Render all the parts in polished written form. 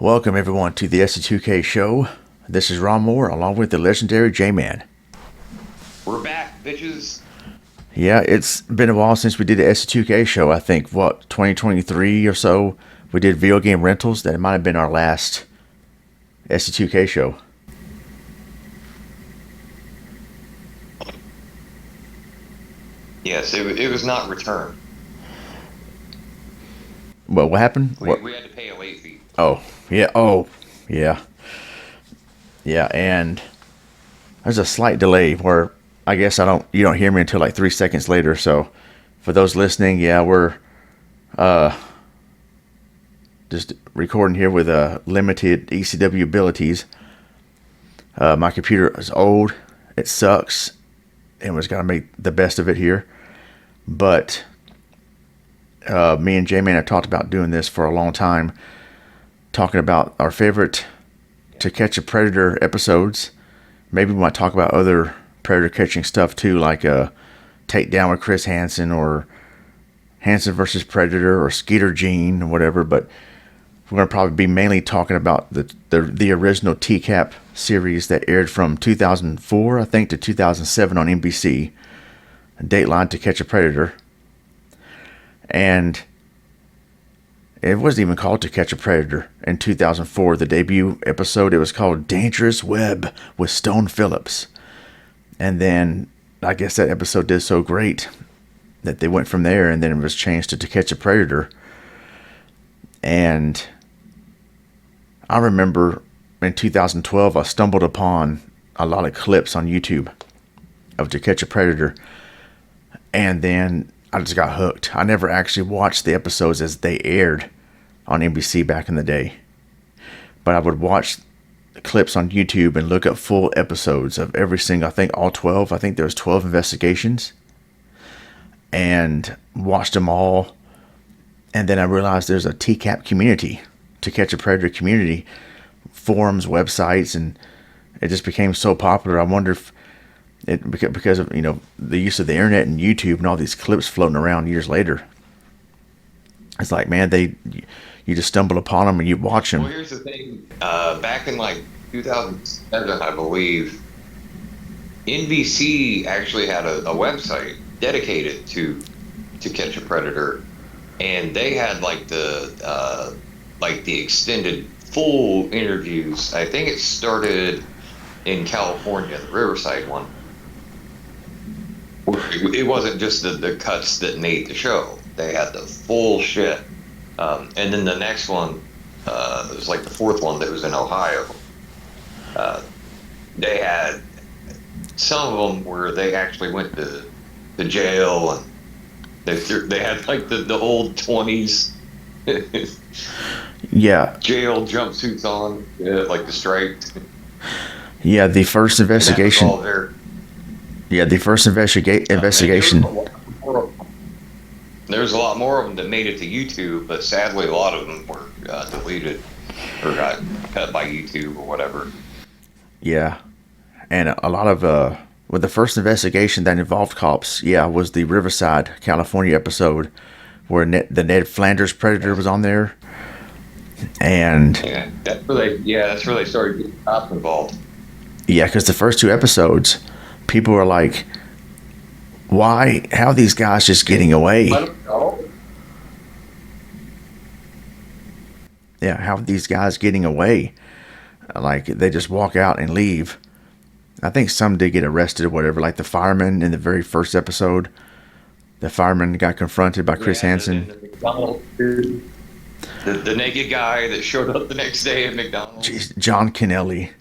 Welcome everyone to the ST2K show. This is Ronmower along with the legendary Jman. We're back, bitches. Yeah, it's been a while since we did the ST2K show. I think, 2023 or so, we did video game rentals. That might have been our last ST2K show. Yes, it was not returned. Well, what happened? We had to pay a late fee. Oh, yeah. Yeah, and there's a slight delay where I guess you don't hear me until like 3 seconds later. So for those listening, yeah, we're just recording here with limited ECW abilities. My computer is old. It sucks. And we're just going to make the best of it here. But me and J-Man have talked about doing this for a long time. Talking about our favorite To Catch a Predator episodes. Maybe we might talk about other predator catching stuff too, like Takedown with Chris Hansen, or Hansen versus Predator, or Skeeter Gene, or whatever. But we're going to probably be mainly talking about the original TCAP series that aired from 2004, I think, to 2007 on NBC. Dateline To Catch a Predator. And it wasn't even called To Catch a Predator in 2004. The debut episode, it was called Dangerous Web with Stone Phillips. And then I guess that episode did so great that they went from there, and then it was changed to Catch a Predator. And I remember in 2012, I stumbled upon a lot of clips on YouTube of To Catch a Predator. And then I just got hooked. I never actually watched the episodes as they aired on NBC back in the day. But I would watch clips on YouTube and look up full episodes of every single, I think all 12. I think there was 12 investigations. And watched them all. And then I realized there's a TCAP community, To Catch a Predator community, forums, websites, and it just became so popular. I wonder if because of the use of the internet and YouTube and all these clips floating around years later. It's like, man, you just stumble upon them and you watch them. Well, here's the thing. Back in like 2007, I believe, NBC actually had a website dedicated to Catch a Predator, and they had like the extended full interviews. I think it started in California, the Riverside one. It wasn't just the cuts that made the show. They had the full shit. And then the next one, it was like the fourth one that was in Ohio. They had some of them where they actually went to jail, and they had like the old 20s yeah, jail jumpsuits on, like the striped. Yeah, the first investigation. Yeah, the first investigation. There's a lot more of them that made it to YouTube, but sadly a lot of them were deleted or got cut by YouTube or whatever. Yeah, and a lot of with the first investigation that involved cops, was the Riverside, California episode where the Ned Flanders Predator was on there, and that's where they started getting cops involved. Yeah, because the first two episodes, people were like, "Why? How are these guys just getting away?" Yeah, how are these guys getting away? Like, they just walk out and leave. I think some did get arrested or whatever. Like the fireman in the very first episode, the fireman got confronted by Chris Hansen. The naked guy that showed up the next day at McDonald's. Jeez, John Kennelly.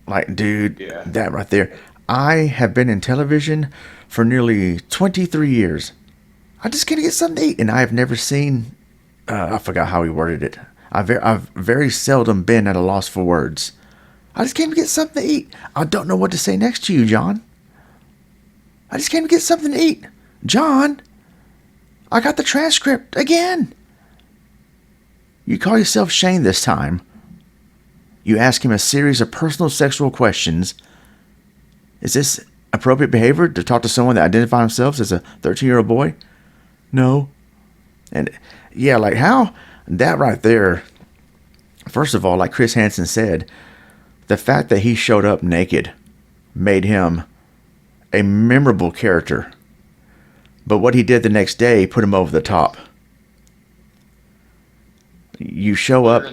Like, dude, that right there. I have been in television for nearly 23 years. I just can't get something to eat. And I have never seen, I forgot how he worded it. I've very seldom been at a loss for words. I just came to get something to eat. I don't know what to say next to you, John. I just came to get something to eat. John, I got the transcript again. You call yourself Shane this time. You ask him a series of personal sexual questions. Is this appropriate behavior to talk to someone that identifies themselves as a 13-year-old boy? No. And yeah, like how that right there first of all, like Chris Hansen said, the fact that he showed up naked made him a memorable character. But what he did the next day put him over the top. You show up,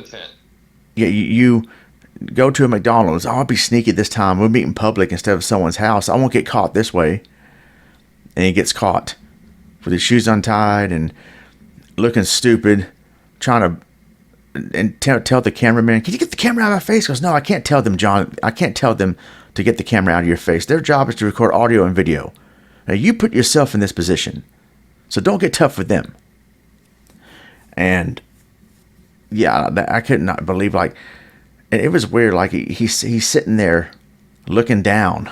yeah, you go to a McDonald's. Oh, I'll be sneaky this time. We'll meet in public instead of someone's house. I won't get caught this way. And he gets caught with his shoes untied and looking stupid, trying to and tell the cameraman, "Can you get the camera out of my face?" He goes, "No, I can't tell them, John. I can't tell them to get the camera out of your face. Their job is to record audio and video. Now you put yourself in this position, so don't get tough with them." And yeah, I could not believe, like, and it was weird. Like he's sitting there looking down.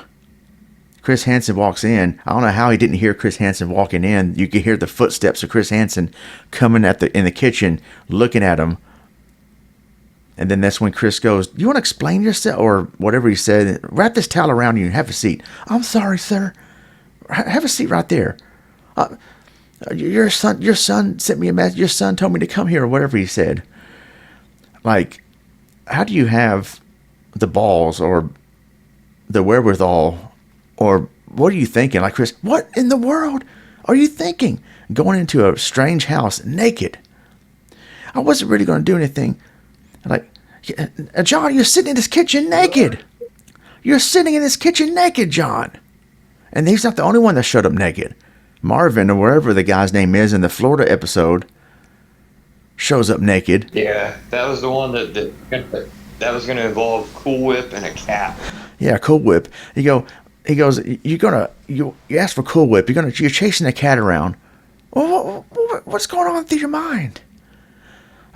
Chris Hansen walks in. I don't know how he didn't hear Chris Hansen walking in. You could hear the footsteps of Chris Hansen coming in the kitchen, looking at him. And then that's when Chris goes, "You want to explain yourself?" Or whatever he said. "Wrap this towel around you and have a seat." "I'm sorry, sir. Have a seat right there. Your son sent me a message. Your son told me to come here," or whatever he said. Like, how do you have the balls or the wherewithal, or what are you thinking? Like, Chris, what in the world are you thinking? Going into a strange house naked. I wasn't really going to do anything. Like, "John, you're sitting in this kitchen naked. You're sitting in this kitchen naked, John." And he's not the only one that showed up naked. Marvin, or wherever the guy's name is in the Florida episode, shows up naked. Yeah, that was the one that was going to involve Cool Whip and a cap. Yeah, Cool Whip. He goes, you ask for Cool Whip. You're chasing a cat around. Well, what's going on through your mind?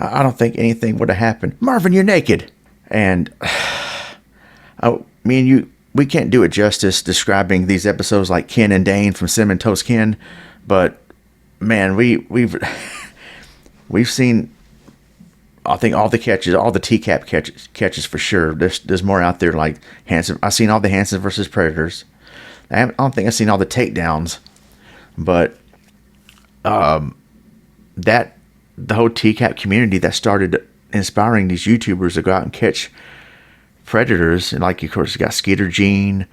I don't think anything would have happened. "Marvin, you're naked." And me and you, we can't do it justice describing these episodes like Ken and Dane from Cinnamon Toast Ken. But man, we've seen, I think, all the catches, all the TCAP catches for sure. There's more out there like Hansen. I've seen all the Hansen versus Predators. I don't think I've seen all the takedowns, but the whole TCAP community that started inspiring these YouTubers to go out and catch predators, and like, of course, you got Skeeter Gene.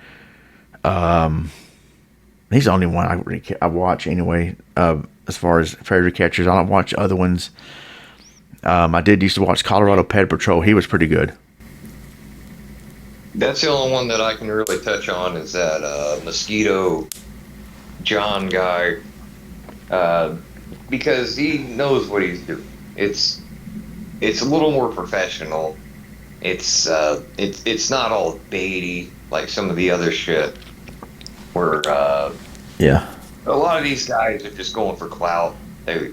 He's the only one I watch anyway. As far as predator catchers, I don't watch other ones. I did used to watch Colorado Pet Patrol. He was pretty good. That's the only one that I can really touch on, is that Mosquito John guy, because he knows what he's doing. It's a little more professional. It's not all baity like some of the other shit where yeah, a lot of these guys are just going for clout. They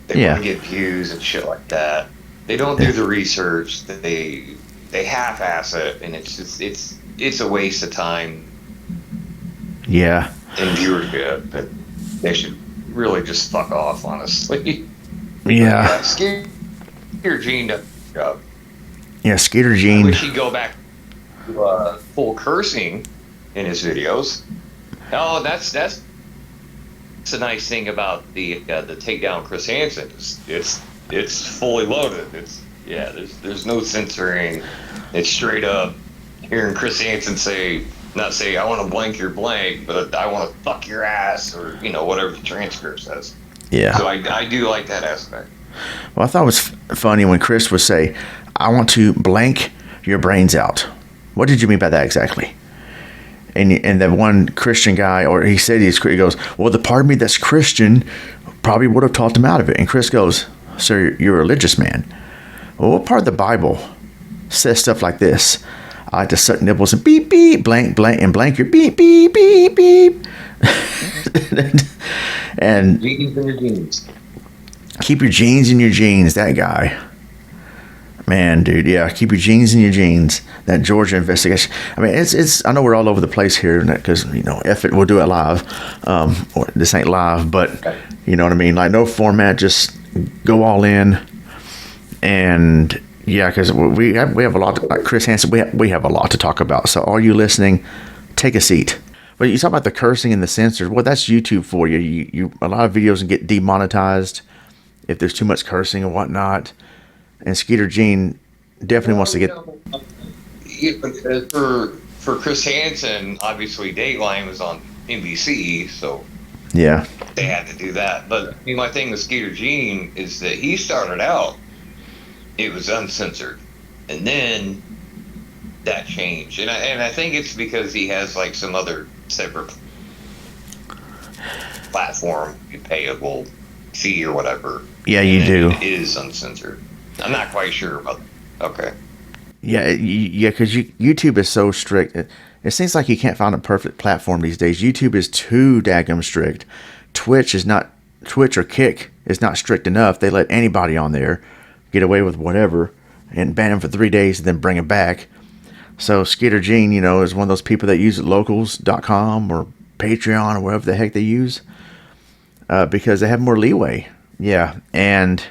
want to get views and shit like that. They don't do the research. They half-ass it, and it's a waste of time. Yeah. And viewership. But they should really just fuck off, honestly. Yeah. Skeeter Gene does a good job. Yeah, Skeeter Gene. I wish he'd go back to full cursing in his videos. Oh, that's the nice thing about the takedown Chris Hansen. It's fully loaded. There's no censoring. It's straight up hearing Chris Hansen not say "I want to blank your blank," but "I want to fuck your ass," or whatever the transcript says. Yeah. So I do like that aspect. Well, I thought it was funny when Chris would say, "I want to blank your brains out." What did you mean by that exactly? And the one Christian guy, or he said he goes, "Well, the part of me that's Christian probably would have talked him out of it." And Chris goes, "Sir, you're a religious man. Well, what part of the Bible says stuff like this? I like to suck nipples and beep, beep, blank, and blank your beep, beep, beep, beep." And Jeans in your jeans. Keep your jeans in your jeans, that guy. Man, dude, yeah, keep your jeans in your jeans. That Georgia investigation. I mean, it's. I know we're all over the place here because F it, we'll do it live. Or this ain't live, but you know what I mean. Like, no format, just go all in. And yeah, because we have a lot. Like Chris Hansen, we have a lot to talk about. So all you listening, take a seat. But you talk about the cursing and the censors. Well, that's YouTube for you. You a lot of videos can get demonetized if there's too much cursing and whatnot. And Skeeter Gene definitely wants to You get. know, for Chris Hansen, obviously Dateline was on NBC, so Yeah, they had to do that. But I mean, my thing with Skeeter Gene is that he started out, it was uncensored, and then that changed, and I think it's because he has like some other separate platform, you pay a little fee or whatever, yeah, and you then do. it is uncensored. I'm not quite sure about. Okay. Yeah, yeah, because YouTube is so strict. It seems like you can't find a perfect platform these days. YouTube is too daggum strict. Twitch is not. Twitch or Kick is not strict enough. They let anybody on there get away with whatever and ban them for 3 days and then bring them back. So Skeeter Gene, is one of those people that use locals.com or Patreon or whatever the heck they use because they have more leeway. Yeah, and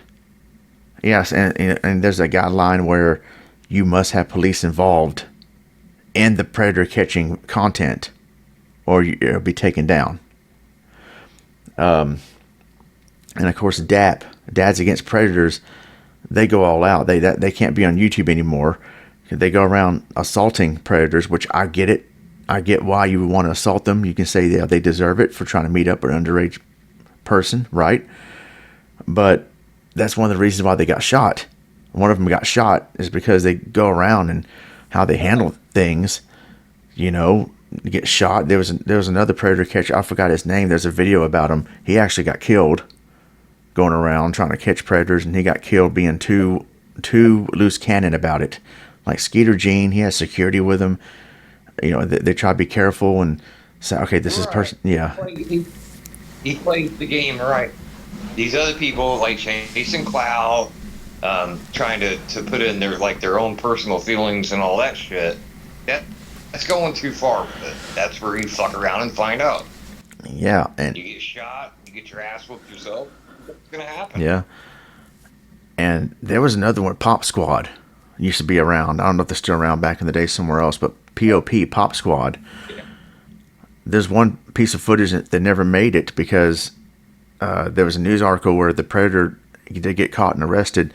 yes, and there's a guideline where you must have police involved in the predator catching content, or it'll be taken down. And of course, Dads Against Predators, they go all out. They can't be on YouTube anymore. They go around assaulting predators, which I get it. I get why you would want to assault them. You can say they deserve it for trying to meet up with an underage person, right? But that's one of the reasons why they got shot. One of them got shot is because they go around and how they handle things, get shot. There was another predator catcher. I forgot his name. There's a video about him. He actually got killed going around trying to catch predators, and he got killed being too loose cannon about it. Like Skeeter Gene, he has security with him. They try to be careful and say, okay, this is person. Yeah, He plays the game right. These other people like chasing clout, trying to put in their own personal feelings and all that shit. That's going too far with it. That's where you fuck around and find out. yeah, and you get shot, you get your ass whooped yourself. What's gonna happen? yeah. And there was another one, Pop Squad, used to be around. I don't know if they're still around back in the day somewhere else, but Pop Squad. Yeah. There's one piece of footage that never made it because there was a news article where the predator did get caught and arrested,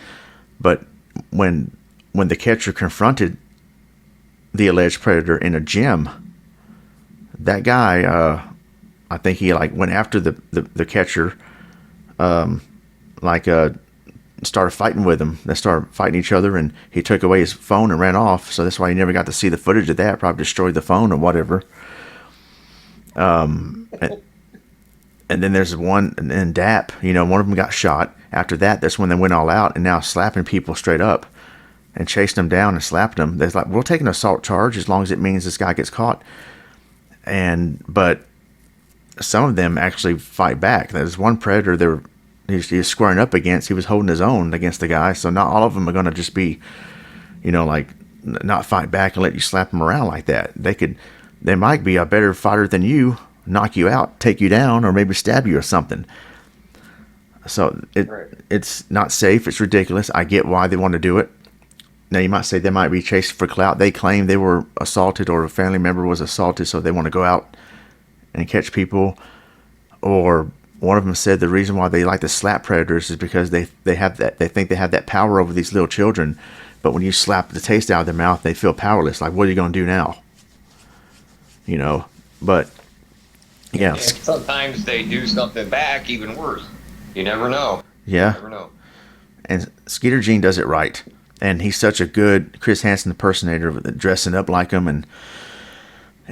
but when the catcher confronted the alleged predator in a gym, that guy, I think he went after the catcher, started fighting with him. They started fighting each other, and he took away his phone and ran off. So that's why you never got to see the footage of that. Probably destroyed the phone or whatever. And then there's one in DAP. One of them got shot. After that, that's when they went all out and now slapping people straight up and chasing them down and slapping them. They're like, we'll take an assault charge as long as it means this guy gets caught. But some of them actually fight back. There's one predator he's squaring up against. He was holding his own against the guy. So not all of them are going to just be, not fight back and let you slap them around like that. They might be a better fighter than you, knock you out, take you down, or maybe stab you or something. So it's not safe. It's ridiculous. I get why they want to do it. Now you might say they might be chasing for clout. They claim they were assaulted or a family member was assaulted, so they want to go out and catch people. Or one of them said the reason why they like to slap predators is because they think they have that power over these little children. But when you slap the taste out of their mouth, they feel powerless. Like, what are you going to do now? But yeah. And sometimes they do something back even worse. You never know. Yeah. You never know. And Skeeter Gene does it right. And he's such a good Chris Hansen impersonator, dressing up like him and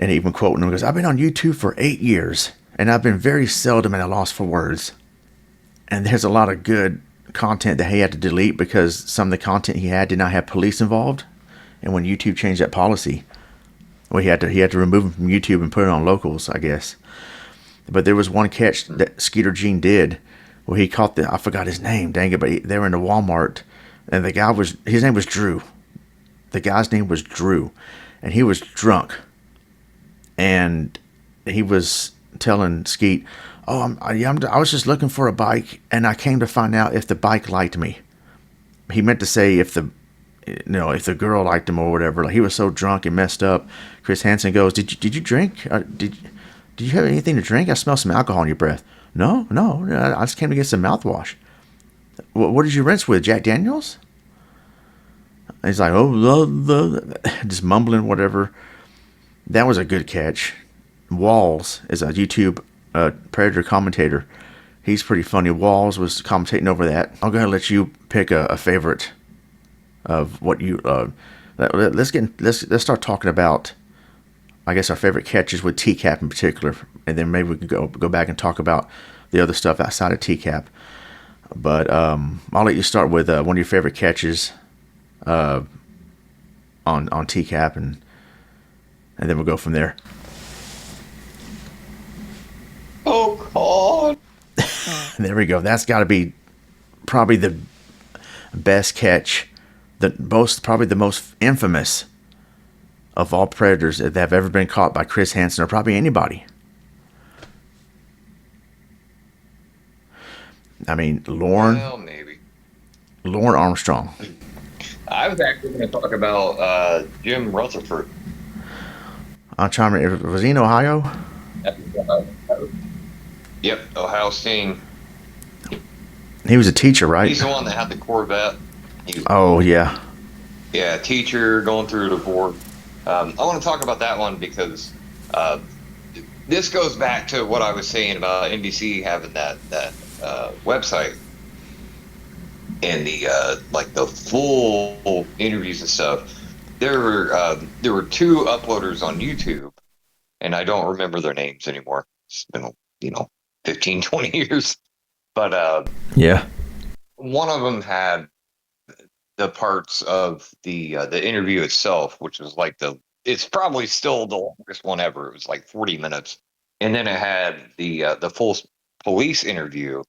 even quoting him. He goes, I've been on YouTube for 8 years, and I've been very seldom at a loss for words. And there's a lot of good content that he had to delete because some of the content he had did not have police involved. And when YouTube changed that policy, well, he had to remove him from YouTube and put it on locals, I guess. But there was one catch that Skeeter Gene did where he caught I forgot his name, dang it, but they were in a Walmart. And his name was Drew. The guy's name was Drew. And he was drunk. And he was telling Skeet, I was just looking for a bike, and I came to find out if the bike liked me. He meant to say if the girl liked him or whatever. Like, he was so drunk and messed up. Chris Hansen goes, Did you drink? Did you have anything to drink? I smell some alcohol in your breath. No, I just came to get some mouthwash. What did you rinse with, Jack Daniels? And he's like, just mumbling whatever. That was a good catch. Walls is a YouTube Predator commentator. He's pretty funny. Walls was commentating over that. I'll go ahead and let you pick a favorite of what you. Let's start talking about, I guess, our favorite catches with TCAP in particular, and then maybe we can go back and talk about the other stuff outside of TCAP. But I'll let you start with one of your favorite catches on TCAP, and then we'll go from there. Oh God! There we go. That's got to be probably the best catch, probably the most infamous of all predators that have ever been caught by Chris Hansen, or probably anybody. I mean, Well, maybe. Lorne Armstrong. I was actually going to talk about Jim Rutherford. I'm trying to remember, was he in Ohio? Yep, Ohio State. He was a teacher, right? He's the one that had the Corvette. Oh, yeah. Yeah, teacher going through the board. I want to talk about that one because this goes back to what I was saying about NBC having that website and the like the full interviews and stuff. There were two uploaders on YouTube, and I don't remember their names anymore. It's been 15, 20 years, but yeah, one of them had the parts of the interview itself, which was like it's probably still the longest one ever. It was like 40 minutes, and then it had the full police interview,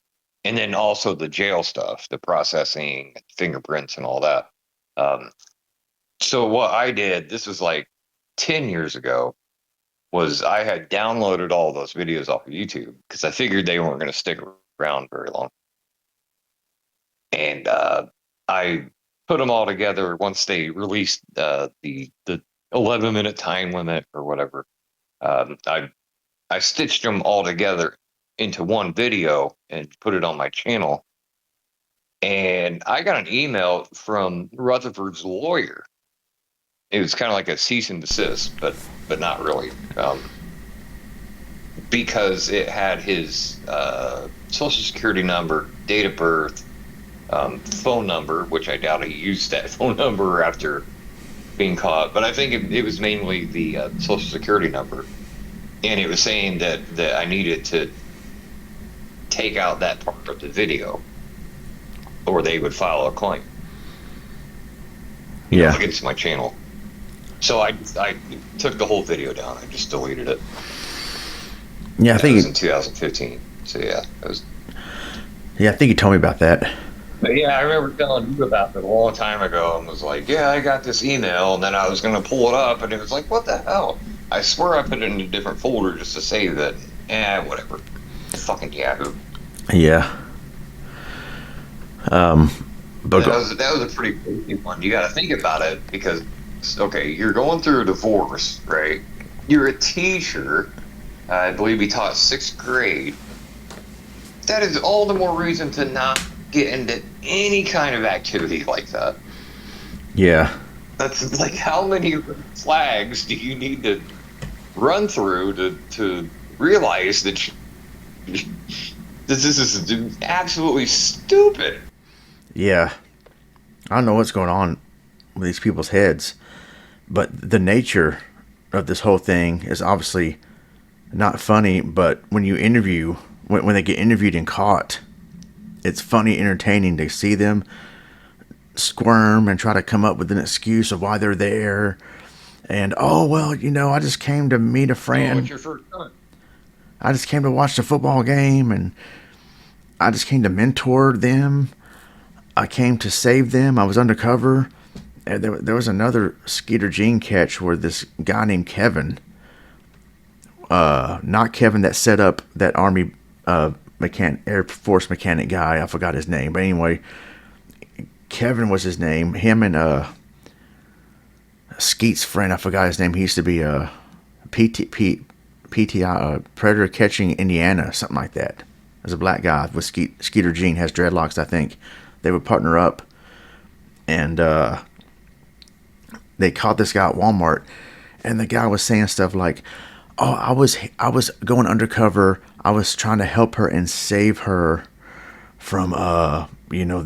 and then also the jail stuff, the processing, fingerprints, and all that. So what I did, this was like 10 years ago, was I had downloaded all those videos off of YouTube because I figured they weren't going to stick around very long, and I put them all together once they released the 11-minute time limit or whatever. I stitched them all together into one video and put it on my channel. And I got an email from Rutherford's lawyer. It was kind of like a cease and desist, but not really, because it had his social security number, date of birth, phone number, which I doubt he used that phone number after being caught, but I think it was mainly the social security number, and it was saying that I needed to take out that part of the video, or they would file a claim. Against my channel. So I took the whole video down. I just deleted it. Yeah, I think it was in 2015. So yeah, it was. Yeah, I think you told me about that. But yeah, I remember telling you about it a long time ago and was like, yeah, I got this email, and then I was going to pull it up, and it was like, what the hell? I swear I put it in a different folder just to save it. Whatever. Fucking Yahoo. Yeah. But that was a pretty crazy one. You got to think about it because, okay, you're going through a divorce, right? You're a teacher. I believe he taught 6th grade. That is all the more reason to not get into any kind of activity like that. Yeah. That's like, how many flags do you need to run through to realize that this is absolutely stupid? Yeah. I don't know what's going on with these people's heads, but the nature of this whole thing is obviously not funny, but when you interview, when they get interviewed and caught, it's funny, entertaining to see them squirm and try to come up with an excuse of why they're there. And, I just came to meet a friend. What's your first time? I just came to watch the football game, and I just came to mentor them. I came to save them. I was undercover. And there was another Skeeter Jean catch where this guy named Kevin, not Kevin that set up that Army Air Force mechanic guy, I forgot his name, but anyway, Kevin was his name. Him and Skeet's friend, I forgot his name. He used to be a PTI Predator Catching Indiana, something like that. There's a black guy with Skeeter Jean, has dreadlocks, I think. They would partner up, and they caught this guy at Walmart, and the guy was saying stuff like, "Oh, I was going undercover. I was trying to help her and save her from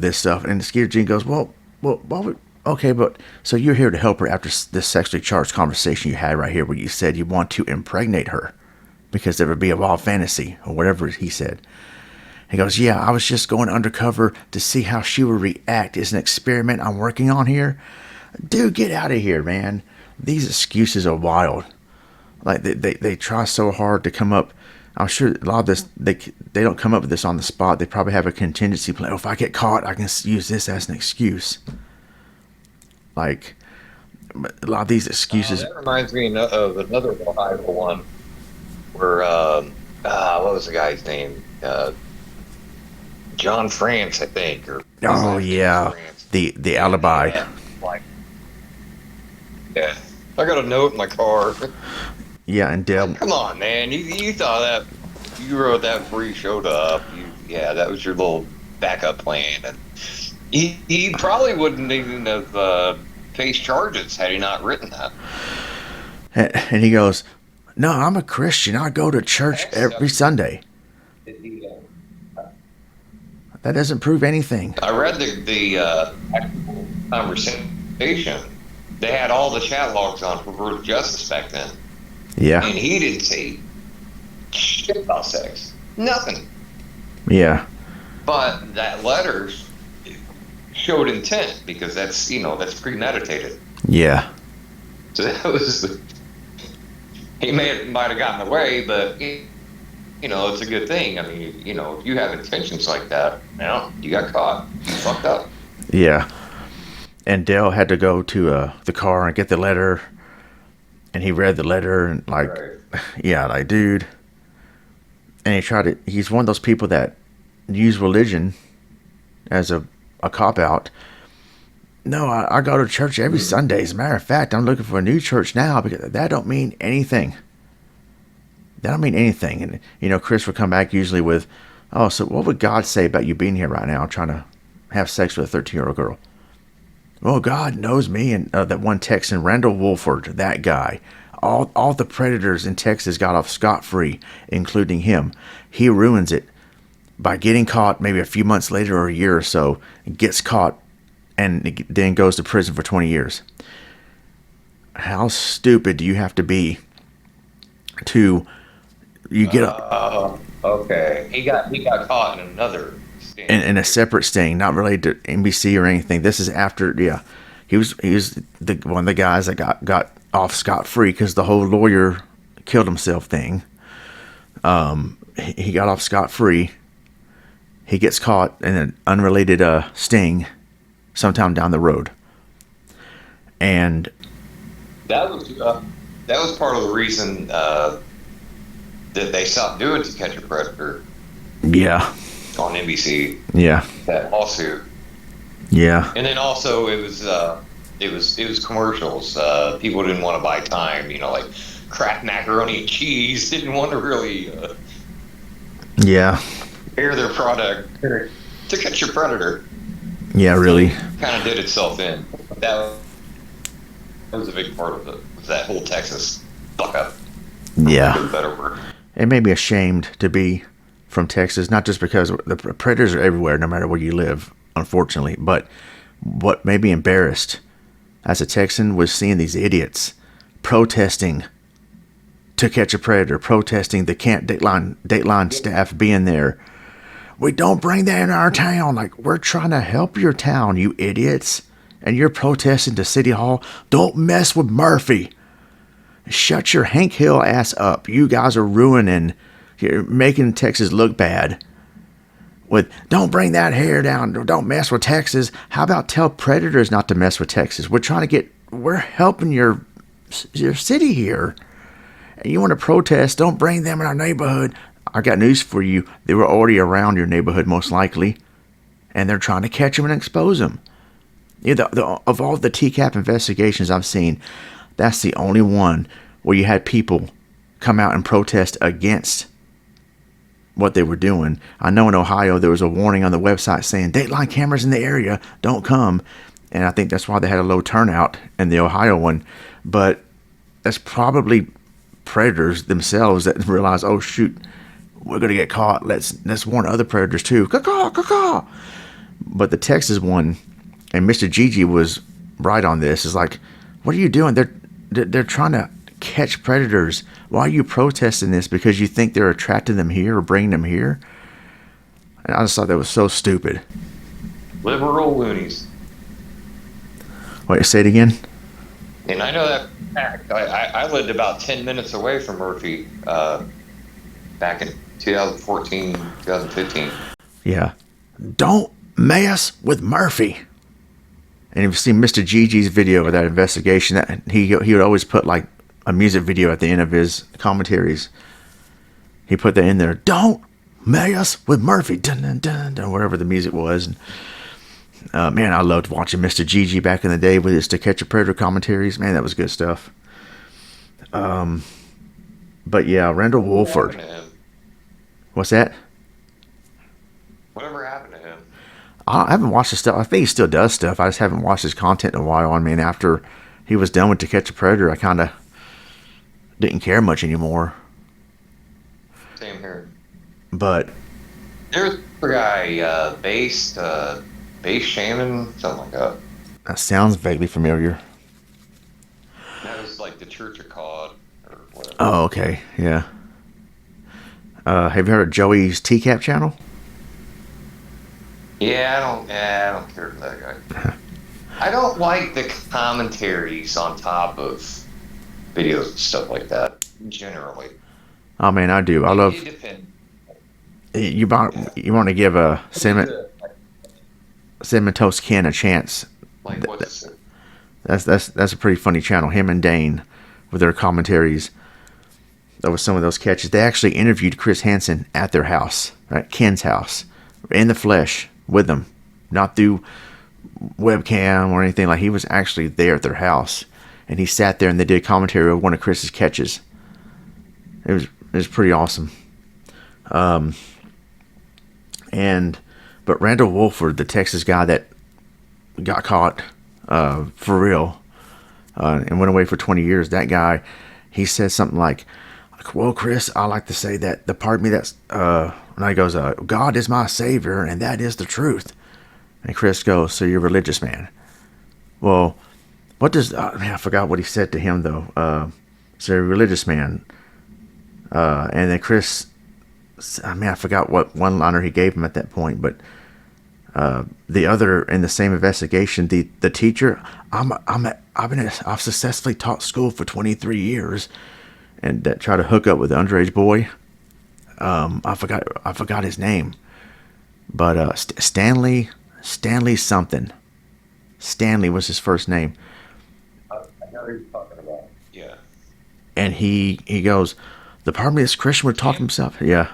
this stuff." And the Skeeter Gene goes, "Well, why would, okay, but so you're here to help her after this sexually charged conversation you had right here, where you said you want to impregnate her because there would be a wild fantasy or whatever he said." He goes, "Yeah, I was just going undercover to see how she would react. It's an experiment I'm working on here." Dude, get out of here, man. These excuses are wild. Like they try so hard to come up. I'm sure a lot of this they don't come up with this on the spot. They probably have a contingency plan. Oh, if I get caught, I can use this as an excuse. Like a lot of these excuses. That reminds me of another Ohio one where what was the guy's name? John France, I think. Oh yeah, the alibi. Yeah, I got a note in my car. Yeah, and Dale. Come on, man. You thought that you wrote that before you showed up. That was your little backup plan. And he probably wouldn't even have faced charges had he not written that. And he goes, "No, I'm a Christian. I go to church every Sunday." That doesn't prove anything. I read the actual conversation. They had all the chat logs on perverted justice back then. Yeah. And he didn't say shit about sex. Nothing. Yeah. But that letter showed intent because that's premeditated. Yeah. So that was he might have gotten away, but it's a good thing. I mean, if you have intentions like that, you got caught. You fucked up. Yeah. And Dale had to go to the car and get the letter. And he read the letter and right. Dude. And he's one of those people that use religion as a cop-out. No, I go to church every Sunday. As a matter of fact, I'm looking for a new church now because that don't mean anything. That don't mean anything. And, Chris would come back usually with, "Oh, so what would God say about you being here right now trying to have sex with a 13-year-old girl?" "Well, God knows me." And that one Texan, Randall Wolford, that guy. All the predators in Texas got off scot-free, including him. He ruins it by getting caught maybe a few months later or a year or so, gets caught, and then goes to prison for 20 years. How stupid do you have to be to... You get okay. He got caught in another sting. In a separate sting, not related to NBC or anything. This is after, he was one of the guys that got off scot free because the whole lawyer killed himself thing. He got off scot free. He gets caught in an unrelated sting sometime down the road, and that was part of the reason. That they stopped doing To Catch a Predator. Yeah. On NBC. Yeah. That lawsuit. Yeah. And then also it was commercials. People didn't want to buy time. Like Kraft macaroni and cheese didn't want to really. Yeah. Air their product. To Catch a Predator. Yeah, really. Kind of did itself in. That was a big part of it. Was that whole Texas fuck up. Yeah. Better word. It made me ashamed to be from Texas, not just because the predators are everywhere, no matter where you live, unfortunately, but what made me embarrassed as a Texan was seeing these idiots protesting To Catch a Predator, protesting the Dateline staff being there. "We don't bring that in our town." Like, we're trying to help your town, you idiots. And you're protesting to City Hall. Don't mess with Murphy. Shut your Hank Hill ass up. You guys are you're making Texas look bad. With, "Don't bring that hair down. Don't mess with Texas." How about tell predators not to mess with Texas? We're helping your city here. And you want to protest, "Don't bring them in our neighborhood." I got news for you. They were already around your neighborhood, most likely. And they're trying to catch them and expose them. Of all the TCAP investigations I've seen, that's the only one where you had people come out and protest against what they were doing. I know in Ohio there was a warning on the website saying, "Dateline cameras in the area, don't come." and I think that's why they had a low turnout in the Ohio one. But that's probably predators themselves that realize, oh shoot, we're gonna get caught. Let's warn other predators too. Caw, caw, caw. But the Texas one, and Mr. Gigi was right on this. Is like, what are you doing? They're trying to catch predators. Why are you protesting this? Because you think they're attracting them here or bringing them here? And I just thought that was so stupid. Liberal loonies. Wait, say it again. And I know that fact. I lived about 10 minutes away from Murphy back in 2014, 2015. Yeah. Don't mess with Murphy. And if you've seen Mr. Gigi's video of that investigation, that he would always put like a music video at the end of his commentaries. He put that in there. Don't mess with Murphy. Dun, dun, dun, dun, whatever the music was. And, man, I loved watching Mr. Gigi back in the day with his To Catch a Predator commentaries. Man, that was good stuff. But yeah, Randall Wolford. What's that? Whatever happened to him? I haven't watched his stuff. I think he still does stuff. I just haven't watched his content in a while. I mean, after he was done with To Catch a Predator, I kind of didn't care much anymore. Same here. But there's a guy, Base Shaman, something like that. That sounds vaguely familiar. That was like the Church of God or whatever. Oh, okay, yeah. Have you heard of Joey's TCAP channel? Yeah, I don't care for that guy. I don't like the commentaries on top of videos and stuff like that, generally. Oh man, I do. I love. You want to give a Cinnamon Toast Ken a chance. Like what's it? That's a pretty funny channel. Him and Dane with their commentaries. That was some of those catches. They actually interviewed Chris Hansen at their house, at Ken's house, in the flesh with them, not through webcam or anything. Like, he was actually there at their house, and he sat there and they did commentary of one of Chris's catches. It was pretty awesome. But Randall Wolford, the Texas guy that got caught for real and went away for 20 years, that guy, he said something like, well, Chris, I like to say that the part of me that's, and he goes, God is my savior, and that is the truth. And Chris goes, so you're a religious man. Well, what does, I forgot what he said to him, though. So you're a religious man. And then Chris, I forgot what one-liner he gave him at that point, but the other, in the same investigation, the teacher, I've successfully taught school for 23 years, and that tried to hook up with the underage boy. I forgot his name, but Stanley something. Stanley was his first name. I know who you're talking about. Yeah. And he goes, the part of me that's Christian would talk to himself. Yeah.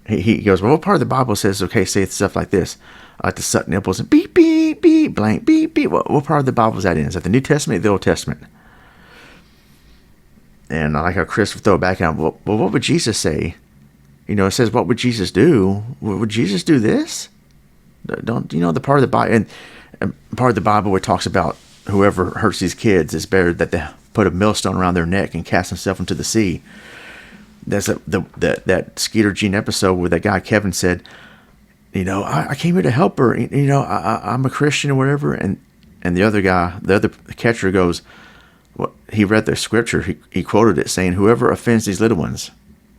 He goes, well, what part of the Bible says, okay, say stuff like this? I like to suck nipples and beep, beep, beep, blank, beep, beep. What part of the Bible is that in? Is that the New Testament or the Old Testament? And I like how Chris would throw it back out. Well, what would Jesus say? It says, what would Jesus do? Would Jesus do this? Don't the part of the Bible, and part of the Bible where it talks about whoever hurts these kids is better that they put a millstone around their neck and cast themselves into the sea. That's that Skeeter Gene episode where that guy Kevin said, I came here to help her. I'm a Christian or whatever. And the other guy, the other catcher goes, well, he read the scripture. He quoted it saying, whoever offends these little ones,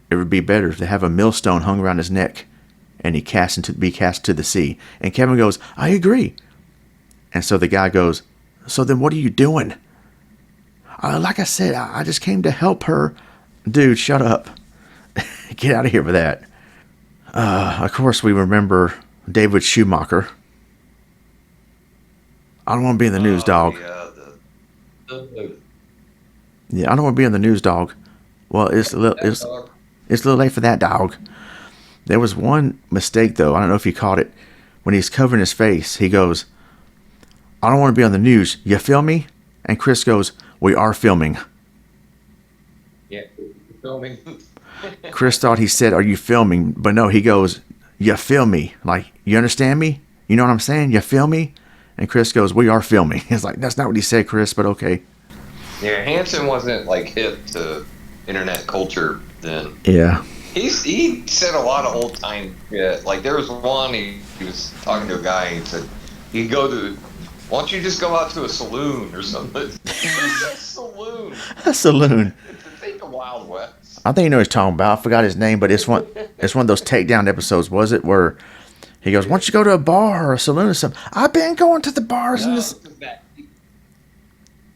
it would be better to have a millstone hung around his neck and be cast to the sea. And Kevin goes, I agree. And so the guy goes, so then what are you doing? Like I said, I just came to help her. Dude, shut up. Get out of here with that. Of course, we remember David Schumacher. I don't want to be in the news, dog. Yeah, I don't want to be in the news, dog. Well, it's a little late for that, dog. There was one mistake, though. I don't know if you caught it. When he's covering his face, he goes, I don't want to be on the news. You feel me? And Chris goes, we are filming. Yeah, filming. Chris thought he said, are you filming? But no, he goes, you feel me? Like, you understand me? You know what I'm saying? You feel me? And Chris goes, "We are filming." He's like, "That's not what he said, Chris, but okay." Yeah, Hanson wasn't like hip to internet culture then. Yeah. He said a lot of old time shit. Like there was one he was talking to a guy and he said he'd go to, why don't you just go out to a saloon or something? A saloon. A saloon. Think of Wild West. I think you know what he's talking about. I forgot his name, but it's one of those takedown episodes, was it? Where he goes, "Why don't you go to a bar or a saloon or something?" I've been going to the bars in this.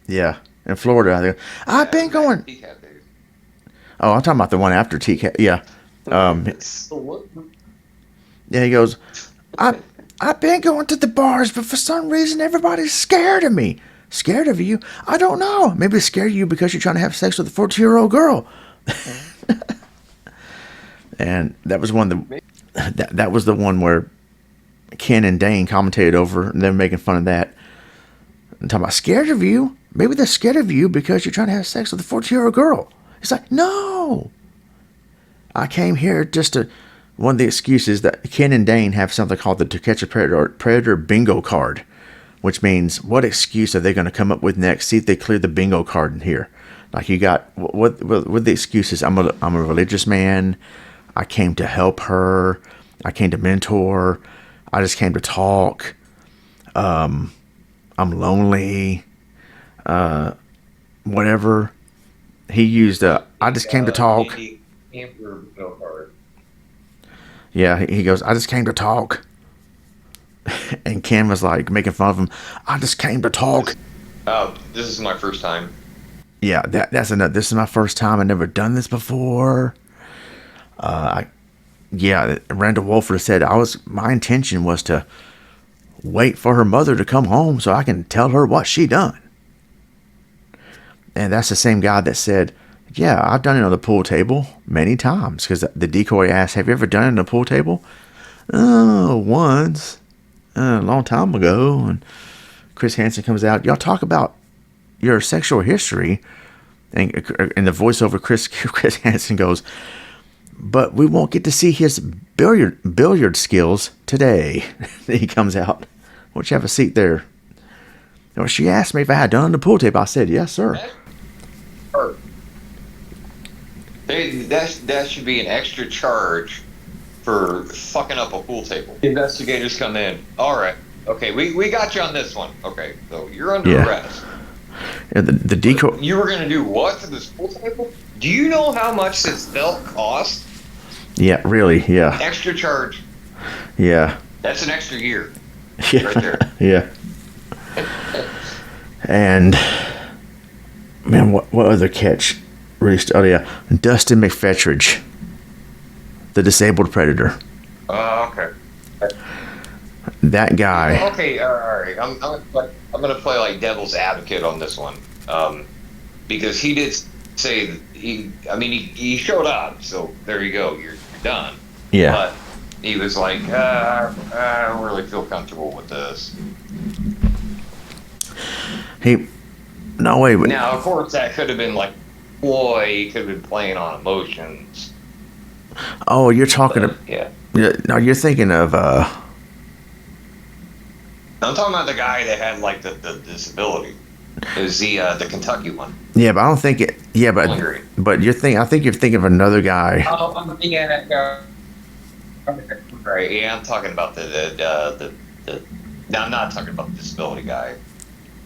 Yeah, in Florida. I think. I've been going. Oh, I'm talking about the one after TCAP. Yeah. Yeah, he goes, I've been going to the bars, but for some reason everybody's scared of me. Scared of you? I don't know. Maybe they're scared of you because you're trying to have sex with a 14-year-old girl. And that was that was the one where Ken and Dane commentated over, and they were making fun of that. And talking about scared of you? Maybe they're scared of you because you're trying to have sex with a 14-year-old girl. It's like, no. I came here just to... One of the excuses that Ken and Dane have something called the To Catch a Predator bingo card, which means what excuse are they going to come up with next? See if they clear the bingo card in here. Like you got what the excuses? I'm a religious man. I came to help her. I came to mentor. I just came to talk. I'm lonely. Whatever. He used I just came to talk. Yeah, he goes, "I just came to talk." And Ken was like making fun of him. "I just came to talk." Oh, this is my first time. Yeah, that's enough. This is my first time. I've never done this before. Randall Wolford said my intention was to wait for her mother to come home so I can tell her what she done. And that's the same guy that said, "Yeah, I've done it on the pool table many times." Because the decoy asked, "Have you ever done it on the pool table?" "Oh, once. A long time ago." And Chris Hansen comes out. "Y'all talk about your sexual history." And in the voiceover, Chris Hansen goes, "But we won't get to see his billiard skills today." He comes out. "Why don't you have a seat there?" Well, she asked me if I had done it on the pool table. I said, "Yes, sir." That should be an extra charge for fucking up a pool table. Investigators come in. All right. Okay, we got you on this one. Okay, so you're under arrest. Yeah, the decoy. You were going to do what to this pool table? Do you know how much this belt cost? Yeah, really, yeah. Extra charge. Yeah. That's an extra year. Yeah. Right there. Yeah. And, man, what other catch? Oh, yeah. Dustin McFetridge, the disabled predator. Okay. That guy. Okay, all right. I'm going to play like devil's advocate on this one, because he did say that he showed up, so there you go, you're done. Yeah. But he was like, I don't really feel comfortable with this. No way. Now, of course, that could have been like, boy, he could have been playing on emotions. Oh, you're talking yeah. No, you're thinking of I'm talking about the guy that had like the disability. It was the Kentucky one. Yeah, but I don't think it. Yeah, but I think you're thinking of another guy. Oh, I'm thinking of that guy. Right. Yeah, I'm talking about the. No, I'm not talking about the disability guy.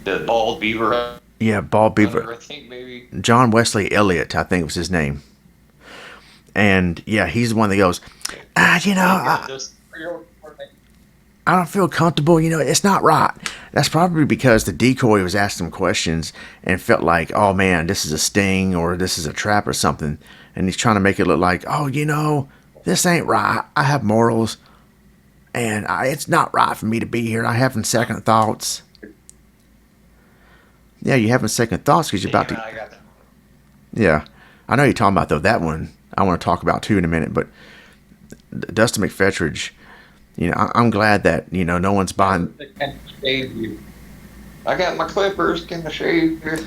The bald beaver. Yeah, bald beaver. I think maybe John Wesley Elliott, I think was his name. And yeah, he's the one that goes, I don't feel comfortable. It's not right. That's probably because the decoy was asking him questions and felt like, oh man, this is a sting or this is a trap or something. And he's trying to make it look like, oh, this ain't right. I have morals and it's not right for me to be here. I'm having second thoughts. Yeah, you're having second thoughts because you're about to. I got that. Yeah, I know you're talking about, though, that one I want to talk about too in a minute. But Dustin McFetridge, I'm glad that, no one's buying. I got my clippers. Can I shave here?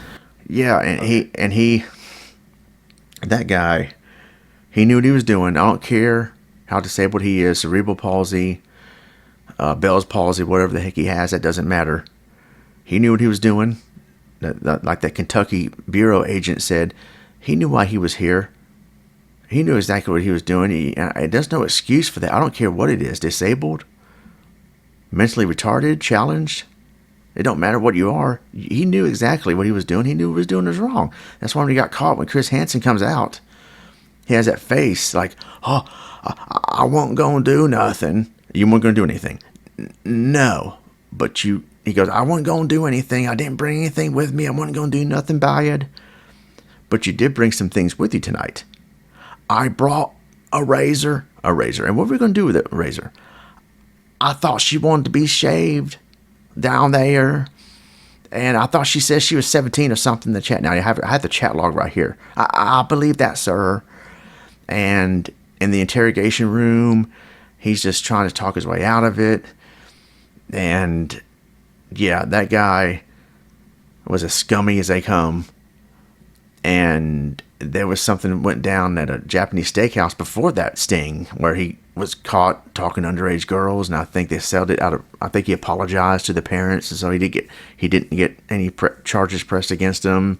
Yeah, and he, that guy, he knew what he was doing. I don't care how disabled he is, cerebral palsy, Bell's palsy, whatever the heck he has, that doesn't matter. He knew what he was doing. Like that Kentucky bureau agent said, he knew why he was here. He knew exactly what he was doing. There's no excuse for that. I don't care what it is. Disabled, mentally retarded, challenged. It don't matter what you are. He knew exactly what he was doing. He knew what he was doing was wrong. That's why when he got caught, when Chris Hansen comes out, he has that face like, oh, I won't go and do nothing. You weren't going to do anything. No. But he goes, I wasn't going to do anything. I didn't bring anything with me. I wasn't going to do nothing bad. But you did bring some things with you tonight. I brought a razor. And what were we going to do with that razor? I thought she wanted to be shaved down there. And I thought she said she was 17 or something in the chat. Now, I have the chat log right here. I believe that, sir. And in the interrogation room, he's just trying to talk his way out of it. And yeah, that guy was as scummy as they come. And there was something that went down at a Japanese steakhouse before that sting where he was caught talking to underage girls, and I think they settled it out of. I think he apologized to the parents, and so he didn't get any charges pressed against him.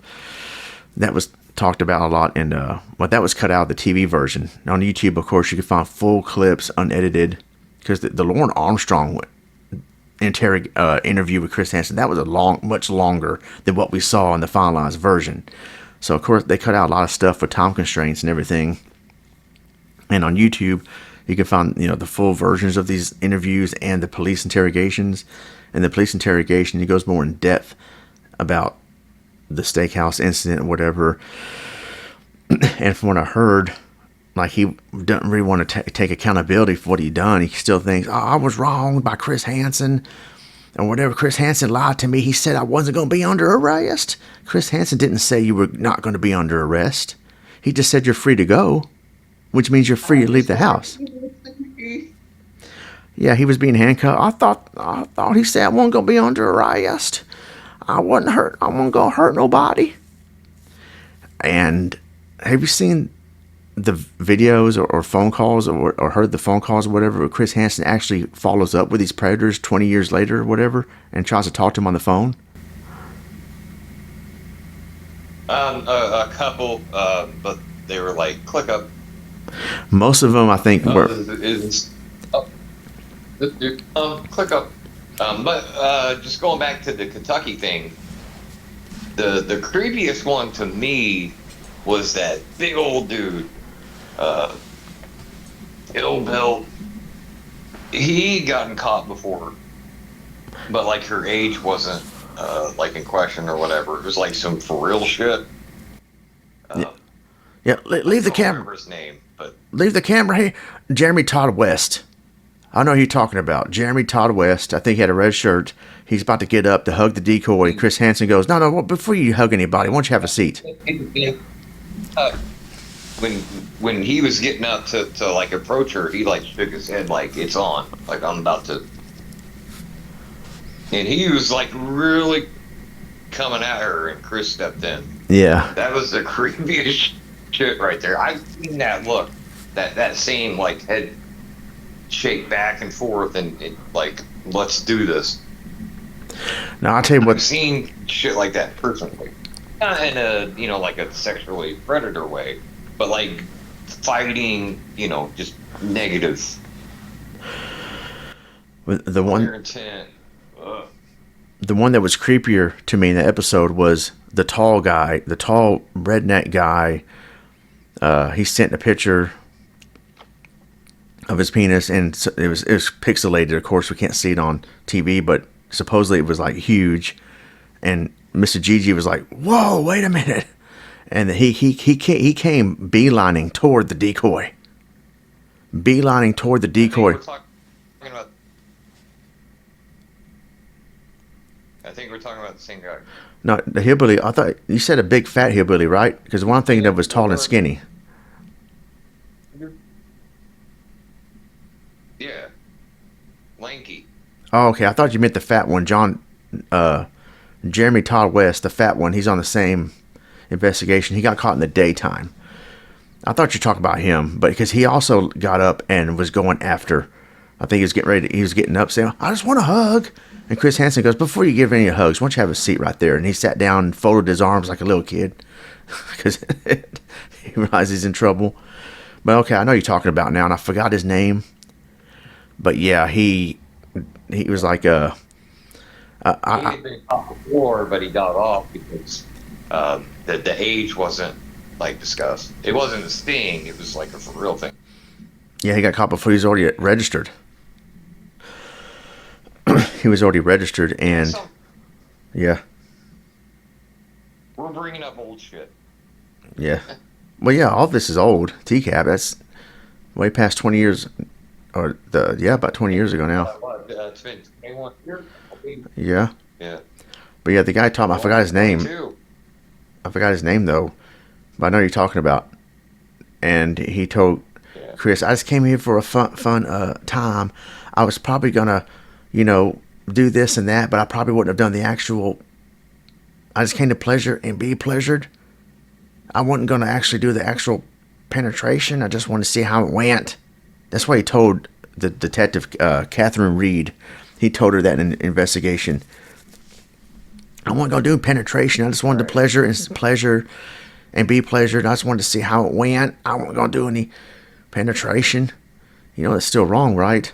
That was talked about a lot, and but that was cut out of the TV version. On YouTube, of course, you can find full clips unedited, because the Lauren Armstrong interview with Chris Hansen, that was much longer than what we saw in the finalized version. So of course they cut out a lot of stuff for time constraints and everything. And on YouTube, you can find the full versions of these interviews and the police interrogations. And the police interrogation, he goes more in depth about the steakhouse incident or whatever. And from what I heard, like, he doesn't really want to take accountability for what he done. He still thinks, oh, I was wrong by Chris Hansen. And whatever, Chris Hansen lied to me. He said I wasn't going to be under arrest. Chris Hansen didn't say you were not going to be under arrest. He just said you're free to go, which means you're free to leave the house. Yeah, he was being handcuffed. I thought he said I wasn't going to be under arrest. I wasn't going to hurt nobody. And have you seen the videos or phone calls or heard the phone calls or whatever where Chris Hansen actually follows up with these predators 20 years later or whatever and tries to talk to them on the phone? A couple, but they were like, click up. Most of them, I think, were. Click up. But just going back to the Kentucky thing, the creepiest one to me was that big old dude, ill built. He gotten caught before, but like her age wasn't like in question or whatever. It was like some for real shit. Yeah, leave the camera. I don't remember his name, but leave the camera here. Jeremy Todd West. I know who you're talking about. Jeremy Todd West. I think he had a red shirt. He's about to get up to hug the decoy. Chris Hansen goes, no, before you hug anybody, why don't you have a seat? When he was getting up to like approach her, he like shook his head like it's on, like I'm about to. And he was like really coming at her, and Chris stepped in. Yeah. That was the creepiest shit right there. I've seen that look, that same like head shake back and forth, and it, like, let's do this. Now I'll tell you what. I've seen shit like that personally, not in a like a sexually predator way, but like fighting, just negative. The one. Intent. The one that was creepier to me in the episode was the tall guy, the tall redneck guy. He sent a picture of his penis, and it was pixelated. Of course, we can't see it on TV, but supposedly it was like huge. And Mr. Gigi was like, "Whoa, wait a minute!" And he came beelining toward the decoy. Beelining toward the decoy. I think we're talking about the same guy. No, the hillbilly. I thought you said a big fat hillbilly, right? Because one thing that was tall and skinny. Yeah, lanky. Oh, okay. I thought you meant the fat one, Jeremy Todd West, the fat one. He's on the same investigation. He got caught in the daytime. I thought you were talking about him, but because he also got up and was going after I think he was getting ready. He was getting up, saying, "I just want a hug." And Chris Hansen goes, "Before you give any hugs, why don't you have a seat right there?" And he sat down and folded his arms like a little kid because he realized he's in trouble. But okay, I know you're talking about now, and I forgot his name. But yeah, he was like he had been caught before, but he got off because the age wasn't like discussed. It wasn't a sting. It was like a for real thing. yeah, he got caught before he was already registered. He was already registered, and yeah, We're bringing up old shit. yeah. Well, yeah, all this is old. TCAP, that's way past 20 years, about 20 years ago now. It's been 21 years. Yeah. Yeah. But yeah, the guy taught me, I forgot his name. 22. I forgot his name though, but I know you're talking about. And he told Chris, "I just came here for a fun time. I was probably gonna, do this and that, but I probably wouldn't have done the actual. I just came to pleasure and be pleasured. I wasn't gonna actually do the actual penetration. I just wanted to see how it went." That's why he told the detective, Catherine Reed. He told her that in an investigation. "I wasn't gonna do penetration. I just wanted to pleasure and be pleasured. I just wanted to see how it went. I wasn't gonna do any penetration." That's still wrong, right?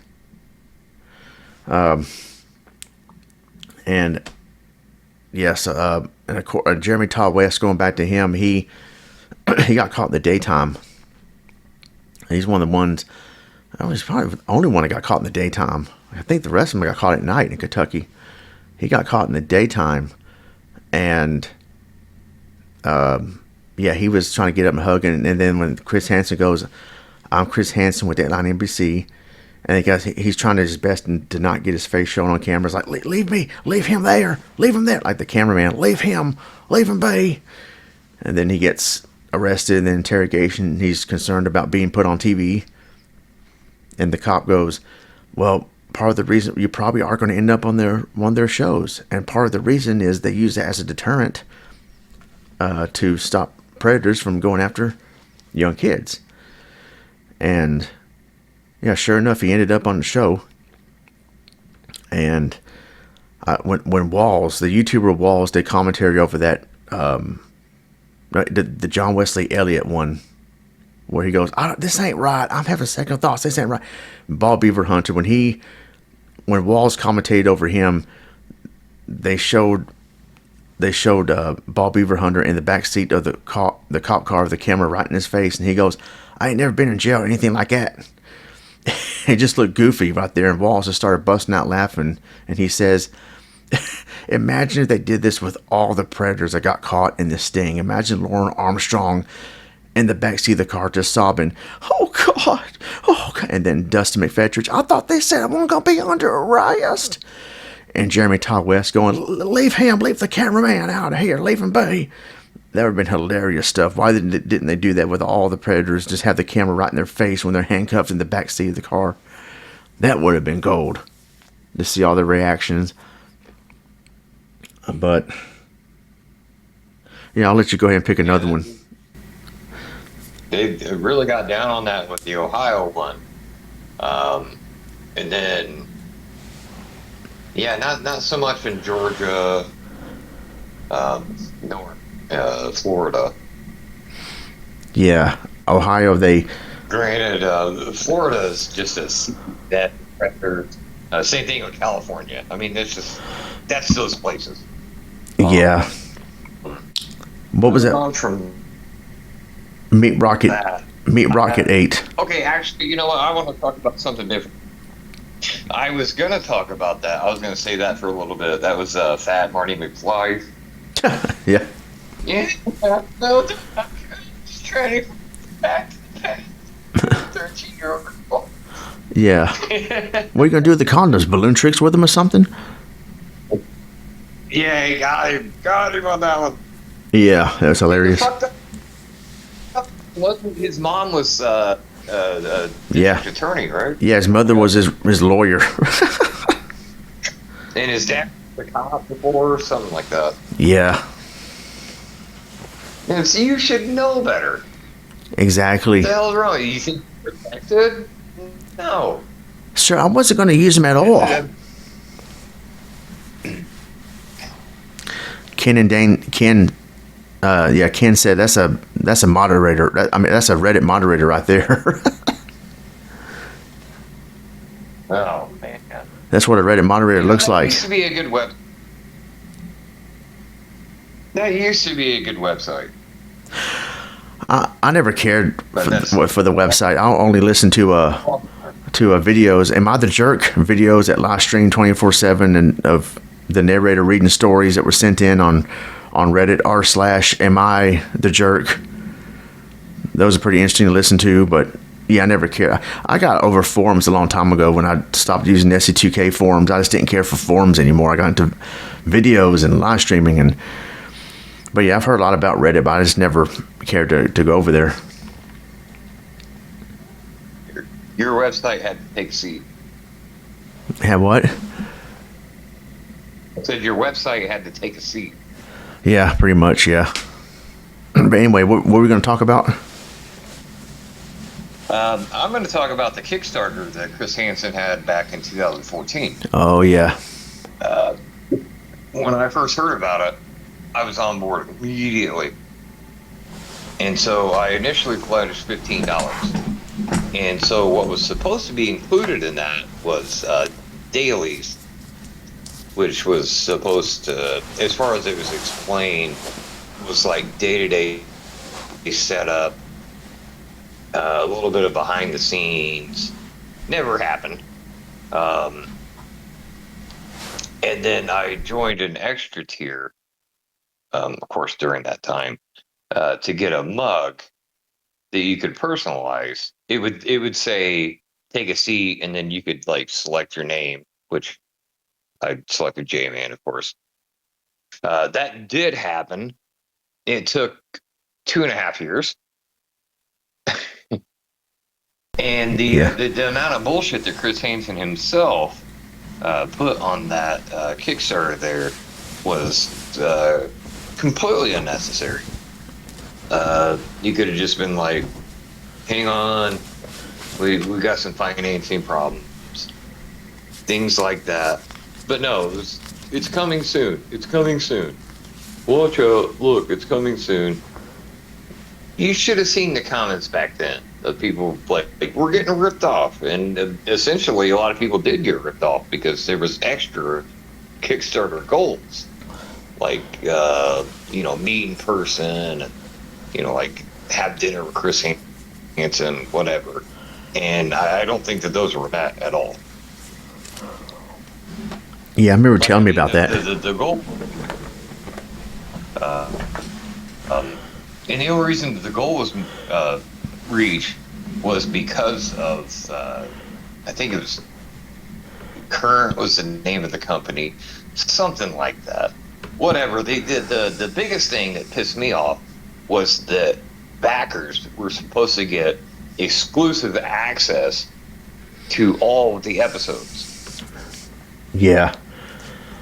And yes, and of course, Jeremy Todd West, going back to him, he got caught in the daytime. He's one of the ones. He's probably the only one that got caught in the daytime. I think the rest of them got caught at night in Kentucky. He got caught in the daytime, and he was trying to get up and hug, and then when Chris Hansen goes, "I'm Chris Hansen with Atlanta NBC," and he's trying his best to not get his face shown on camera. It's like, leave him there, like the cameraman, leave him be. And then he gets arrested in the interrogation. He's concerned about being put on TV. And the cop goes, "Well, part of the reason you probably are going to end up on one of their shows, and part of the reason is they use it as a deterrent to stop predators from going after young kids." And yeah, sure enough, he ended up on the show. And when Walls, the YouTuber Walls, did commentary over that, the John Wesley Elliott one, where he goes, "This ain't right. I'm having second thoughts. This ain't right." Bob Beaver Hunter, when Walls commentated over him, they showed Bob Beaver Hunter in the back seat of the cop car with the camera right in his face, and he goes, "I ain't never been in jail or anything like that." He just looked goofy right there, and Walls just started busting out laughing, and he says, "Imagine if they did this with all the predators that got caught in this sting. Imagine Lauren Armstrong in the backseat of the car just sobbing, 'Oh God, oh God.'" And then Dustin McFetridge, "I thought they said I wasn't going to be under arrest." And Jeremy Todd West going, leave the cameraman out of here, leave him be." That would have been hilarious stuff. Why didn't they do that with all the predators? Just have the camera right in their face when they're handcuffed in the backseat of the car. That would have been gold to see all the reactions. But yeah, I'll let you go ahead and pick another one. They really got down on that with the Ohio one, and then not so much in Georgia, nor Florida. Yeah, Ohio. Granted, Florida is just that predator. Same thing with California. I mean, that's those places. Yeah. What was it? From Meat Rocket 8. Okay, actually, you know what? I want to talk about something different. I was going to talk about that. I was going to say that for a little bit. That was Fat Marty McFly. Yeah. Yeah. No, I'm just trying to back to the past. 13-year-old girl. Yeah. What are you going to do with the condoms? Balloon tricks with them or something? Yeah, he got him on that one. Yeah, that was hilarious. His mom was yeah, attorney, right? Yeah, his mother was his lawyer. And his dad was a cop before, or something like that. Yeah. And so you should know better. Exactly. What the hell's wrong? You think you're protected? No. Sir, I wasn't going to use them at all. Ken and Dane, Ken said that's a moderator. That's a Reddit moderator right there. Oh man, That's what a Reddit moderator looks like. Used to be a good web. That used to be a good website. I never cared for the website. I'll only listen to videos. Am I the Jerk videos that live stream 24/7 and of the narrator reading stories that were sent in on Reddit r/Am I the Jerk. Those are pretty interesting to listen to, but yeah, I never cared. I got over forums a long time ago when I stopped using ST2K forums. I just didn't care for forums anymore. I got into videos and live streaming but yeah, I've heard a lot about Reddit, but I just never cared to go over there. Your website had to take a seat. Had what? I said your website had to take a seat. Yeah, pretty much, yeah. But anyway, what were we going to talk about? I'm going to talk about the Kickstarter that Chris Hansen had back in 2014. Oh, yeah. When I first heard about it, I was on board immediately. And so I initially pledged $15. And so what was supposed to be included in that was dailies, which was supposed to, as far as it was explained, was like day-to-day setup, a little bit of behind the scenes. Never happened. And then I joined an extra tier, of course, during that time, to get a mug that you could personalize. It would say, take a seat, and then you could like select your name, which I selected Jman, of course. That did happen. It took 2.5 years. And the amount of bullshit that Chris Hansen himself put on that Kickstarter there was completely unnecessary. You could have just been like, hang on, we got some financing problems, things like that. But no, it's coming soon. It's coming soon. Watch out, look, it's coming soon. You should have seen the comments back then of people like we're getting ripped off. And essentially a lot of people did get ripped off because there was extra Kickstarter goals. Like, meet in person, and, like have dinner with Chris Hansen, whatever. And I don't think that those were met at all. Yeah, I remember telling me about that. The goal. And the only reason that the goal was reached was because of, I think it was Current was the name of the company, something like that. Whatever. The biggest thing that pissed me off was that backers were supposed to get exclusive access to all of the episodes. Yeah.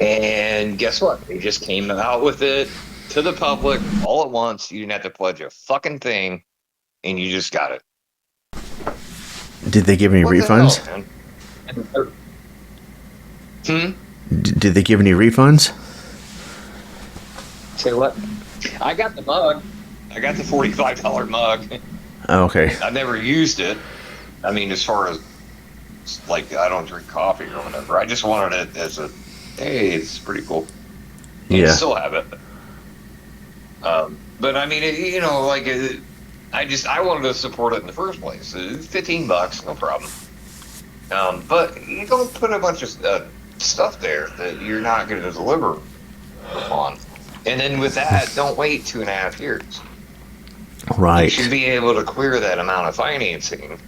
And guess what? They just came out with it to the public all at once. You didn't have to pledge a fucking thing, and you just got it. Did they give any refunds? Did they give any refunds? Say what? I got the mug. I got the $45 mug. Oh, okay. I never used it. I mean, as far as like, I don't drink coffee or whatever. I just wanted it as a, hey, it's pretty cool. And I still have it. But I mean, I wanted to support it in the first place. $15, no problem. But you don't put a bunch of stuff there that you're not going to deliver on. And then with that, don't wait 2.5 years. Right. You should be able to clear that amount of financing.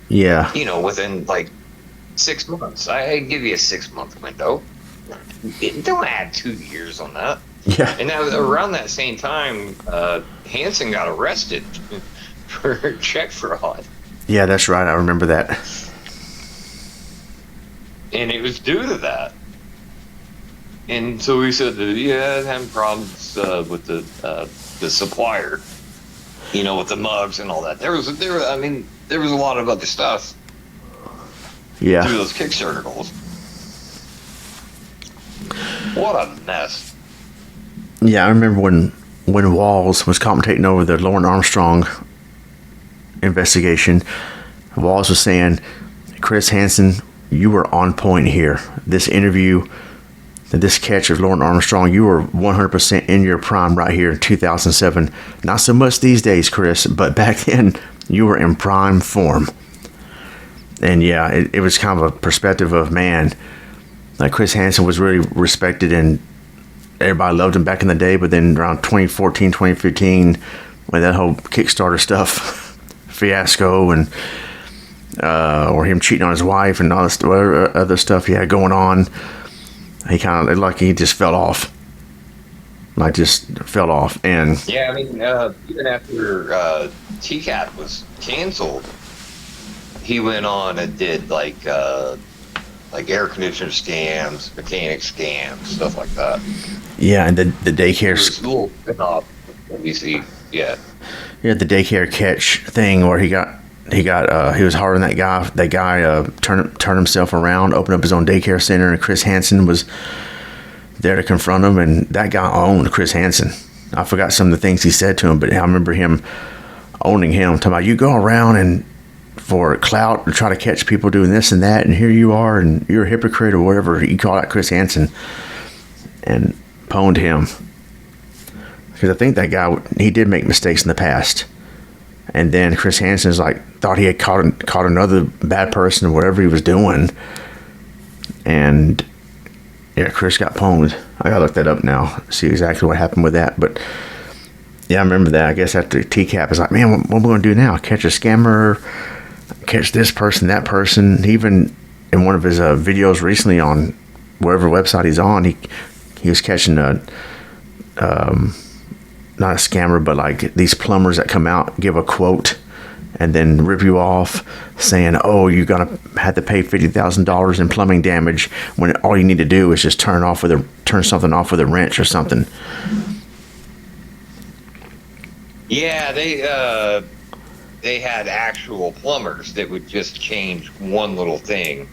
Yeah. Within like 6 months. I give you a 6-month window. Don't add 2 years on that. Yeah. And around that same time, Hansen got arrested for check fraud. Yeah, that's right. I remember that. And it was due to that. And so we said that, having problems with the supplier, with the mugs and all that. There was a lot of other stuff. Yeah. through those Kickstarter goals. What a mess. Yeah, I remember when Walls was commentating over the Lauren Armstrong investigation. Walls was saying, Chris Hansen, you were on point here. This interview, this catch of Lauren Armstrong, you were 100% in your prime right here in 2007. Not so much these days, Chris, but back then you were in prime form. And yeah, it was kind of a perspective of, man, like Chris Hansen was really respected and everybody loved him back in the day, but then around 2014, 2015, when that whole Kickstarter stuff fiasco and or him cheating on his wife and all this other stuff he had going on, he kind of like he just fell off. Like just fell off. And yeah, I mean, even after TCAP was canceled, he went on and did like air conditioner scams, mechanic scams, stuff like that. Yeah, and the daycare school NBC, yeah. Yeah, the daycare catch thing where he was hard on that guy. That guy turned himself around, opened up his own daycare center, and Chris Hansen was there to confront him. And that guy owned Chris Hansen. I forgot some of the things he said to him, but I remember him owning him. Talking about, you go around and for clout and try to catch people doing this and that, and here you are, and you're a hypocrite or whatever. He called out Chris Hansen and pwned him. Because I think that guy, he did make mistakes in the past. And then Chris Hansen's thought he had caught another bad person or whatever he was doing. And yeah, Chris got pwned. I gotta look that up now, see exactly what happened with that. But yeah, I remember that. I guess after TCAP is like, man, what are we gonna do now? Catch a scammer, catch this person, that person. Even in one of his videos recently on whatever website he's on, he was catching not a scammer, but like these plumbers that come out, give a quote, and then rip you off, saying, "Oh, you're gonna have to pay $50,000 in plumbing damage," when all you need to do is just turn something off with a wrench or something. Yeah, they had actual plumbers that would just change one little thing.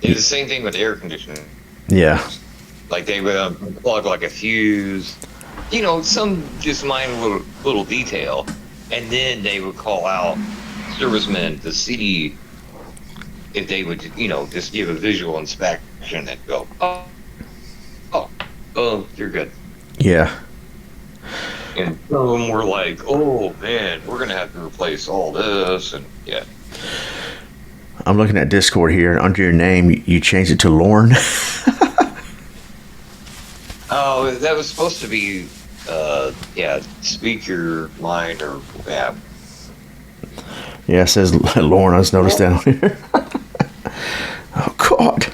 It was the same thing with air conditioning. Yeah. Like they would plug like a fuse, some just minor little detail, and then they would call out servicemen to see if they would, just give a visual inspection and go, oh, you're good. Yeah. And some of them were like, oh man, we're gonna have to replace all this, and yeah. I'm looking at Discord here, and under your name, you changed it to Lorne. Oh, that was supposed to be, speak your mind, or yeah. Yeah, it says Lorne. I just noticed down here. Oh God.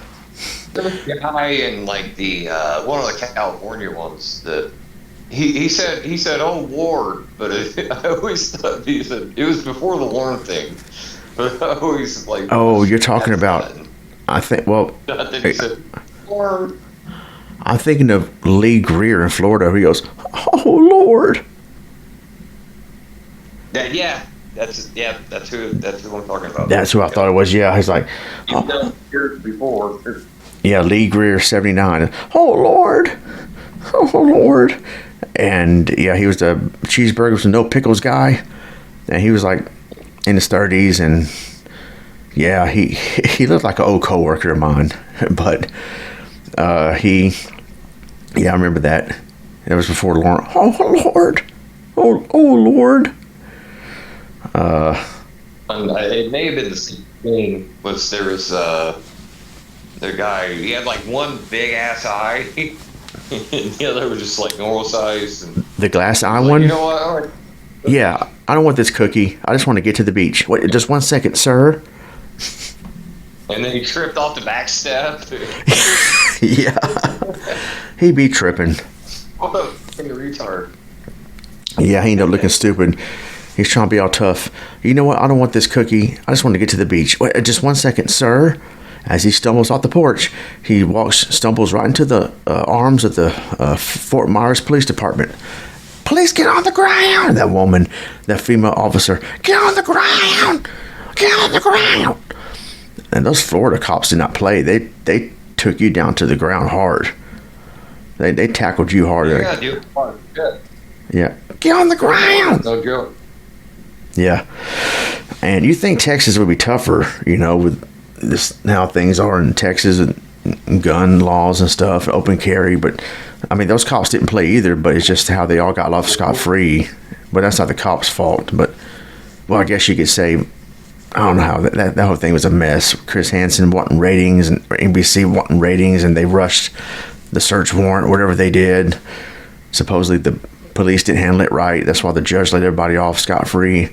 There was a guy in like the one of the California ones that he said, "Oh Lord," but I always thought he said it was before the Lorne thing. But I always like. Oh, you're talking about. I think. Well. He said, Lord. I'm thinking of Lee Greer in Florida. Where he goes, "Oh Lord." That's who I'm talking about. That's who I thought it was. Yeah, he's like. You've done it before. Yeah, Lee Greer, 79. Oh Lord, oh Lord, and yeah, he was the cheeseburgers with no pickles guy, and he was like in his 30s, and yeah, he looked like an old coworker of mine, but I remember that. It was before Lauren. Oh Lord, oh Lord. It may have been the same thing. There was the guy. He had like one big ass eye, and the other was just like normal size. And the glass eye one. You know what? All right. Yeah, I don't want this cookie. I just want to get to the beach. Wait, just 1 second, sir. And then he tripped off the back step. Yeah, he be tripping. What a fucking retard. Yeah, he ended up looking stupid. He's trying to be all tough. You know what? I don't want this cookie. I just want to get to the beach. Wait, just 1 second, sir. As he stumbles off the porch, he stumbles right into the arms of the Fort Myers Police Department. Police, get on the ground! That woman, that female officer, get on the ground! Get on the ground! And those Florida cops did not play. They took you down to the ground hard. They tackled you hard. Yeah, dude. Good. Yeah. Get on the ground. No joke. Yeah. And you think Texas would be tougher, with this how things are in Texas and gun laws and stuff, open carry, but I mean those cops didn't play either, but it's just how they all got off scot-free. But that's not the cops' fault. But well, I guess you could say, I don't know how that whole thing was a mess. Chris Hansen wanting ratings and NBC wanting ratings, and they rushed the search warrant, whatever they did. Supposedly the police didn't handle it right. That's why the judge let everybody off scot-free.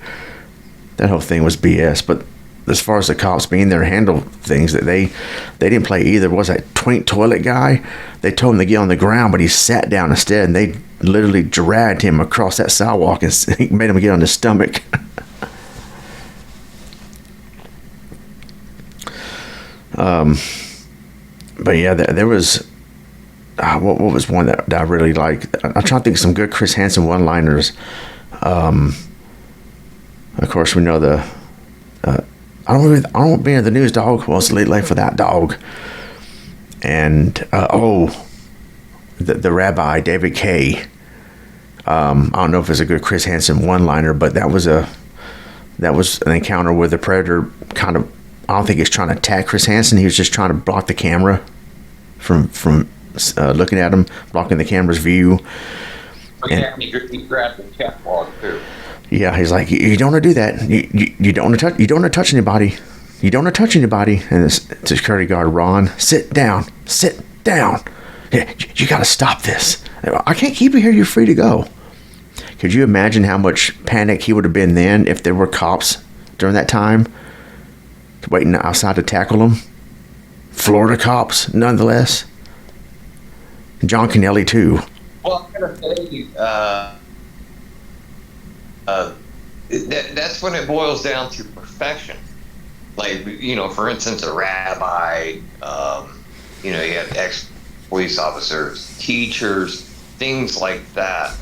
That whole thing was BS. But as far as the cops being there to handle things, that they didn't play either. What was that twink toilet guy? They told him to get on the ground, but he sat down instead, and they literally dragged him across that sidewalk and made him get on his stomach. But yeah, there was what was one that I really liked. I'm trying to think of some good Chris Hansen one-liners. Of course, we know the I don't be in the news, dog. Well, it's late for that, dog. And the rabbi David K. I don't know if it's a good Chris Hansen one-liner, but that was an encounter where the predator kind of, I don't think he's trying to attack Chris Hansen. He was just trying to block the camera from looking at him, blocking the camera's view. Yeah, he grabbed the catwalk too. Yeah, he's like, you don't want to do that. You don't want to touch anybody. You don't want to touch anybody. And the security guard Ron, sit down. Yeah, you got to stop this. I can't keep you here. You're free to go. Could you imagine how much panic he would have been then if there were cops during that time waiting outside to tackle him? Florida cops, nonetheless. John Kennelly, too. Well, I'm going to say, that's when it boils down to profession. Like, for instance, a rabbi, you have ex-police officers, teachers, things like that.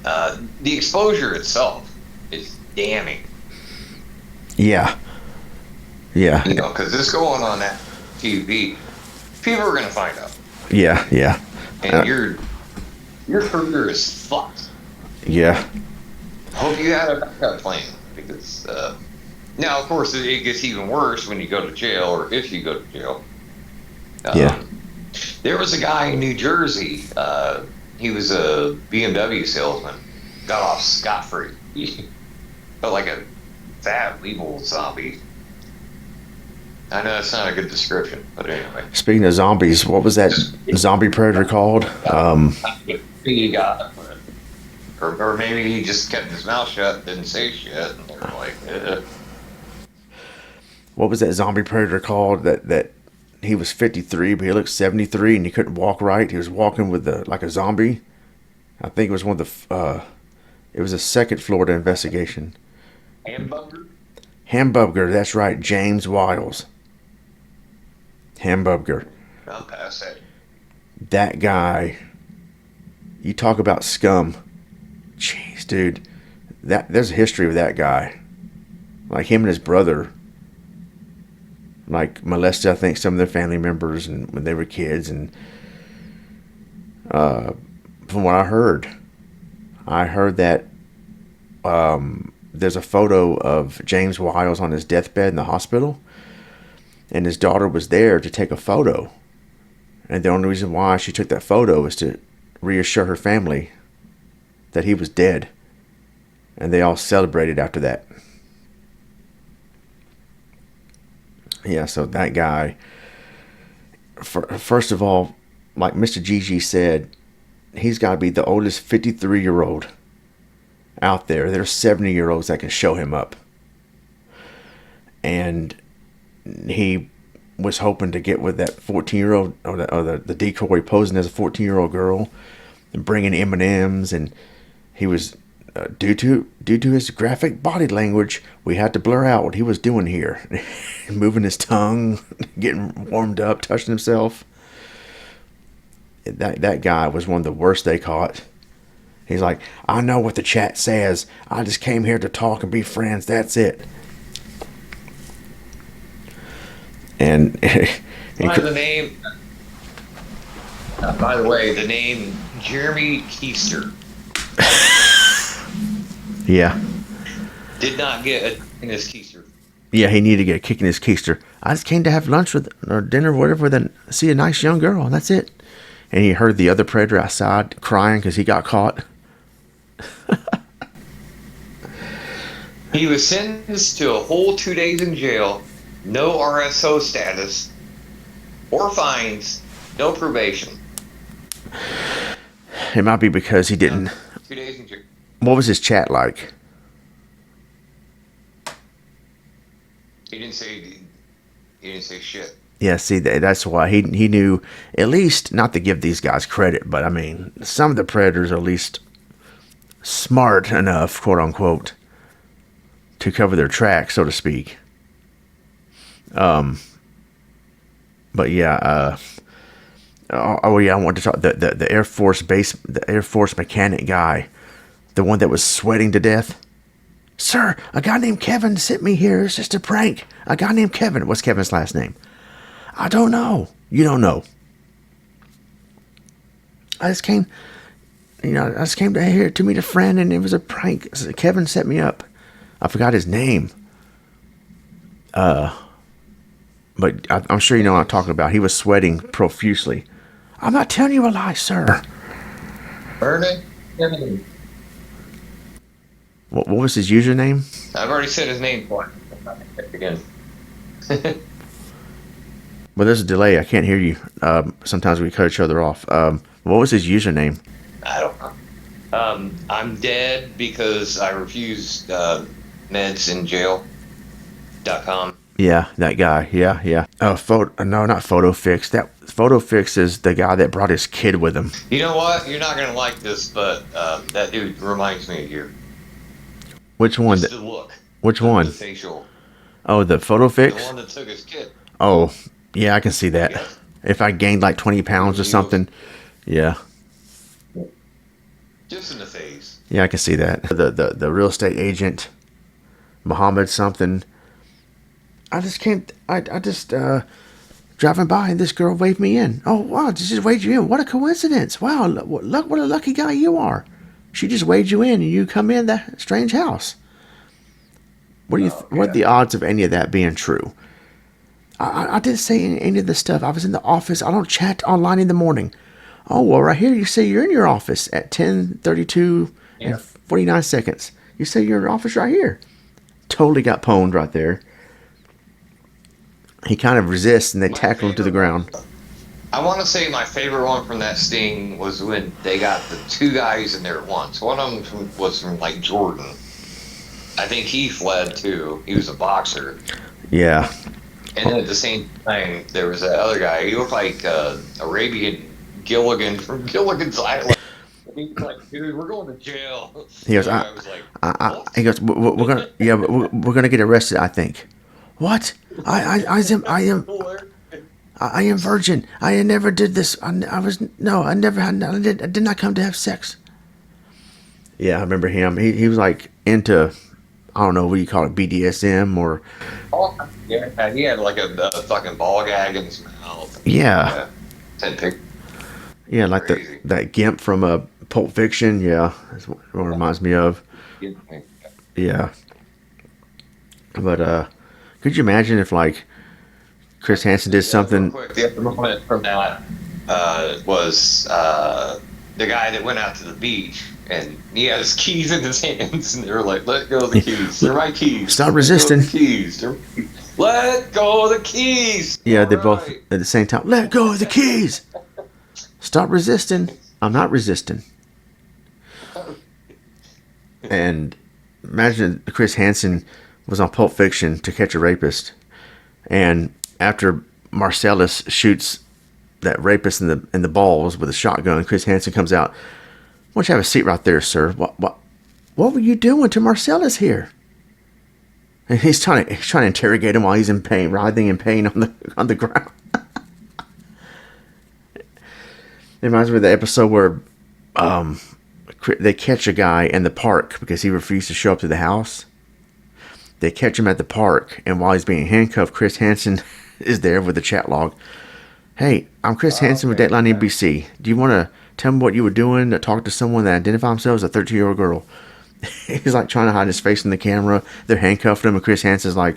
The exposure itself is damning. Yeah. Because this going on that TV, people are going to find out. Yeah. And your career is fucked. Yeah. Hope you had a backup plan, because now, of course, it gets even worse when you go to jail, or if you go to jail. Yeah. There was a guy in New Jersey. He was a BMW salesman. Got off scot-free. But like a fat, evil zombie. I know that's not a good description, but anyway. Speaking of zombies, what was that zombie predator called? He got, or maybe he just kept his mouth shut, didn't say shit, and they're like, What was that zombie predator called? That he was 53, but he looked 73, and he couldn't walk right. He was walking with like a zombie. I think it was one of the. It was a second Florida investigation. Hamburger. That's right, James Wiles. Hamburger. I'll pass it. That guy. You talk about scum. Jeez, dude. There's a history of that guy. Like him and his brother. Like molested, I think, some of their family members and when they were kids. And from what I heard that there's a photo of James Wiles on his deathbed in the hospital, and his daughter was there to take a photo. And the only reason why she took that photo was to reassure her family that he was dead. And they all celebrated after that. Yeah, so that guy, first of all, like Mr. GG said, he's got to be the oldest 53-year-old out there. There's 70-year-olds that can show him up. And he was hoping to get with that 14-year-old, or the decoy posing as a 14-year-old girl, and bringing M&Ms, and he was due to his graphic body language, we had to blur out what he was doing here. Moving his tongue, getting warmed up, touching himself. That guy was one of the worst they caught. He's like, I know what the chat says. I just came here to talk and be friends. That's it. And, By the name, by the way, the name Jeremy Keister yeah. did not get in his Keister. Yeah, he needed to get a kick in his keister. I just came to have lunch with, or dinner, or whatever, then see a nice young girl, and that's it. And he heard the other predator outside crying because he got caught. He was sentenced to a whole 2 days in jail, no RSO status, or fines, no probation. It might be because he didn't. 2 days in jail. What was his chat like? He didn't say shit. Yeah, see, that's why he knew, at least, not to give these guys credit, but I mean, some of the predators are at least smart enough, quote unquote, to cover their tracks, so to speak. But yeah, oh yeah, I want to talk the Air Force base, the Air Force mechanic guy, the one that was sweating to death. Sir, a guy named Kevin sent me here. It's just a prank. A guy named Kevin. What's Kevin's last name? I don't know. You don't know. I just came to here to meet a friend, and it was a prank. Kevin set me up. I forgot his name. But I'm sure you know what I'm talking about. He was sweating profusely. I'm not telling you a lie, sir. Vernon? What was his username? I've already said his name twice. Again. Well, there's a delay. I can't hear you. Sometimes we cut each other off. What was his username? I don't know. I'm dead because I refused meds in jail.com. Yeah, that guy. Yeah. No, not PhotoFix. That PhotoFix is the guy that brought his kid with him. You know what? You're not going to like this, but that dude reminds me of you. Which one? Just the look. Which one? The facial. Oh, the PhotoFix? The one that took his kid. Oh, yeah, I can see that. Yeah. If I gained like 20 pounds or something. Yeah. Just in the face. Yeah, I can see that. The real estate agent, Muhammad something. I just driving by and this girl waved me in. Oh, wow, she just waved you in. What a coincidence. Wow, look what a lucky guy you are. She just waved you in and you come in that strange house. What are the odds of any of that being true? I didn't say any of the stuff. I was in the office. I don't chat online in the morning. Oh, well, right here you say you're in your office at 10:32 and 49 seconds. You say you're in your office right here. Totally got pwned right there. He kind of resists and they tackle him to the ground. I want to say my favorite one from that sting was when they got the two guys in there at once. One of them was from like Jordan. I think he fled too. He was a boxer. Yeah. And then at the same time, there was that other guy. He looked like Arabian Gilligan from Gilligan's Island. And he was like, "Dude, we're going to jail." He goes, I was like, he goes, we're gonna get arrested, I think. What? I am virgin. I never did this. I did not come to have sex. Yeah, I remember him. He was like into, I don't know, what do you call it, BDSM or... Yeah, he had like a fucking ball gag in his mouth. Yeah. Yeah, like Crazy. that Gimp from Pulp Fiction. Yeah, that's what it reminds me of. Yeah. But could you imagine if like Chris Hansen did something? The other moment from that was the guy that went out to the beach and he had his keys in his hands and they were like, "Let go of the keys. They're my keys. Stop resisting. Let go of the keys." Yeah, they both at the same time. Let go of the keys. Stop resisting. I'm not resisting. And imagine Chris Hansen was on Pulp Fiction To Catch a Rapist, and after Marcellus shoots that rapist in the balls with a shotgun, Chris Hansen comes out. Why don't you have a seat right there, sir? What were you doing to Marcellus here? And he's trying to interrogate him while he's in pain, writhing in pain on the ground. It reminds me of the episode where they catch a guy in the park because he refused to show up to the house. They catch him at the park, and while he's being handcuffed, Chris Hansen is there with the chat log. Hey, I'm Chris Hansen with Okay. Dateline NBC. Do you want to tell me what you were doing to talk to someone that identified themselves as a 13-year-old girl? He's like trying to hide his face in the camera. They're handcuffed him, and Chris Hansen's like,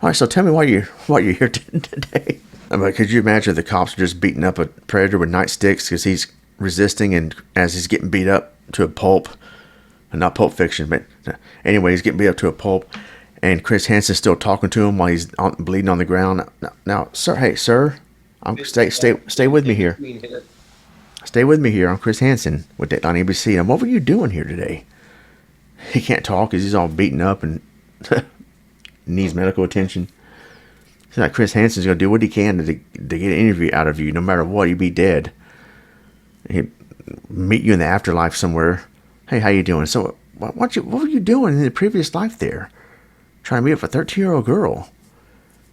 all right, so tell me why you're here today. I'm like, could you imagine if the cops are just beating up a predator with nightsticks because he's resisting, and as he's getting beat up to a pulp, not Pulp Fiction, but anyway, he's getting beat up to a pulp, and Chris Hansen's still talking to him while he's bleeding on the ground. Now, sir, hey, sir, stay with me here. Stay with me here. I'm Chris Hansen with Dateline ABC. And what were you doing here today? He can't talk because he's all beaten up and needs medical attention. He's like, Chris Hansen's going to do what he can to get an interview out of you. No matter what, you'd be dead. He'd meet you in the afterlife somewhere. Hey, how you doing? So, what were you doing in the previous life there? Trying to meet up with a 13-year-old girl.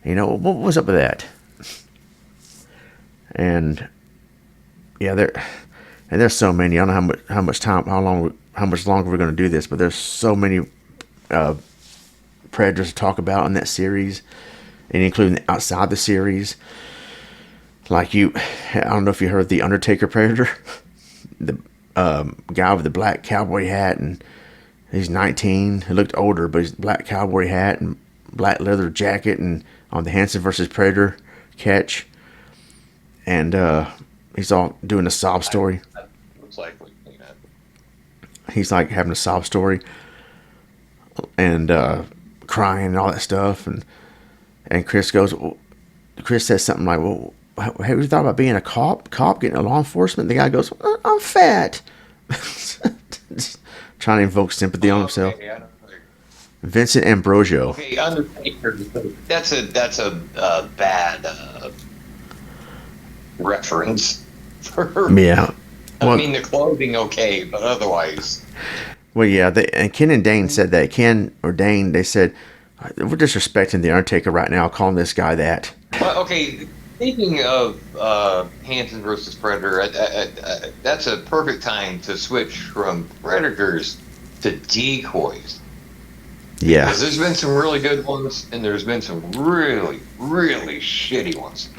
You know, what was up with that? And yeah, there's so many. I don't know how much longer we're going to do this, but there's so many predators to talk about in that series, and including outside the series. Like I don't know if you heard the Undertaker Predator, the guy with the black cowboy hat, and he's 19. He looked older, but he's black cowboy hat and black leather jacket, and on the Hansen versus Predator catch, and he's all doing a sob story. Looks like we clean up. He's like having a sob story and crying and all that stuff, and Chris says something like, well, have you thought about being a cop getting a law enforcement? The guy goes, I'm fat. Trying to invoke sympathy on himself. Okay, yeah. Vincent Ambrosio. Okay, Undertaker. That's a bad reference for. Yeah. Well, I mean, the clothing okay, but otherwise. Well, yeah, and Ken and Dane said that. Ken or Dane, they said, we're disrespecting the Undertaker right now, calling this guy that. Well, okay, speaking of Hansen versus Predator, that's a perfect time to switch from predators to decoys. Yeah. Because there's been some really good ones, and there's been some really, really shitty ones.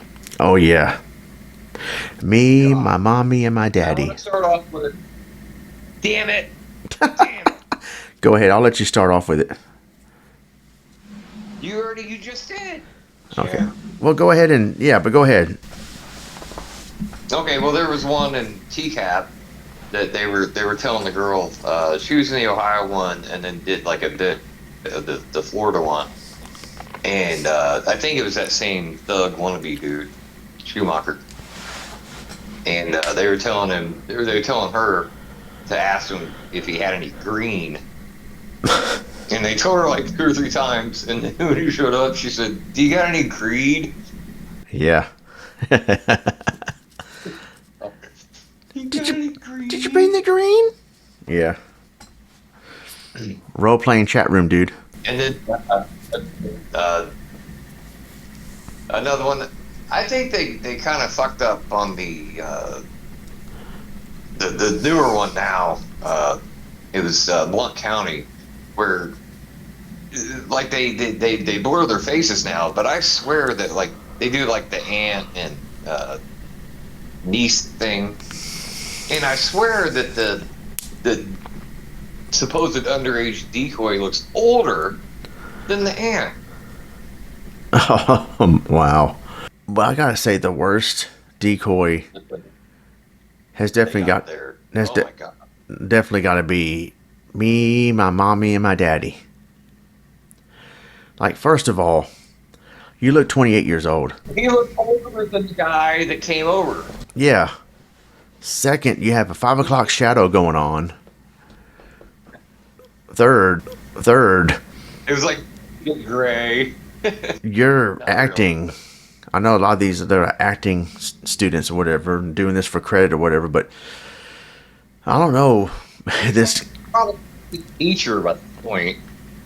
Oh, yeah. Me, my mommy, and my daddy. I want to start off with, damn it. Damn it. Go ahead, I'll let you start off with it. You just did. Okay. Well, go ahead but go ahead. Okay, well, there was one in TCAP that they were telling the girl she was in the Ohio one and then did like a bit of the Florida one, and I think it was that same thug wannabe dude, Schumacher, and they were telling her to ask him if he had any green, and they told her like 2 or 3 times, and then when he showed up, she said, "Do you got any greed?" Yeah. Did you bring the green? Yeah. Role playing chat room, dude. And then another one. I think they kind of fucked up on the newer one now. It was Blount County, where like they blur their faces now. But I swear that like they do like the aunt and niece thing, and I swear that the supposed underage decoy looks older than the aunt. Wow. Well, I gotta say, the worst decoy has definitely got there. has Oh de- my god. definitely got to be me, my mommy, and my daddy. Like, first of all, you look 28 years old. He looked older than the guy that came over. Yeah. Second, you have a 5 o'clock shadow going on. Third, It was like gray. you're Not acting. really. I know a lot of these, they're acting students or whatever, doing this for credit or whatever, but I don't know. This, Probably a teacher by the point.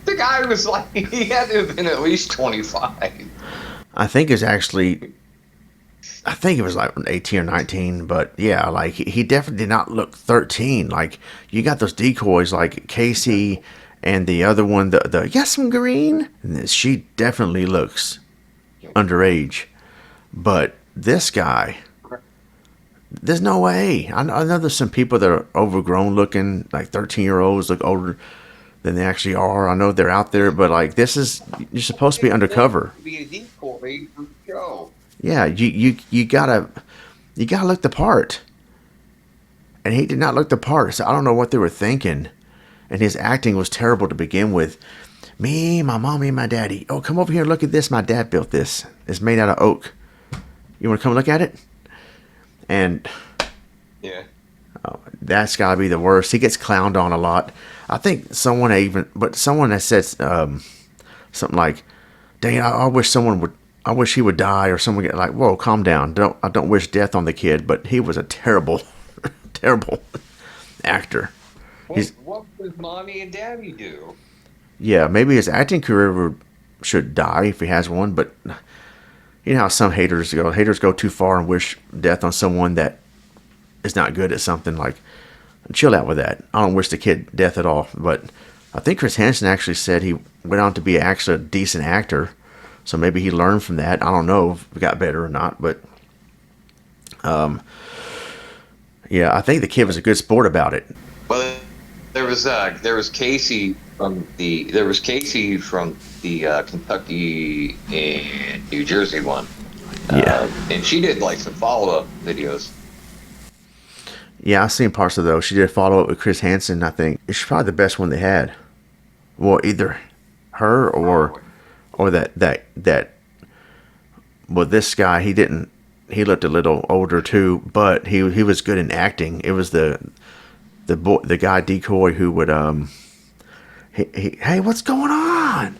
The guy was like, he had to have been at least 25. I think it was like 18 or 19, but yeah, like he definitely did not look 13. Like, you got those decoys like Casey and the other one, the you got some green, and she definitely looks underage. But this guy, there's no way. I know there's some people that are overgrown looking, like 13-year-olds look older than they actually are. I know they're out there, but like you're supposed to be undercover. Be a decoy for the show. Yeah, you gotta look the part. And he did not look the part, so I don't know what they were thinking. And his acting was terrible to begin with. Me, my mommy, and my daddy. Oh, come over here and look at this. My dad built this. It's made out of oak. You want to come look at it? And Yeah. that's got to be the worst. He gets clowned on a lot. I think someone that said something like, "Dang, I wish he would die," or someone get like, "Whoa, calm down. I don't wish death on the kid," but he was a terrible, terrible actor. What does mommy and daddy do? Yeah, maybe his acting career should die if he has one, but you know how some haters go. Haters go too far and wish death on someone that is not good at something. Like, chill out with that. I don't wish the kid death at all. But I think Chris Hansen actually said he went on to be actually a decent actor. So maybe he learned from that. I don't know if he got better or not. But, yeah, I think the kid was a good sport about it. Well, there was Casey from the Kentucky and New Jersey one. Yeah. And she did like some follow-up videos. Yeah, I've seen parts of those. She did follow up with Chris Hansen, I think. It's probably the best one they had. Well, either her or that well, this guy, he looked a little older too, but he was good in acting. It was the guy Decoy who would hey, what's going on?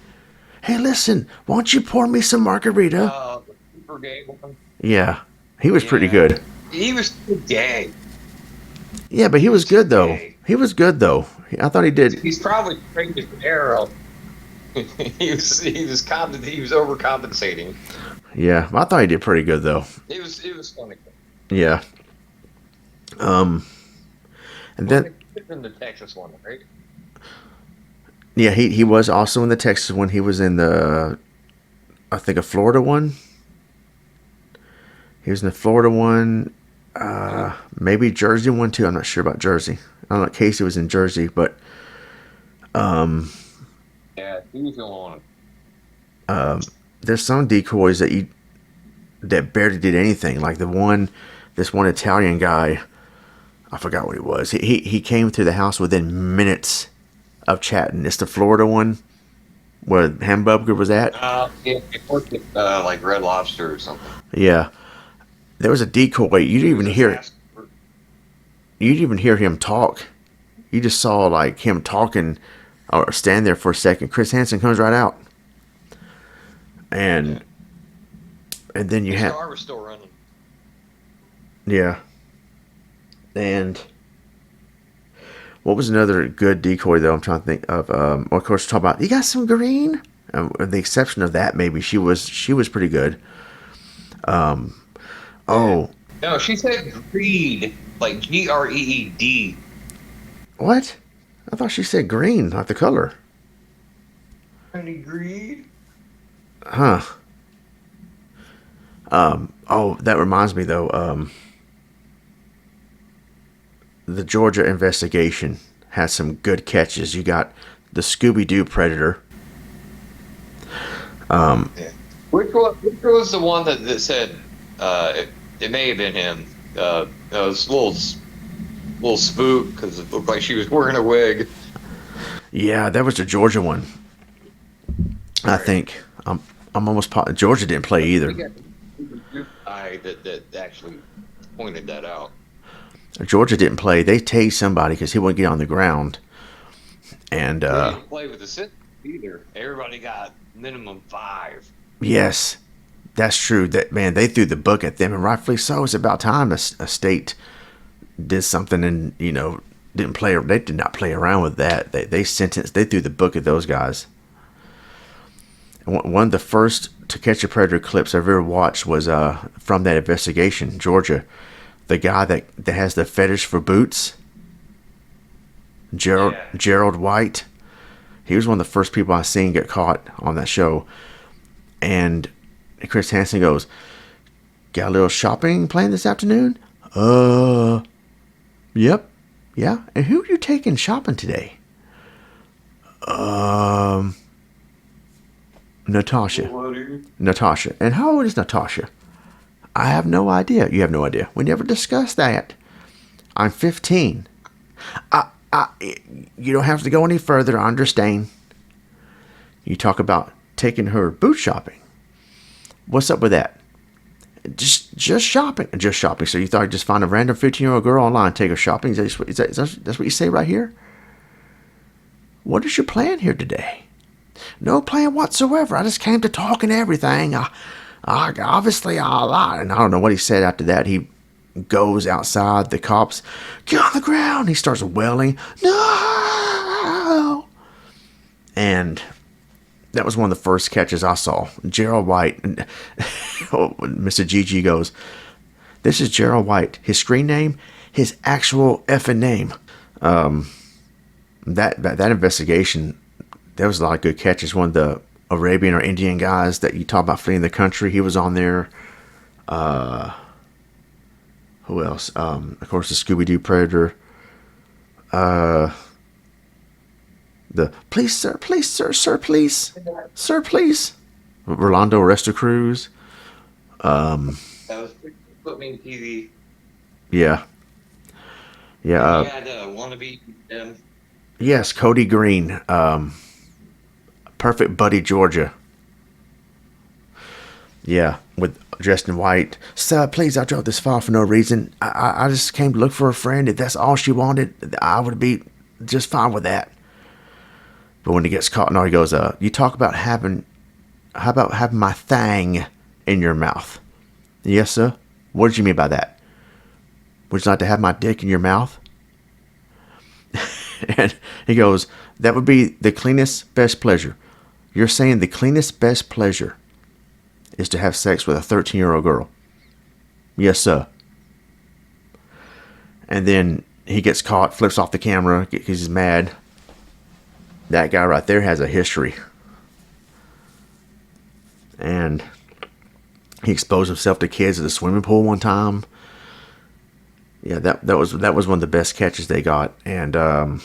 Hey, listen, why don't you pour me some margarita? The super gay one. Yeah, he was pretty good. He was too gay. Yeah, but he was good though. Gay. He was good though. I thought he did. He's probably trained as an arrow. he was overcompensating. Yeah, I thought he did pretty good though. It was funny. Yeah. And then in the Texas one, right? yeah, he was also in the Texas one. He was in I think a Florida one. He was in the Florida one, maybe Jersey one too. I'm not sure about Jersey. I don't know. Casey was in Jersey, but yeah, he was the one. there's some decoys that barely did anything. Like this one Italian guy, I forgot what he was. He came to the house within minutes of chatting. It's the Florida one where Hamburger was at. Yeah, it worked at like Red Lobster or something. Yeah, there was a decoy. You didn't even hear him talk. You just saw like him talking or stand there for a second. Chris Hansen comes right out, and then you His have car was still running. yeah, and what was another good decoy though? I'm trying to think of. Of course, talk about you got some green. With the exception of that, maybe she was pretty good. Oh. No, she said greed, like Greed. What? I thought she said green, not the color. Any greed? Huh. Oh, that reminds me though. The Georgia investigation has some good catches. You got the Scooby-Doo Predator. Yeah. Which was the one that said it may have been him? It was a little spook because it looked like she was wearing a wig. Yeah, that was the Georgia one. I think I'm almost positive Georgia didn't play either. That actually pointed that out. Georgia didn't play. They tased somebody because he wouldn't get on the ground. And They didn't play with the sit either. Everybody got minimum 5. yes, that's true. That man, they threw the book at them, and rightfully so. It's about time a state did something and didn't play. They did not play around with that. They threw the book at those guys. And one of the first To Catch a Predator clips I've ever watched was from that investigation, Georgia. The guy that has the fetish for boots, Gerald White. He was one of the first people I seen get caught on that show, and Chris Hansen goes, got a little shopping planned this afternoon? Yep. Yeah. And who are you taking shopping today? Natasha. Natasha. And how old is Natasha? I have no idea. You have no idea. We never discussed that. I'm 15. You don't have to go any further. I understand. You talk about taking her boot shopping. What's up with that? Just shopping. Just shopping. So you thought I'd just find a random 15-year-old girl online and take her shopping? Is that what you say right here? What is your plan here today? No plan whatsoever. I just came to talk and everything. Obviously, I lied. And I don't know what he said after that. He goes outside. The cops, get on the ground. He starts wailing, no! And that was one of the first catches I saw. Gerald White. Mr. Gigi goes, this is Gerald White. His screen name, his actual effing name. That investigation, there was a lot of good catches. One of the Arabian or Indian guys that you talk about fleeing the country, he was on there. Who else? Of course, the Scooby-Doo Predator. The please, sir, please, sir, please. Sir, please. Rolando Arresta Cruz. That was put me in TV. Yeah. Yeah. He had wannabe. Yes, Cody Green. Perfect Buddy Georgia. Yeah, with dressed in white. Sir, please, I drove this far for no reason. I just came to look for a friend. If that's all she wanted, I would be just fine with that. But when he gets caught, no, he goes, you talk about how about having my thang in your mouth? Yes, sir. What did you mean by that? Would you like to have my dick in your mouth? And he goes, that would be the cleanest, best pleasure. You're saying the cleanest, best pleasure is to have sex with a 13-year-old girl? Yes, sir. And then he gets caught, flips off the camera because he's mad. That guy right there has a history. And he exposed himself to kids at the swimming pool one time. Yeah, that was one of the best catches they got. And I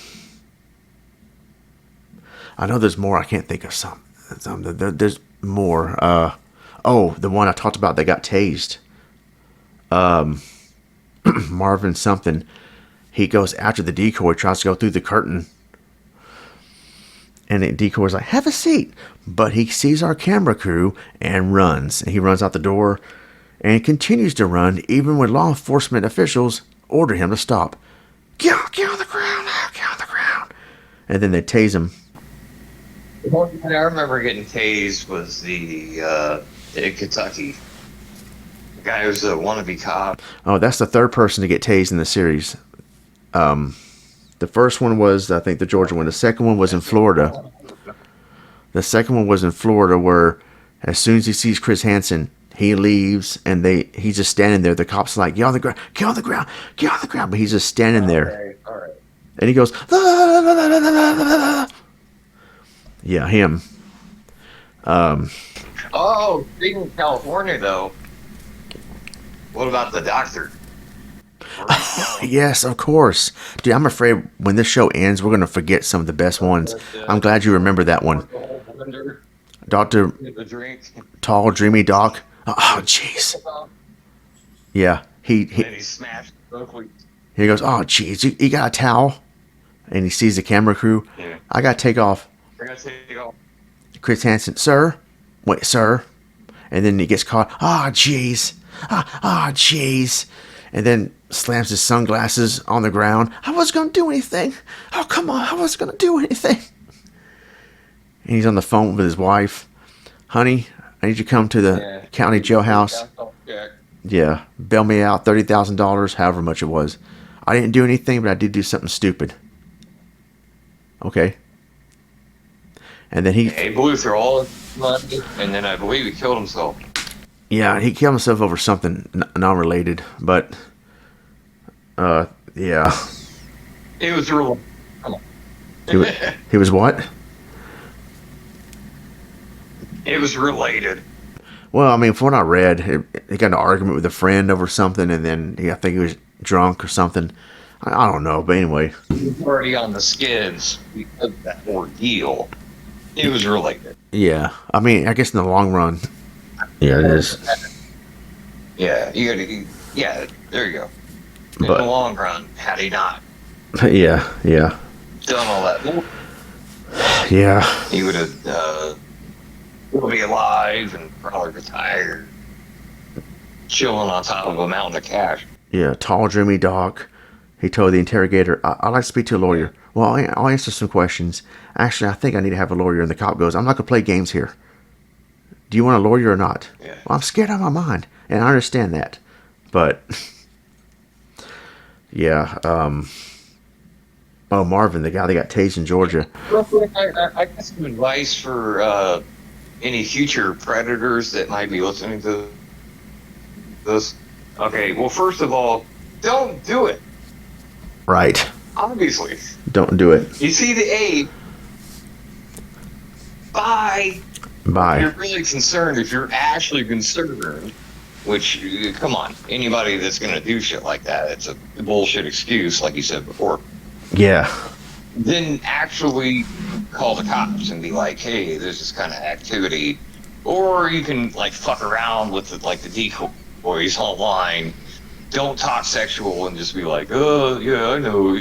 know there's more. I can't think of some. There's more. The one I talked about that got tased. Marvin something. He goes after the decoy, tries to go through the curtain. And the decoy's like, have a seat. But he sees our camera crew and runs. And he runs out the door and continues to run, even when law enforcement officials order him to stop. Get on the ground now, get on the ground. And then they tase him. The one thing I remember getting tased was the in Kentucky. The guy who was a wannabe cop. Oh, that's the third person to get tased in the series. The first one was, I think, the Georgia one. The second one was in Florida. The second one was in Florida, where as soon as he sees Chris Hansen, he leaves, and he's just standing there. The cops are like, get on the ground, get on the ground, get on the ground. But he's just standing there. All right. And he goes, la, la, la, la, la, la, la. Yeah, him. Oh, speaking of California, though, what about the doctor? Yes, of course. Dude, I'm afraid when this show ends, we're going to forget some of the best ones. I'm glad you remember that one. Dr. Tall, Dreamy Doc. Oh, jeez. Yeah, he smashed. He goes, oh, jeez, you got a towel? And he sees the camera crew. Yeah. I got to take off. Chris Hansen, sir? Wait, sir? And then he gets caught. Oh, jeez. Jeez. And then slams his sunglasses on the ground. I wasn't going to do anything. Oh, come on. I wasn't going to do anything. And he's on the phone with his wife. Honey, I need you to come to the county jailhouse. Yeah. Bail me out $30,000, however much it was. I didn't do anything, but I did do something stupid. Okay. And then he blew through all his money, and then I believe he killed himself. Yeah, he killed himself over something non-related, but yeah. It was real. He was what? It was related. Well, I mean, from what I read, he got in an argument with a friend over something, and then I think he was drunk or something. I don't know, but anyway. Already on the skids because of that ordeal. It was related. Yeah, I mean, I guess in the long run, yeah, it is. Yeah, you gotta. Yeah, there you go. In But the long run, had he not yeah, yeah, done all that, yeah, he would have will be alive and probably retired, chilling on top of a mountain of cash. yeah. Tall, dreamy doc. He told the interrogator, I'd like to speak to a lawyer. Well, I'll answer some questions. Actually, I think I need to have a lawyer. And the cop goes, I'm not going to play games here. Do you want a lawyer or not? Yeah. Well, I'm scared out of my mind. And I understand that. But, yeah. Oh, Marvin, the guy that got tased in Georgia. Real quick, I got some advice for any future predators that might be listening to this. Okay, well, first of all, don't do it. Right. Obviously. Don't do it. You see the A. Bye. If Bye. you're really concerned, if you're actually concerned, which, come on, anybody that's going to do shit like that, it's a bullshit excuse, like you said before. Yeah. Then actually call the cops and be like, hey, there's this kind of activity. Or you can, like, fuck around with, the decoys online. Don't talk sexual and just be like, oh, yeah, I know.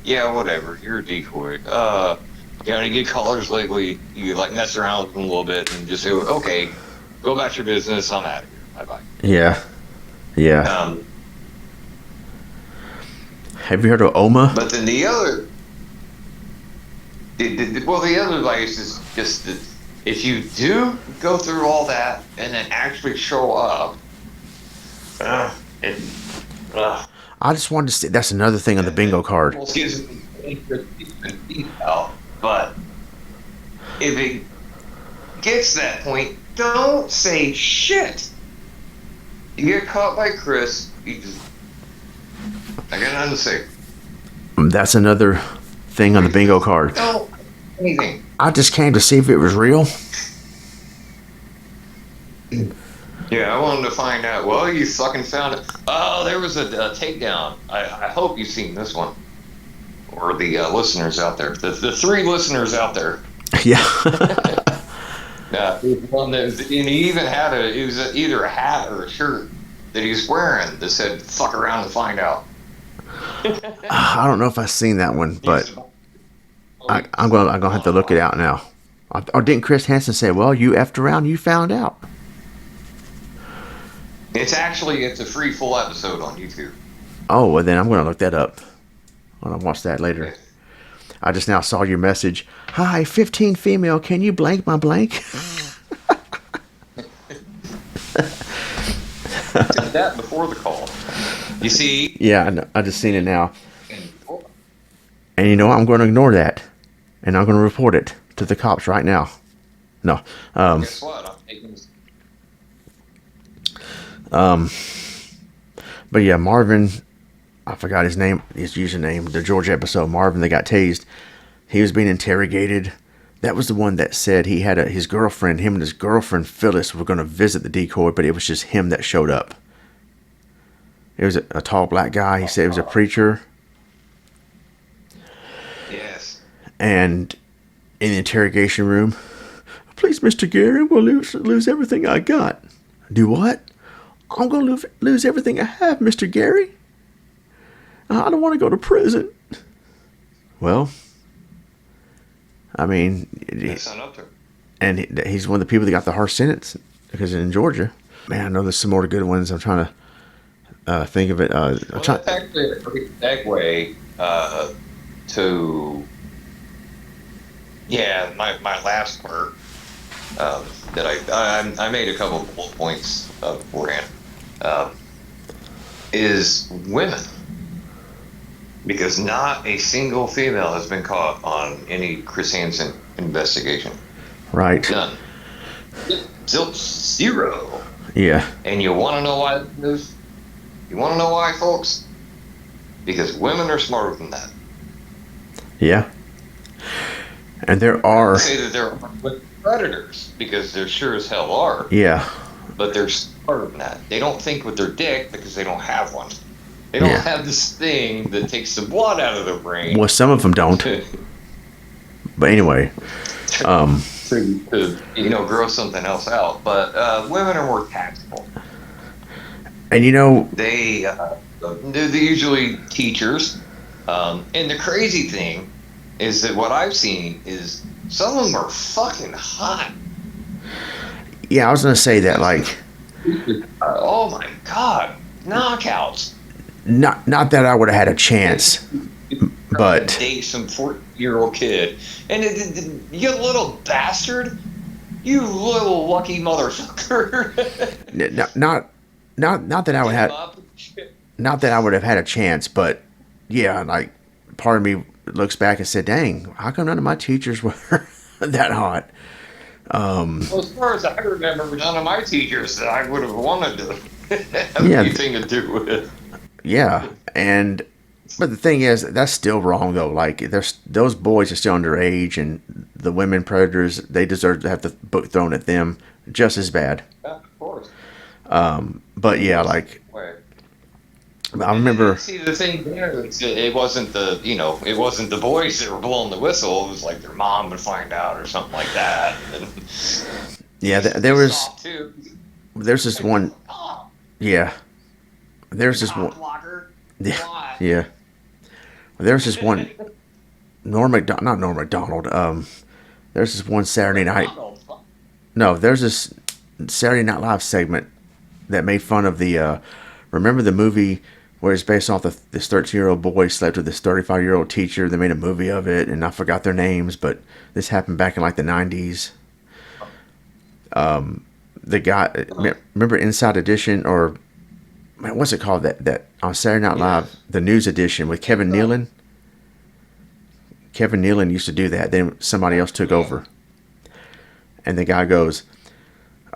Yeah, whatever. You're a decoy. You get callers lately. You, mess around with them a little bit and just say, okay, go about your business. I'm out of here. Bye-bye. Yeah. Yeah. Have you heard of OMA? But then the other... the other advice is just that if you do go through all that and then actually show up, I just wanted to see. That's another thing on the bingo card. But if it gets to that point, don't say shit. You get caught by Chris, I got nothing to say. That's another thing on the bingo card. No, anything. I just came to see if it was real. Yeah, I wanted to find out. Well, you fucking found it. Oh, there was a takedown. I hope you've seen this one. Or the listeners out there. The three listeners out there. Yeah. One that, and he even had it was either a hat or a shirt that he was wearing that said, fuck around and find out. I don't know if I've seen that one, but I'm gonna have to look it out now. Or didn't Chris Hansen say, well, you effed around, you found out? It's a free full episode on YouTube. Oh, well then I'm going to look that up. I'm going to watch that later. Okay. I just now saw your message. Hi, 15 female, can you blank my blank? Did that before the call. You see? Yeah, I just seen it now. And you know what? I'm going to ignore that. And I'm going to report it to the cops right now. No. Guess what? I'm taking this. But yeah, Marvin, I forgot his name, his username, the Georgia episode, Marvin that got tased. He was being interrogated. That was the one that said he had his girlfriend, him and his girlfriend Phyllis were going to visit the decoy, but it was just him that showed up. It was a tall black guy. He said it was a preacher. Yes. And in the interrogation room, please, Mr. Gary, we'll lose everything I got. Do what? I'm going to lose everything I have, Mr. Gary. I don't want to go to prison. Well, I mean, and he's one of the people that got the harsh sentence because in Georgia. Man, I know there's some more good ones. I'm trying to think of it. That's actually a great segue to my last part that I made a couple of bullet points beforehand. Is women, because not a single female has been caught on any Chris Hansen investigation. Right. None. Zero. Yeah. And you want to know why that is? You want to know why, folks? Because women are smarter than that. Yeah. And there are. I say that there are predators, because there sure as hell are. Yeah. but they're smarter than that. They don't think with their dick because they don't have one. They don't Yeah. have this thing that takes the blood out of their brain Well, some of them don't. to, But anyway, grow something else out. But women are more tactical. and you know, They're usually teachers. And the crazy thing is that what I've seen is some of them are fucking hot. yeah, I was gonna say that, like, Oh my god, knockouts. not that I would have had a chance, but Date some 14-year-old kid, and you little bastard, you little lucky motherfucker. not that I would have, not that I would have had a chance, but yeah, like, part of me looks back and said, "Dang, how come none of my teachers were that hot?" Well, as far as I remember, none of my teachers that I would have wanted to have Yeah, anything to do with. yeah, and but the thing is, that's still wrong though. Like, there's those boys are still underage, and the women predators, they deserve to have the book thrown at them just as bad. Yeah, of course. But yeah, like, Wait. I remember, See, the thing there is it wasn't it wasn't the boys that were blowing the whistle. It was like their mom would find out or something like that. And yeah, there was, soft too. there's this one, Oh, yeah, there's this cock one, blocker. yeah, Why? yeah, there's this one, not Norm Macdonald. There's this one Saturday night. No, there's this Saturday Night Live segment that made fun of the. Remember the movie where it's based off this 13-year-old boy slept with this 35-year-old teacher? They made a movie of it, and I forgot their names, but this happened back in like the 90s. The guy, remember Inside Edition, or man, what's it called? That on Saturday Night Live, Yes. the news edition with Kevin Nealon. Kevin Nealon used to do that. Then somebody else took over, and the guy goes,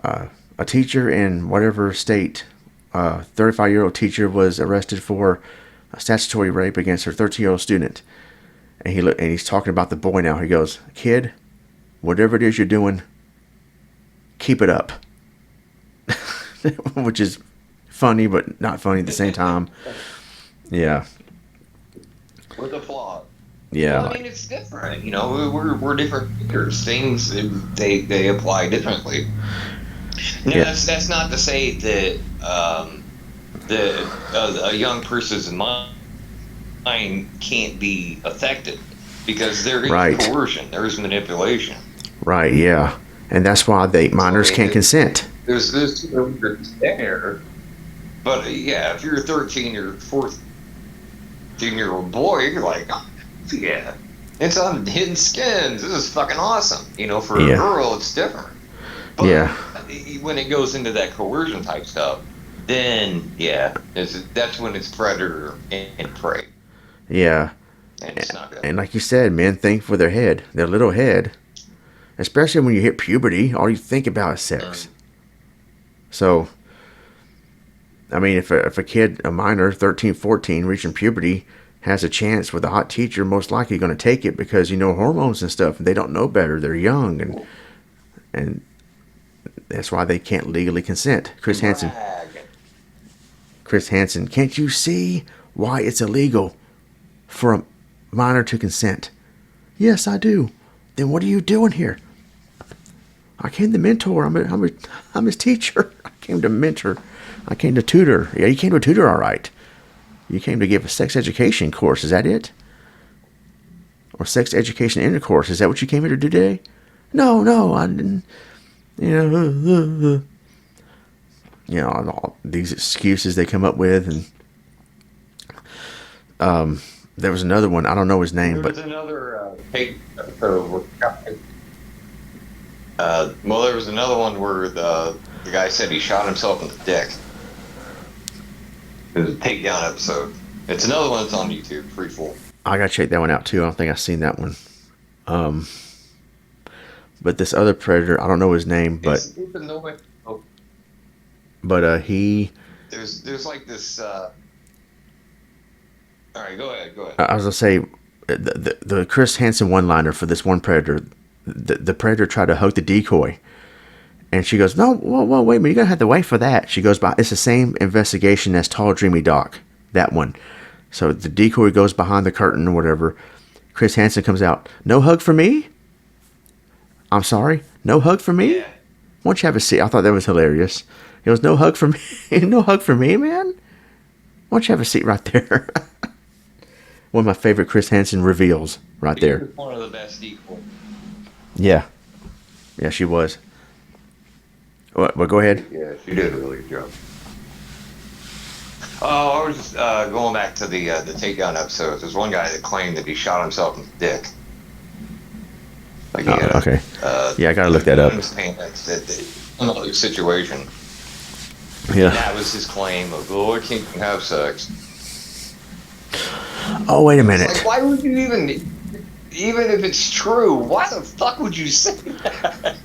a teacher in whatever state, 35-year-old teacher was arrested for a statutory rape against her 13-year-old student. And he's talking about the boy now. He goes, "Kid, whatever it is you're doing, keep it up." Which is funny, but not funny at the same time. Yeah, With applause. yeah, Well, I mean, it's different. We're different thinkers. Things they apply differently. Now, yeah, that's not to say that a young person's mind can't be affected because there is right, coercion, there is manipulation. right, yeah. And that's why minors can't consent. There's this there, but yeah, if you're a 13 or 14-year-old boy, you're like, oh, yeah, it's on Hidden Skins. This is fucking awesome. For a Yeah, girl, it's different. But yeah, when it goes into that coercion type stuff, then yeah, that's when it's predator and prey, yeah. and it's not good. And like you said, men think for their head, their little head. Especially when you hit puberty, all you think about is sex. So, I mean, if a kid, a minor, 13, 14, reaching puberty, has a chance with a hot teacher, most likely going to take it because, hormones and stuff, and they don't know better. They're young, and that's why they can't legally consent. Chris Hansen, can't you see why it's illegal for a minor to consent? Yes, I do. Then what are you doing here? I came to mentor. I'm his teacher. I came to mentor. I came to tutor. Yeah, you came to tutor, all right. You came to give a sex education course. Is that it? Or sex education intercourse. Is that what you came here to do today? No, I didn't. All these excuses they come up with, and there was another one. I don't know his name, There but was another there was another one where the guy said he shot himself in the dick. It was a takedown episode. It's another one that's on YouTube, free full. I gotta check that one out too. I don't think I've seen that one. But this other predator, I don't know his name, but he. There's like this. All right, go ahead. I was gonna say the Chris Hansen one-liner for this one predator. The predator tried to hook the decoy, And she goes, no, whoa, wait a minute, you're going to have to wait for that. She goes by, it's the same investigation as Tall Dreamy Doc, that one. So the decoy goes behind the curtain or whatever. Chris Hansen comes out, no hug for me? I'm sorry, no hug for me? Yeah. Why don't you have a seat? I thought that was hilarious. He goes, no hug for me? No hug for me, man? Why don't you have a seat right there? One of my favorite Chris Hansen reveals right She there. was one of the best decoys. Yeah. Yeah, she was. What? Well, go ahead. Yeah, she did a really good job. Oh, I was just going back to the takedown episodes. There's one guy that claimed that he shot himself in the dick. Like he had Okay. Yeah, I gotta look that up. Another situation. Yeah. That was his claim of, oh, I can't have sex. Oh, wait a minute. Like, why would you even if it's true, why the fuck would you say that?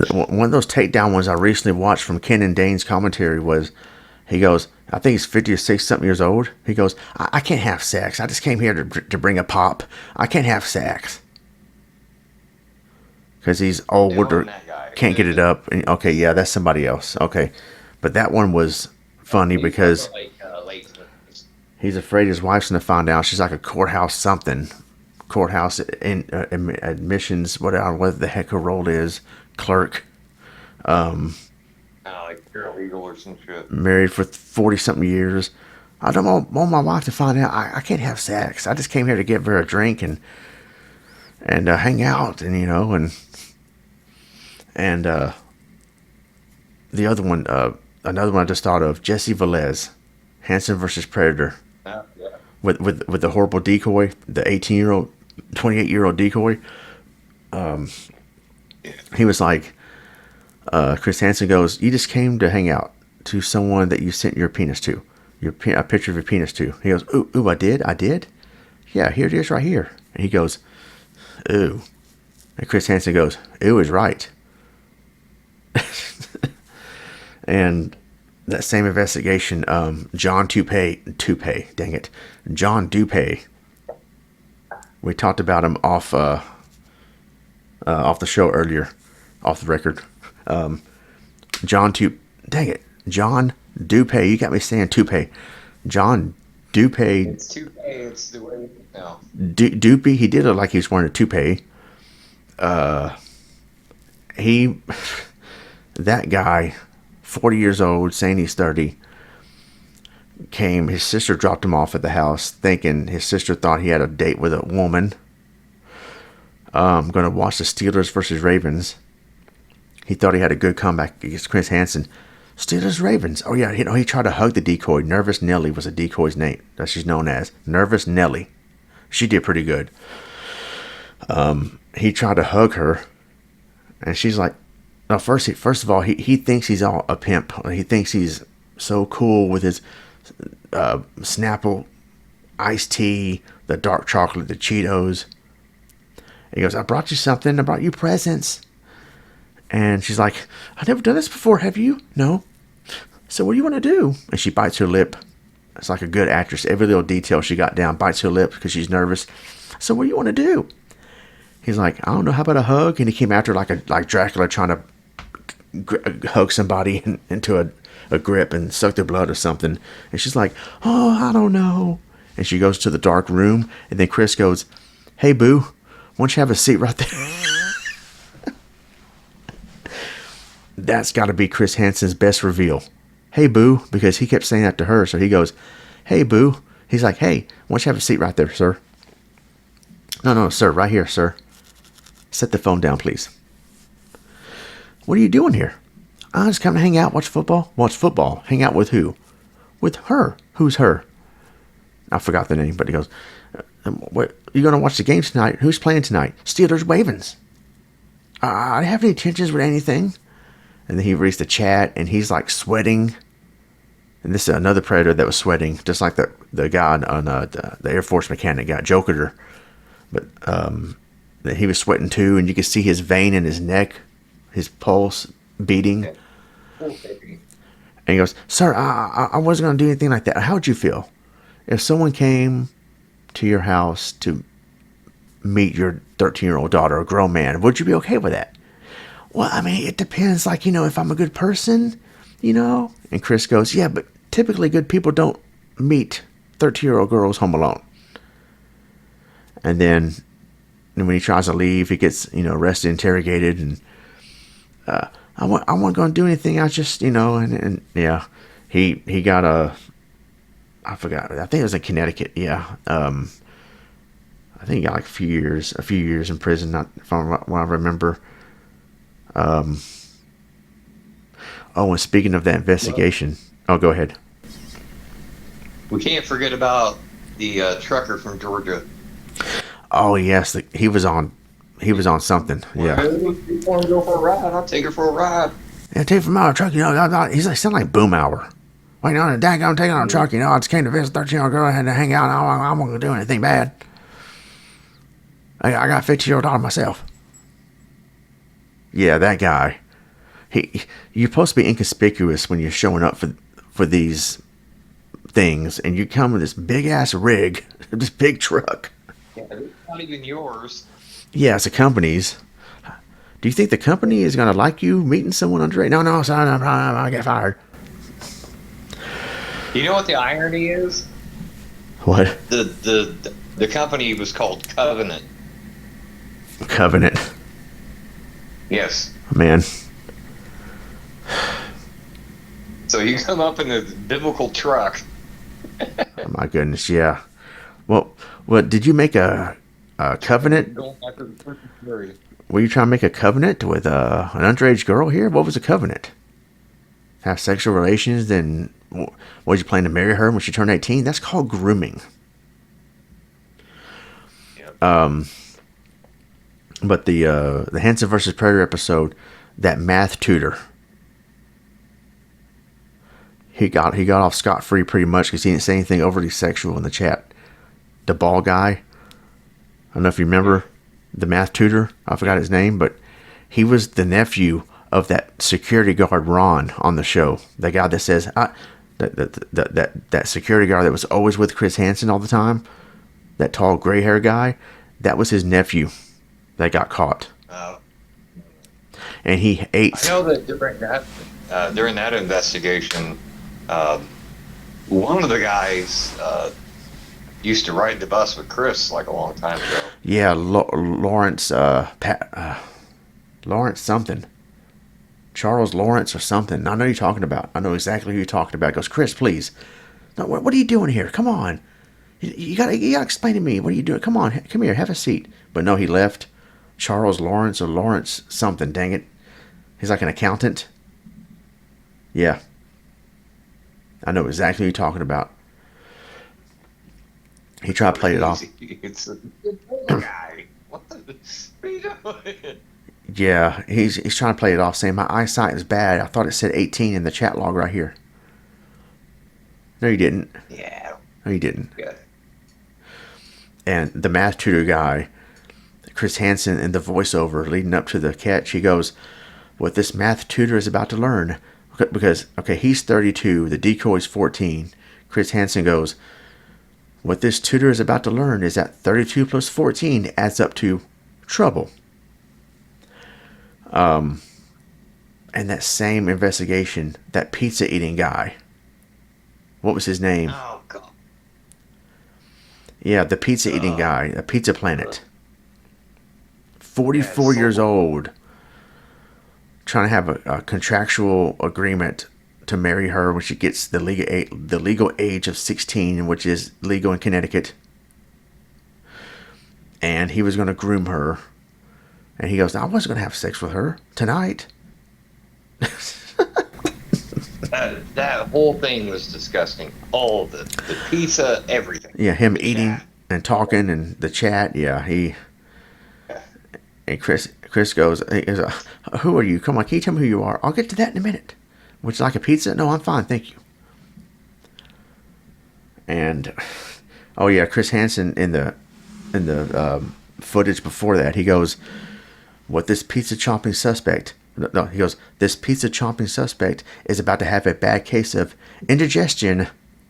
One of those takedown ones I recently watched from Ken and Dane's commentary was, he goes, I think he's 50 or 60 something years old. He goes, I can't have sex. I just came here to bring a pop. I can't have sex. Because he's older, can't get it up. And, okay, yeah, that's somebody else. Okay. But that one was funny because he's afraid his wife's going to find out. She's like a courthouse something. Courthouse in admissions, whatever the heck her role is. Clerk. Like paralegal or some shit. Married for 40 something years. I don't want my wife to find out I can't have sex. I just came here to get her a drink and hang out and the other one, another one I just thought of, Jesse Velez, Hansen versus Predator. Yeah. With the horrible decoy, the 18-year-old, 28-year-old decoy. He was like, Chris Hansen goes, you just came to hang out to someone that you sent your penis to, a picture of your penis to. He goes, ooh, I did? Yeah, here it is right here. And he goes, ooh. And Chris Hansen goes, ooh is right. And that same investigation, John Dupay, dang it. John Dupay. We talked about him off the show earlier, off the record. John Dupay, you got me saying Toupee. John Dupay. It's Toupee, it's the way now. Dupey, he did look like he was wearing a toupee. That guy, 40 years old, saying he's 30, his sister dropped him off at the house, thinking his sister thought he had a date with a woman. Going to watch the Steelers versus Ravens. He thought he had a good comeback against Chris Hansen. Steelers Ravens. Oh yeah, he tried to hug the decoy. Nervous Nelly was a decoy's name that she's known as. Nervous Nelly. She did pretty good. He tried to hug her, and she's like, no, first of all, he thinks he's all a pimp. He thinks he's so cool with his Snapple iced tea, the dark chocolate, the Cheetos. He goes, I brought you something. I brought you presents. And she's like, I've never done this before. Have you? No. So what do you want to do? And she bites her lip. It's like a good actress. Every little detail she got down, bites her lip because she's nervous. So what do you want to do? He's like, I don't know. How about a hug? And he came after like Dracula trying to hug somebody into a grip and suck their blood or something. And she's like, oh, I don't know. And she goes to the dark room. And then Chris goes, hey, boo, why don't you have a seat right there? That's got to be Chris Hansen's best reveal. Hey, boo, because he kept saying that to her. So he goes, hey, boo. He's like, hey, why don't you have a seat right there, sir? No, sir, right here, sir. Set the phone down, please. What are you doing here? I just come to hang out, watch football. Watch football. Hang out with who? With her. Who's her? I forgot the name, but he goes, what, you going to watch the game tonight? Who's playing tonight? Steelers Ravens. I don't have any intentions with anything. And then he reads the chat, and he's like sweating. And this is another Predator that was sweating, just like the guy on the Air Force mechanic guy, Joker. But he was sweating too, and you could see his vein in his neck, his pulse beating. And he goes, sir, I wasn't going to do anything like that. How would you feel if someone came to your house to meet your 13-year-old daughter, a grown man? Would you be okay with that? Well, I mean, it depends. Like, if I'm a good person, And Chris goes, yeah, but typically good people don't meet 13-year-old girls home alone. And then when he tries to leave, he gets, arrested, interrogated, and I wasn't going to do anything. I just, and yeah, he got I forgot. I think it was in Connecticut. Yeah. I think he got like a few years in prison. Not from what I remember. Oh, and speaking of that Well, investigation, oh, go ahead. we can't forget about the trucker from Georgia. Oh yes, he was on something. Well, Yeah. if you want to go for a ride, I'll take her for a ride. Yeah, take from our truck. He's like sound like Boom Hour. Wait, no, dang, I'm taking on a truck. I just came to visit 13-year-old girl. I had to hang out. I'm not gonna do anything bad. I got a 50-year-old daughter myself. Yeah, that guy. You're supposed to be inconspicuous when you're showing up for these things, and you come with this big ass rig, this big truck. Yeah, it's not even yours. Yeah, it's a company's. Do you think the company is gonna like you meeting someone underage? No, sorry, no, I get fired. You know what the irony is? What? The company was called Covenant. Covenant. Yes. Man. So you come up in a biblical truck. Oh my goodness, yeah. Well, did you make a covenant? Going after the person Fury. Were you trying to make a covenant with an underage girl here? What was a covenant? Have sexual relations, then was you planning to marry her when she turned 18? That's called grooming. Yep. But the Hanson versus Predator episode, that math tutor, he got off scot free pretty much because he didn't say anything overly sexual in the chat. The ball guy, I don't know if you remember the math tutor. I forgot his name, but he was the nephew of that security guard Ron on the show. The guy that says that security guard that was always with Chris Hansen all the time. That tall gray hair guy. That was his nephew that got caught. And he ate. I know that during that investigation, one of the guys used to ride the bus with Chris like a long time ago. Yeah, Lawrence. Lawrence something. Charles Lawrence or something. I know you're talking about. I know exactly who you're talking about. He goes, Chris, please. No, what are you doing here? Come on. You gotta explain to me. What are you doing? Come on, come here, have a seat. But no, he left. Charles Lawrence or Lawrence something. Dang it. He's like an accountant. Yeah. I know exactly who you're talking about. He tried to play it off. It's a guy. What are you doing? Yeah, he's trying to play it off, saying my eyesight is bad. I thought it said 18 in the chat log right here. No, you didn't. Yeah. No, you didn't. Good. And the math tutor guy, Chris Hansen, in the voiceover leading up to the catch, he goes, what this math tutor is about to learn, because, okay, he's 32, the decoy's 14. Chris Hansen goes, what this tutor is about to learn is that 32 plus 14 adds up to trouble. And that same investigation, that pizza eating guy, what was his name? Oh, God. Yeah, the pizza eating guy, the Pizza Planet. 44 years old, trying to have a contractual agreement to marry her when she gets the legal age of 16, which is legal in Connecticut. And he was going to groom her. And he goes, I wasn't going to have sex with her tonight. That whole thing was disgusting. All the pizza, everything. Yeah, him eating and talking and the chat. Yeah, and Chris goes, who are you? Come on, can you tell me who you are? I'll get to that in a minute. Would you like a pizza? No, I'm fine, thank you. And oh yeah, Chris Hansen in the footage before that, he goes, what this pizza chomping suspect, no, he goes, this pizza chomping suspect is about to have a bad case of indigestion,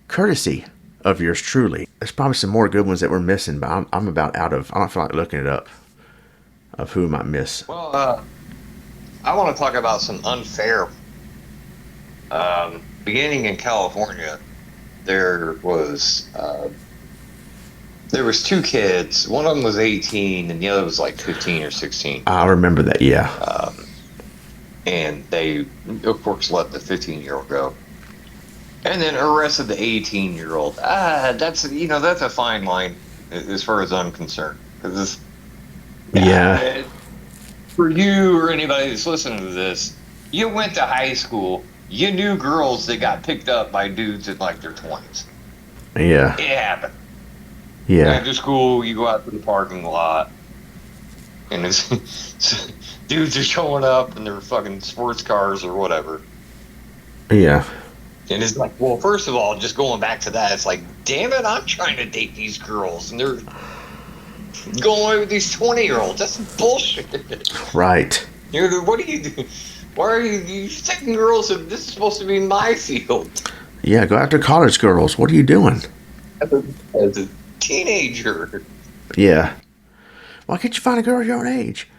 courtesy of yours truly. There's probably some more good ones that we're missing, but I'm about out of, I don't feel like looking it up of who might miss. Well, I want to talk about some unfair. Beginning in California, there was there was two kids. One of them was 18, and the other was like 15 or 16. I remember that. Yeah. And they, of course, let the 15-year-old go, and then arrested the 18-year-old. That's that's a fine line as far as I'm concerned. Because Yeah. for you or anybody that's listening to this, you went to high school. You knew girls that got picked up by dudes in like their 20s. Yeah. It happened. Yeah. After school, you go out to the parking lot, and it's dudes are showing up in their fucking sports cars or whatever. Yeah. And it's like, well, first of all, just going back to that, it's like, damn it, I'm trying to date these girls, and they're going away with these 20-year-olds. That's bullshit. Right. What do you do? Why are you taking girls? This is supposed to be my field. Yeah. Go after college girls. What are you doing? As a teenager. Yeah. Why can't you find a girl your own age?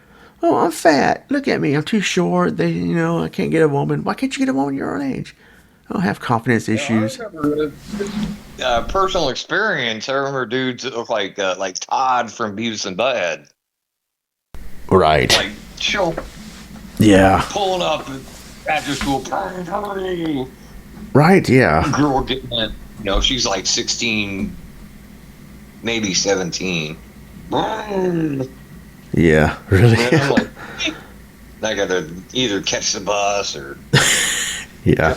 Oh, I'm fat. Look at me. I'm too short. I can't get a woman. Why can't you get a woman your own age? I don't have confidence issues. I remember personal experience. I remember dudes that look like Todd from Beavis and Butthead. Right. Like, chill, Yeah. pulling up after school. Right. Yeah. Girl getting in. She's like 16, maybe 17. Yeah. Really. And I'm like, I gotta either catch the bus or Yeah.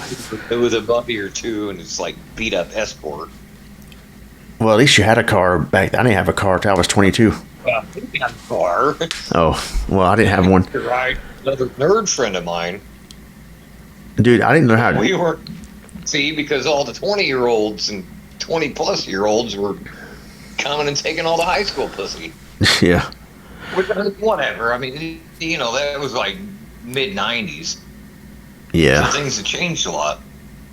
it was a buddy or two, and it's like beat up escort. Well, at least you had a car back then. I didn't have a car till I was 22. Well, he got a car. Oh, well, I didn't have one. Right. Another nerd friend of mine. Dude, I didn't know how to. We were, because all the 20-year-olds and 20-plus-year-olds were coming and taking all the high school pussy. Yeah. Which, whatever. I mean, that was like mid-90s. Yeah. So things have changed a lot.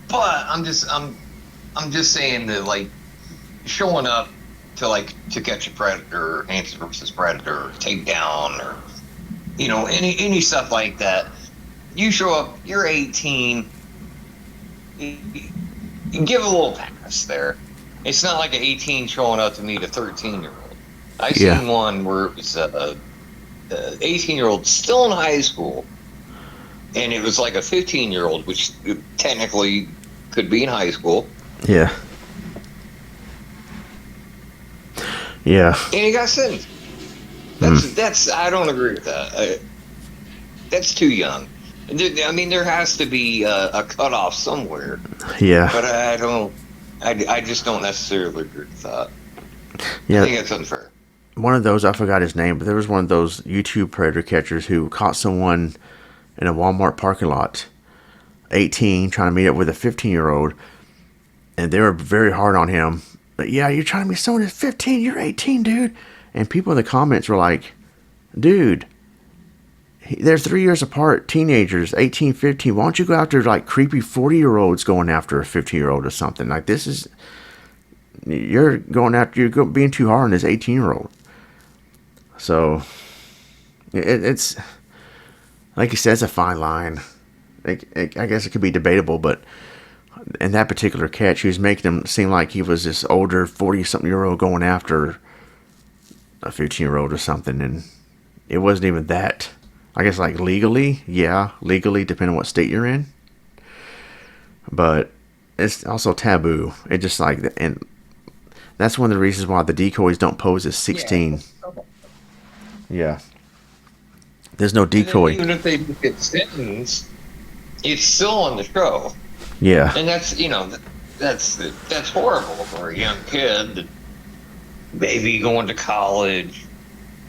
But I'm just saying that, like, showing up to catch a predator, Hanson versus Predator, takedown, or any stuff like that. You show up, you're 18. You give a little pass there. It's not like an 18 showing up to meet a 13-year-old. I seen one where it was a 18-year-old still in high school, and it was like a 15-year-old, which technically could be in high school. Yeah. Yeah. And he got sentenced. That's I don't agree with that. That's too young. I mean, there has to be a cutoff somewhere. Yeah. But I just don't necessarily agree with that. Yeah. I think that's unfair. One of those, I forgot his name, but there was one of those YouTube predator catchers who caught someone in a Walmart parking lot, 18, trying to meet up with a 15-year-old, and they were very hard on him. But yeah, you're trying to meet someone that's 15, you're 18, dude. And people in the comments were like, dude, they're 3 years apart, teenagers, 18, 15. Why don't you go after like creepy 40-year-olds going after a 15-year-old or something? Like, this is, you're being too hard on this 18-year-old. So, it's, like you said, it's a fine line. I guess it could be debatable, but in that particular catch, he was making him seem like he was this older 40-something-year-old going after a 15-year-old or something, and it wasn't even that. I guess, like, legally, depending on what state you're in. But it's also taboo. It just like, and that's one of the reasons why the decoys don't pose as 16. Yeah. There's no decoy. Even if they get sentenced, it's still on the show. Yeah. And that's that's horrible for a young kid, maybe going to college.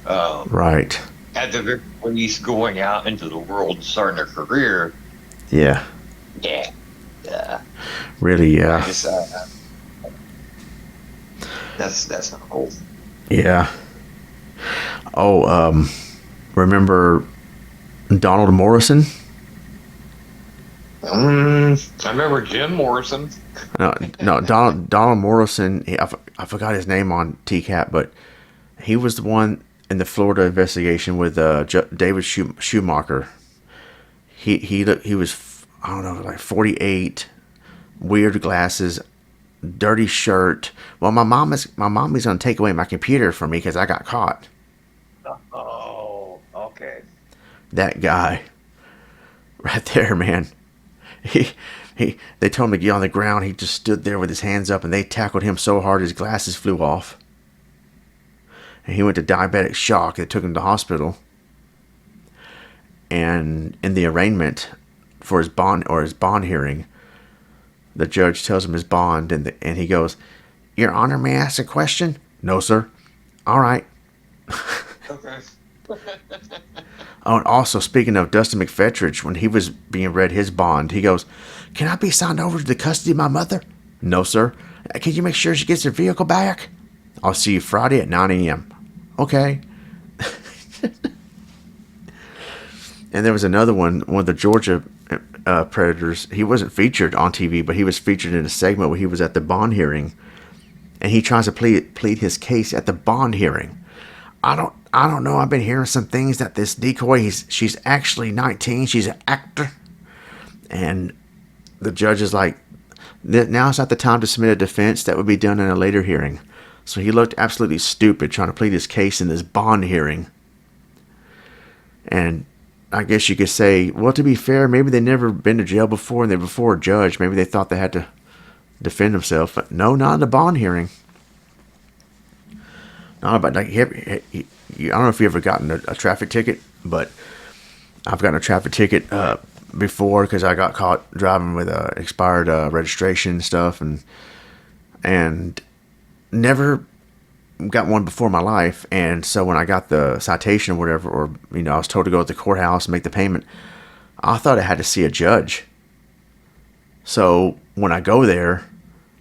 Right. At the very least, going out into the world and starting a career. Yeah. Yeah. Really, yeah. That's not cool. Yeah. Oh, remember Donald Morrison? I remember Jim Morrison. No, Donald Morrison. I forgot his name on TCAP, but he was the one in the Florida investigation with David Schumacher. He was, I don't know, like 48, weird glasses, dirty shirt. Well, my mom is gonna take away my computer from me because I got caught. Oh, okay. That guy right there, man. He they told him to get on the ground. He just stood there with his hands up, and they tackled him so hard his glasses flew off. And he went to diabetic shock. They took him to the hospital. And in the arraignment for his bond hearing, the judge tells him his bond, and he goes, "Your Honor, may I ask a question?" "No, sir." "All right." Okay. Oh, and also, speaking of Dustin McFetridge, when he was being read his bond, he goes, "Can I be signed over to the custody of my mother?" "No, sir." "Can you make sure she gets her vehicle back?" "I'll see you Friday at 9 a.m. "Okay." And there was another one of the Georgia Predators. He wasn't featured on TV, but he was featured in a segment where he was at the bond hearing, and he tries to plead his case at the bond hearing. I don't know. I've been hearing some things that this decoy, she's actually 19. She's an actor. And the judge is like, now is not the time to submit a defense. That would be done in a later hearing. So he looked absolutely stupid trying to plead his case in this bond hearing. And I guess you could say, well, to be fair, maybe they never been to jail before and they're before a judge. Maybe they thought they had to defend themselves. But no, not in the bond hearing. Not about, like, I don't know if you ever gotten a traffic ticket, but I've gotten a traffic ticket before because I got caught driving with expired registration and stuff, and never got one before in my life. And so when I got the citation or whatever, or I was told to go to the courthouse and make the payment, I thought I had to see a judge. So when I go there,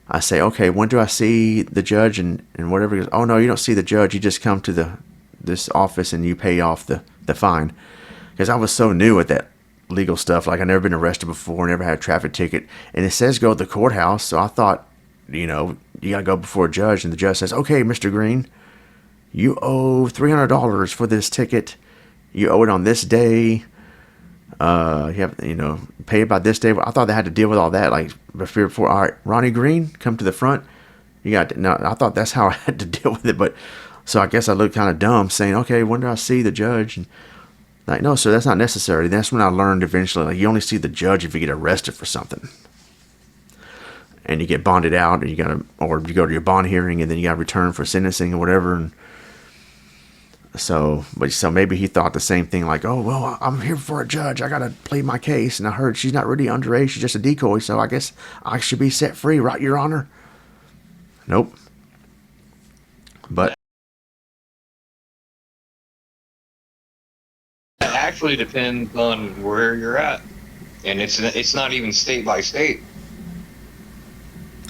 I say, "Okay, when do I see the judge?" And whatever. He goes, "Oh no, you don't see the judge. You just come to this office and you pay off the fine." Because I was so new at that legal stuff. Like, I never been arrested before, never had a traffic ticket, and it says go to the courthouse. So I thought, you gotta go before a judge, and the judge says, "Okay, Mr. Green, you owe $300 for this ticket. You owe it on this day. You have, pay it by this day." I thought they had to deal with all that, like, before. All right, Ronnie Green, come to the front. No, I thought that's how I had to deal with it. But so I guess I looked kind of dumb saying, "Okay, when do I see the judge?" And like, "No, sir, that's not necessary." That's when I learned eventually, like, you only see the judge if you get arrested for something. And you get bonded out, and or you go to your bond hearing, and then you gotta return for sentencing or whatever. And so maybe he thought the same thing, like, "Oh, well, I'm here for a judge. I gotta plead my case, and I heard she's not really underage. She's just a decoy. So I guess I should be set free, right, Your Honor?" Nope. But It actually depends on where you're at, and it's not even state by state.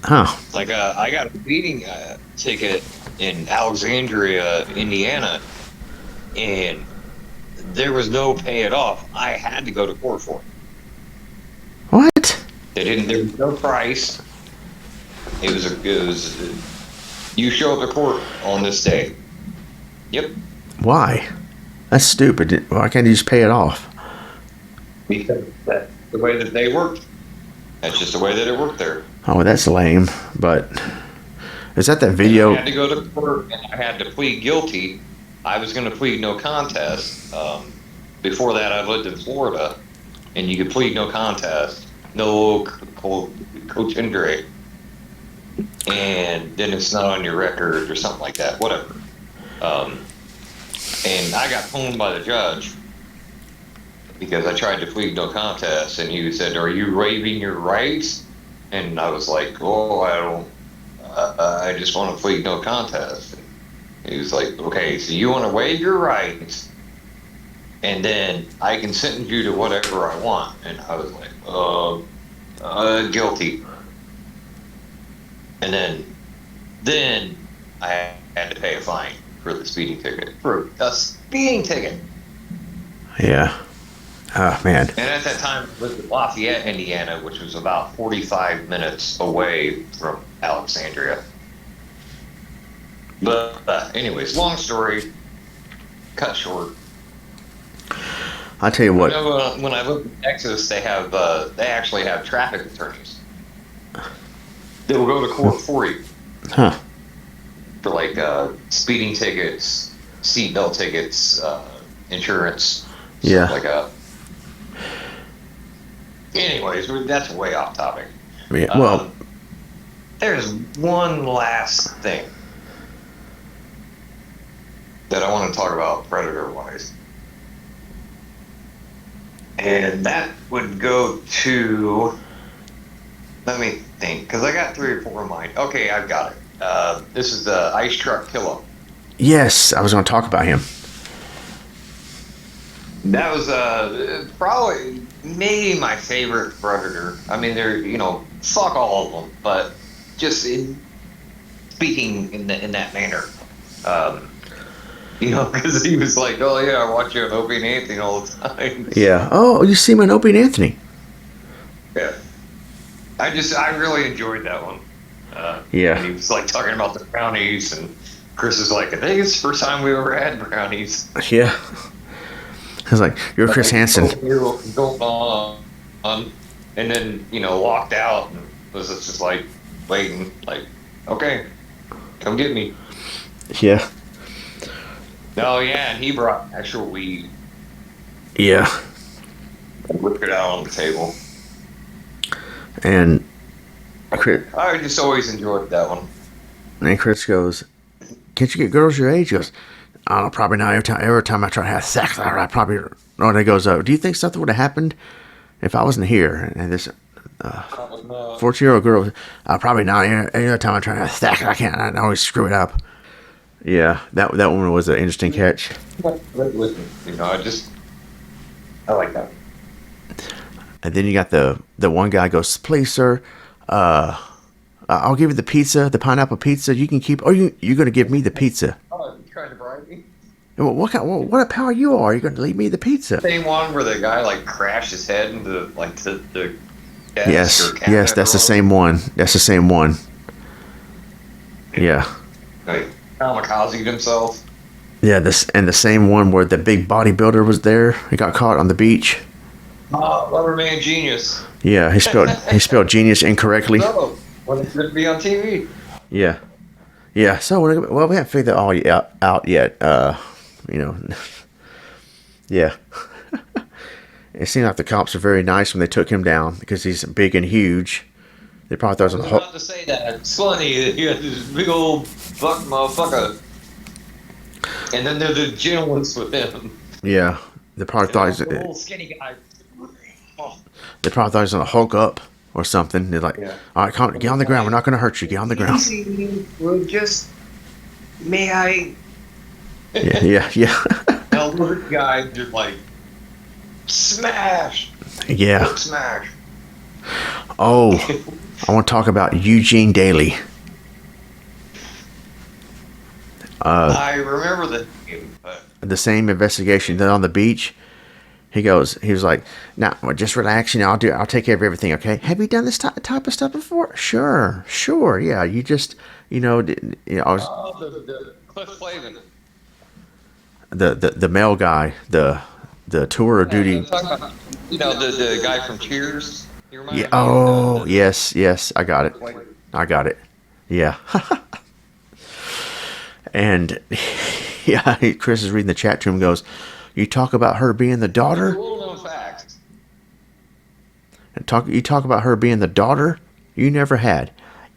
huh? Like, I got a speeding ticket in Alexandria, Indiana, and there was no pay it off. I had to go to court for it. What? There was no price. It was you show up at court on this day. Yep. Why? That's stupid. Why can't you just pay it off? Because that's the way that they worked. That's just the way that it worked there. Oh, that's lame. But is that video? I had to go to court and I had to plead guilty. I was going to plead no contest. Before that, I lived in Florida, and you could plead no contest, no contendere, and then it's not on your record or something like that, whatever. And I got pwned by the judge because I tried to plead no contest, and he said, "Are you waiving your rights?" And I was like, "Oh, I don't. I just want to plead no contest." And he was like, "Okay, so you want to waive your rights, and then I can sentence you to whatever I want." And I was like, "Guilty." And then I had to pay a fine for the speeding ticket. For a speeding ticket. Yeah. Oh, man. And at that time, I lived in Lafayette, Indiana, which was about 45 minutes away from Alexandria. But anyways, long story, cut short. I tell you I what. know when I lived in Texas, they actually have traffic attorneys that will go to court for you Huh. for like speeding tickets, seatbelt tickets, insurance, stuff Yeah. like that. Anyways, that's way off topic. Yeah. Well. Um, there's one last thing that I want to talk about predator wise, and that would go to. Let me think, because I got 3 or 4 in mind. Okay, I've got it. This is the ice truck pillow. Yes, I was going to talk about him. That was probably maybe my favorite predator. I mean, fuck all of them, but just speaking in that manner, um, because he was like, "Oh yeah, I watch you on Opie and Anthony all the time." Yeah. Oh, you see my Opie and Anthony. Yeah, I really enjoyed that one. Yeah. And he was like talking about the brownies, and Chris is like, "I think it's the first time we ever had brownies." Yeah. I was like, you're Chris Hansen. Going on, and then walked out and was just like waiting, like, okay, come get me. Yeah. Oh yeah, and he brought actual weed Yeah. and whipped it out on the table. And Chris, I just always enjoyed that one. and Chris goes, can't you get girls your age? He goes, I don't know, probably not. Every time I try to have sex, I probably. Oh, and he goes, do you think something would have happened if I wasn't here? And this 14-year-old girl, probably not. Every time I try to have sex, I can't. I always screw it up. Yeah, that one was an interesting catch. Listen, I like that. And then you got the one guy goes, please, sir, I'll give you the pizza, the pineapple pizza. You can keep. Oh, you're going to give me the pizza. Oh, you trying to bribe me? What a pal you are? You're going to leave me the pizza? Same one where the guy like crashed his head into like the desk Yes, that's the same one. That's the same one. Yeah. Like kamikaze himself. Yeah, the same one where the big bodybuilder was there. He got caught on the beach. Oh, Rubberman Genius. Yeah, he spelled genius incorrectly. No, when it's going to be on TV. Yeah. Yeah, so we haven't figured that all out yet. Yeah. It seemed like the cops were very nice when they took him down because he's big and huge. They probably thought I was about to say that. It's funny that you had this big old buck motherfucker, and then there's the gentleman's with him. Yeah, they probably thought the little skinny guy. Oh. They probably thought he was gonna hulk up or something. They're like, Yeah. all right, get on the ground. We're not gonna hurt you. Get on the ground. Easy, well, just may I? Yeah. Now the guy just like smash. Yeah. Smash. Oh, I want to talk about Eugene Daly. I remember the name, but The same investigation that on the beach. He was like, "Now, just relax. I'll take care of everything. Okay? Have you done this type of stuff before? Sure. Yeah. You just, I was the Cliff Flavin. the male guy, the tour of duty. The guy from Cheers. You remember Yeah. him? Oh, yes. I got it. Yeah. And yeah, Chris is reading the chat to him. Goes, you talk about her being the daughter. Little known fact. You talk about her being the daughter you never had.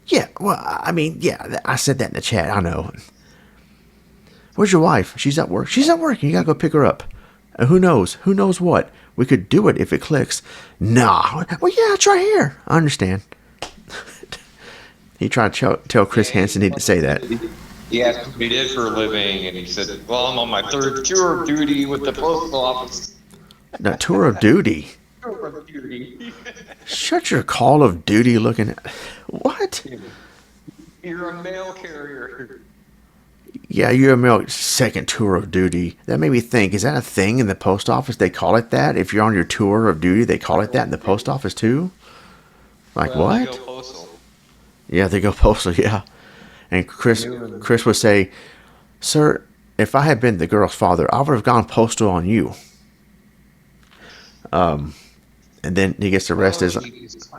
Yeah. Well, I mean, yeah. I said that in the chat. I know. Where's your wife? She's at work. You gotta go pick her up. Who knows? Who knows what? We could do it if it clicks. Nah. Well, yeah, it's right here. I understand. He tried to tell Chris Hansen he didn't say that. He asked what he did for a living, and he said, well, I'm on my third tour of duty with the postal office. The tour of duty. Tour of duty. Shut your Call of Duty looking at. What? You're a mail carrier. Yeah, you're a male second tour of duty. That made me think, is that a thing in the post office? They call it that? If you're on your tour of duty, they call it that in the post office too? Like, well, what? They go postal. Yeah, they go postal, yeah. And Chris would say, sir, if I had been the girl's father, I would have gone postal on you. And then he gets Oh, arrested. Jesus.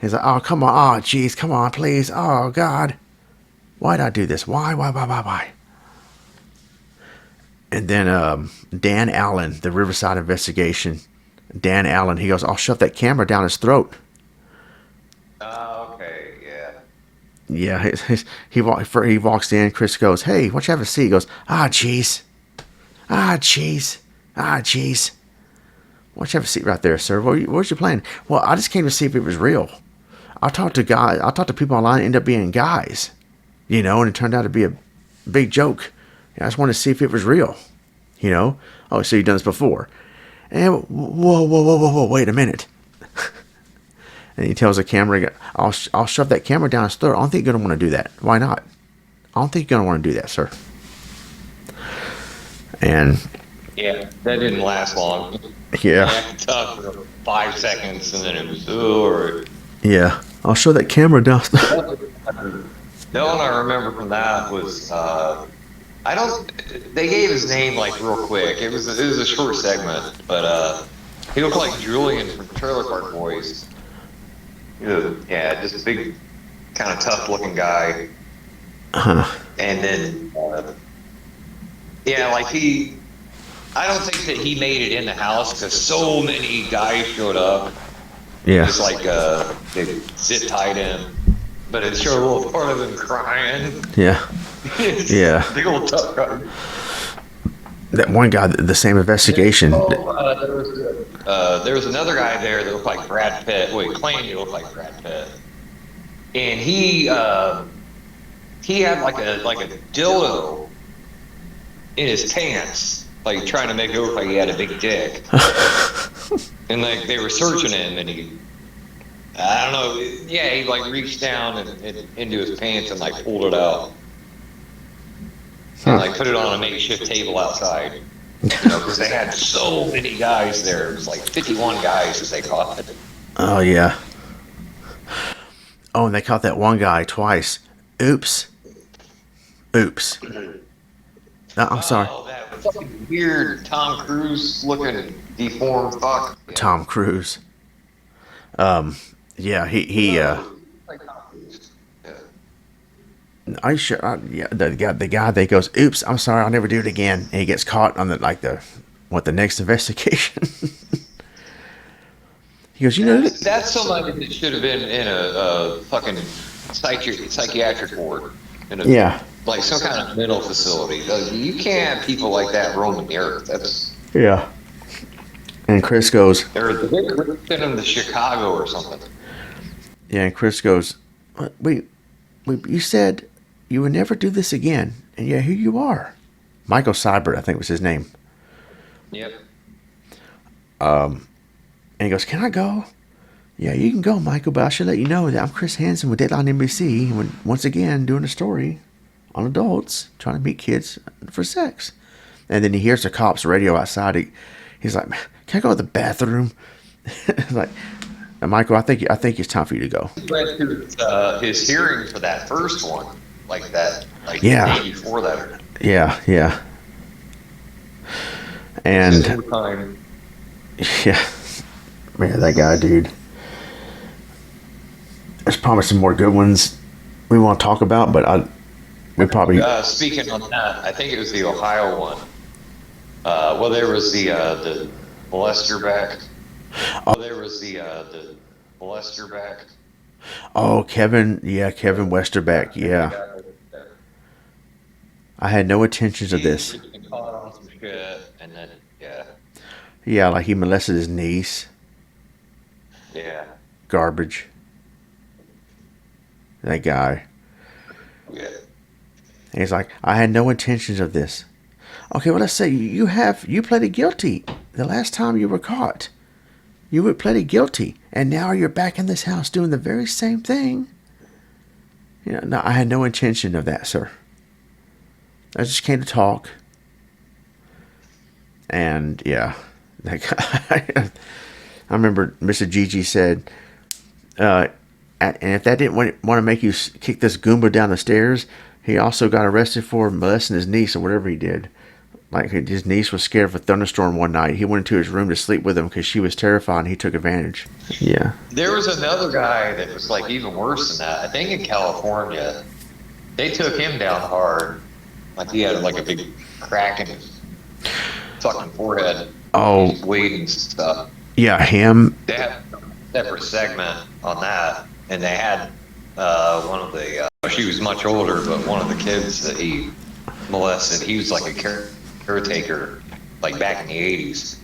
He's like, oh, come on. Oh, jeez, come on, please. Oh, God. Why'd I do this? Why? And then Dan Allen, the Riverside investigation. Dan Allen, he goes, I'll shove that camera down his throat. Okay, yeah. Yeah, he walks in. Chris goes, hey, why don't you have a seat? He goes, jeez. Jeez. Jeez. Why don't you have a seat right there, sir? What's your plan? Well, I just came to see if it was real. I talked to people online, end up being guys, and it turned out to be a big joke. I just wanted to see if it was real, Oh, so you've done this before. And whoa, wait a minute. And he tells the camera, I'll shove that camera down his throat. I don't think you're going to want to do that. Why not? I don't think you're going to want to do that, sir. And Yeah, that didn't last long. yeah, I talked for 5 seconds, and then it was over. yeah, I'll shove that camera down. The one I remember from that was I don't. They gave his name like real quick. It was a short segment, but he looked like Julian from Trailer Park Boys. Yeah, just a big, kind of tough looking guy. And then yeah, like I don't think that he made it in the house because so many guys showed up. Yeah, Just like they zip tied him, but it showed a little part of him crying. yeah, yeah. Big old tough guy. That one guy, the same investigation. There was another guy there that looked like Brad Pitt. Well, he claimed he looked like Brad Pitt, and he had like a dildo in his pants, like trying to make it look like he had a big dick. And like they were searching him, and I don't know, yeah, he like reached down and into his pants and like pulled it out. And like put it on a makeshift table outside, because they had so many guys there. It was like 51 guys that they caught. Oh yeah. Oh, and they caught that one guy twice. Oops. No, I'm sorry. Oh, that fucking weird Tom Cruise looking deformed fuck. Tom Cruise. Yeah, he I sure yeah, the guy that goes, oops, I'm sorry, I'll never do it again. And he gets caught on the next investigation. He goes, That's somebody that should have been in a fucking psychiatric ward. Yeah. Like some kind of mental facility. You can't have people like that roaming the earth. That's Yeah. And Chris goes, they're send them to Chicago or something. yeah, and Chris goes, wait, you said you would never do this again, and yeah, here you are. Michael Seibert, I think was his name. Yep. And he goes, can I go? Yeah, you can go, Michael, but I should let you know that I'm Chris Hansen with Deadline NBC, and once again doing a story on adults trying to meet kids for sex. And then he hears the cops' radio outside. He's like, can I go to the bathroom? Like, Michael, I think it's time for you to go. His hearing for that first one, like that, like Yeah. the day before that. Yeah. And yeah, man, that guy, dude. There's probably some more good ones we want to talk about, but we probably. Speaking on that, I think it was the Ohio one. Well, there was the molester back. Oh, there was the molester back. Oh, Kevin Westerbeck, yeah. I had no intentions of this. Caught on some shit, and then Yeah, like he molested his niece. yeah. Garbage. That guy. Yeah. And he's like, I had no intentions of this. Okay, well, let's say you pleaded guilty the last time you were caught. You were pleaded guilty, and now you're back in this house doing the very same thing. No, I had no intention of that, sir. I just came to talk. And yeah, that guy. I remember Mr. Gigi said, and if that didn't want to make you kick this Goomba down the stairs, he also got arrested for molesting his niece or whatever he did. Like his niece was scared of a thunderstorm one night. He went into his room to sleep with him because she was terrified, and he took advantage. Yeah. There was another guy that was like even worse than that. I think in California, they took him down hard. Like he had like a big crack in his fucking forehead. Oh. He's bleeding and stuff. Yeah, him. They had a separate segment on that, and they had one of the. She was much older, but one of the kids that he molested, he was like a caretaker, like back in the '80s,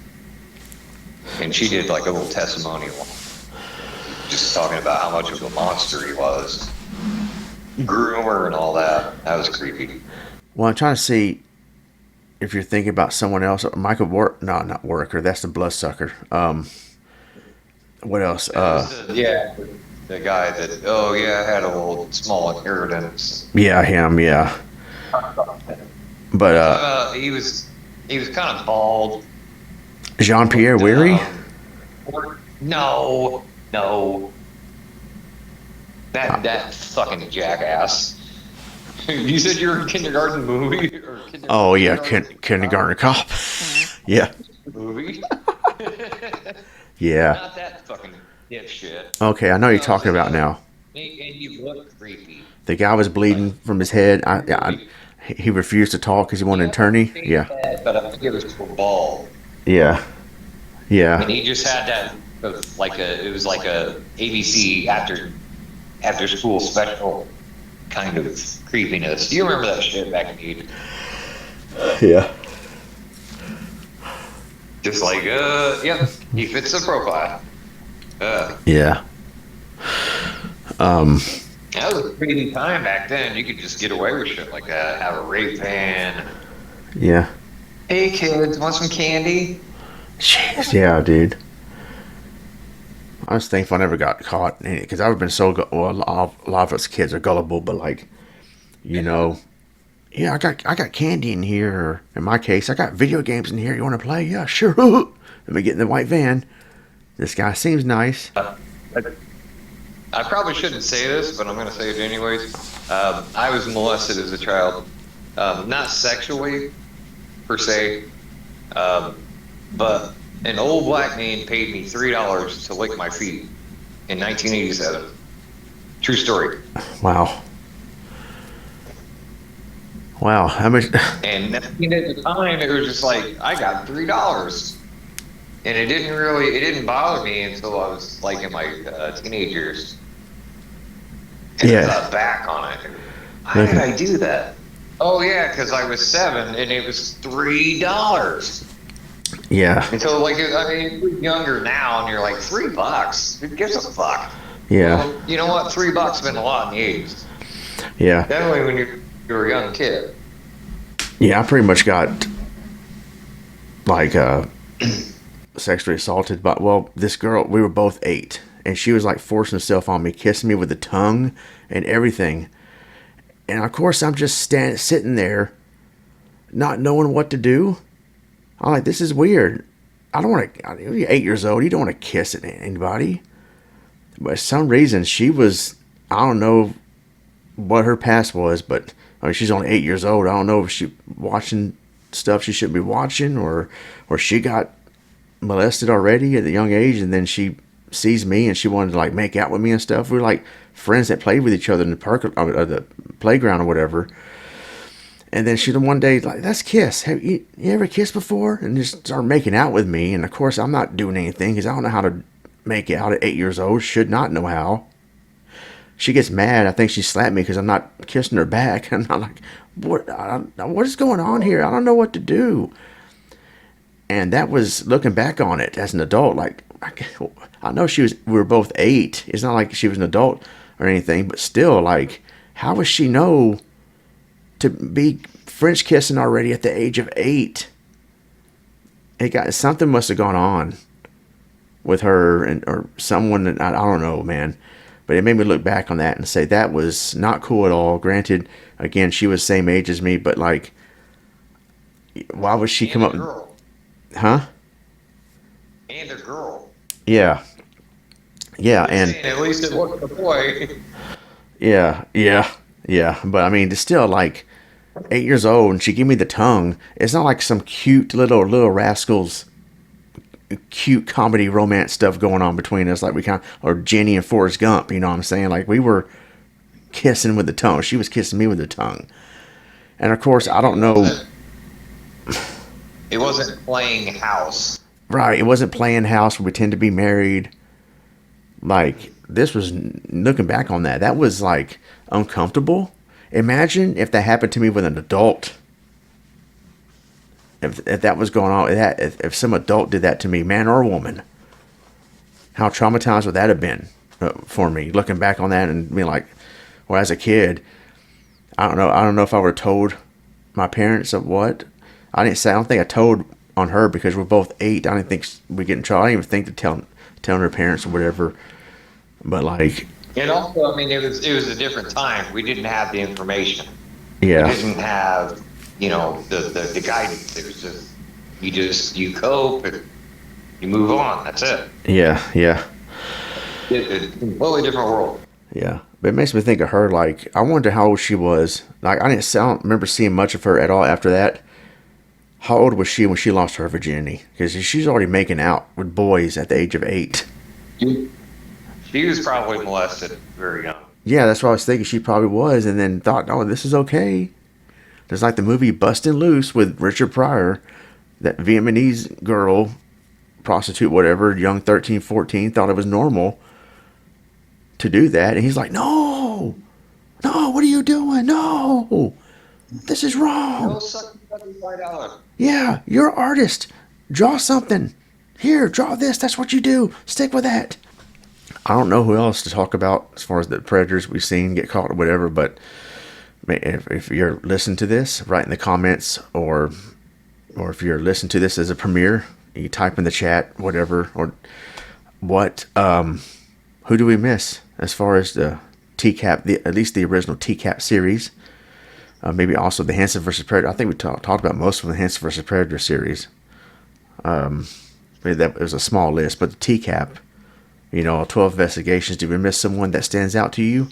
and she did like a little testimonial, just talking about how much of a monster he was, groomer and all that. That was creepy. Well, I'm trying to see if you're thinking about someone else. Michael Work? No, not Worker. That's the bloodsucker. What else? Yeah, the guy that had a little small inheritance. Yeah, him. Yeah. But He was kind of bald. Jean-Pierre Weary? No. That fucking jackass. You said you were in kindergarten movie? Or Oh, yeah, Kindergarten Cop. Yeah. Movie? Yeah. Not that fucking dipshit. Okay, I know you're talking about now. And you look creepy. The guy was bleeding from his head. He refused to talk because he wanted an attorney. Yeah. But I think it was for bald. Yeah. Yeah. And he just had that, it was like a ABC after school special kind of creepiness. Do you remember that shit back in the 80s? Yeah. Just like, yep, he fits the profile. Yeah. That was a crazy time back then. You could just get away with shit like that. Have a rape van. Yeah. Hey kids, want some candy? Jeez, yeah, dude. I was thankful I never got caught in it because I've been so well. A lot of us kids are gullible, but like, yeah, I got candy in here. Or in my case, I got video games in here. You want to play? Yeah, sure. Let me get in the white van. This guy seems nice. I probably shouldn't say this, but I'm going to say it anyways. I was molested as a child, not sexually per se, but an old black man paid me $3 to lick my feet in 1987. True story. Wow. How much? And at the time, it was just like, I got $3. And it didn't bother me until I was like in my teenage years. And I thought back on it. Why did I do that? Oh yeah, because I was 7 and it was $3. Yeah. Until you're younger now and you're like $3. Who gives a fuck? Yeah. Well, you know what? $3 meant a lot in the 80s. Yeah. Definitely when you're a young kid. Yeah, I pretty much got like sexually assaulted by this girl. We were both 8, and she was like forcing herself on me, kissing me with the tongue and everything. And of course, I'm just sitting there, not knowing what to do. I'm like, this is weird. I don't want to. You're 8 years old. You don't want to kiss anybody. But for some reason, she was. I don't know what her past was, but I mean, she's only 8 years old. I don't know if she watching stuff she shouldn't be watching, or she got molested already at a young age, and then she sees me and she wanted to like make out with me and stuff. We were like friends that played with each other in the park or the playground or whatever. And then she one day like, let's kiss. Have you ever kissed before? And just started making out with me. And of course I'm not doing anything because I don't know how to make out at 8 years old. Should not know how. She gets mad. I think she slapped me because I'm not kissing her back. And I'm like, what is going on here? I don't know what to do. And that was looking back on it as an adult. Like, I know we were both 8. It's not like she was an adult or anything, but still, like, how would she know to be French kissing already at the age of 8? Something must have gone on with her or someone that I don't know, man. But it made me look back on that and say that was not cool at all. Granted, again, she was the same age as me, but like, why would she come up? Girl. Huh? And a girl. Yeah. Yeah, and at least it wasn't a boy. Yeah. But I mean, it's still like, 8 years old, and she gave me the tongue. It's not like some cute little rascals, cute comedy romance stuff going on between us, like we kind of, or Jenny and Forrest Gump. You know what I'm saying? Like we were kissing with the tongue. She was kissing me with the tongue. And of course, I don't know. It wasn't playing house. Right, it wasn't playing house. We pretend to be married. Like this was, looking back on that, that was like uncomfortable. Imagine if that happened to me with an adult. If that was going on, if some adult did that to me, man or woman, how traumatized would that have been for me? Looking back on that and being like, well, as a kid, I don't know. I don't know if I would have told my parents of what. I didn't say. I don't think I told on her because we're both 8. I didn't think we get in trouble. I didn't even think to telling her parents or whatever. But like, And also, I mean, it was a different time. We didn't have the information. yeah, We didn't have, the guidance. It was just you cope and you move on. That's it. yeah. It's a completely different world. Yeah, but it makes me think of her. Like, I wonder how old she was. Like, I don't remember seeing much of her at all after that. How old was she when she lost her virginity? Because she's already making out with boys at the age of 8. She was probably molested very young. Yeah, that's what I was thinking. She probably was, and then thought, "Oh, this is okay." There's like the movie "Bustin' Loose" with Richard Pryor. That Vietnamese girl, prostitute, whatever, young 13, 14, thought it was normal to do that, and he's like, "No, no, what are you doing? No, this is Go wrong. suck $75. Yeah, you're an artist. Draw something. Here, draw this. That's what you do. Stick with that." I don't know who else to talk about as far as the predators we've seen get caught or whatever, but if you're listening to this, write in the comments, or if you're listening to this as a premiere, you type in the chat, whatever, or what, who do we miss as far as the TCAP, at least the original TCAP series, maybe also the Hansen versus Predator. I think we talked about most of the Hansen versus Predator series. Maybe that was a small list, but the TCAP, 12 investigations. Did we miss someone that stands out to you?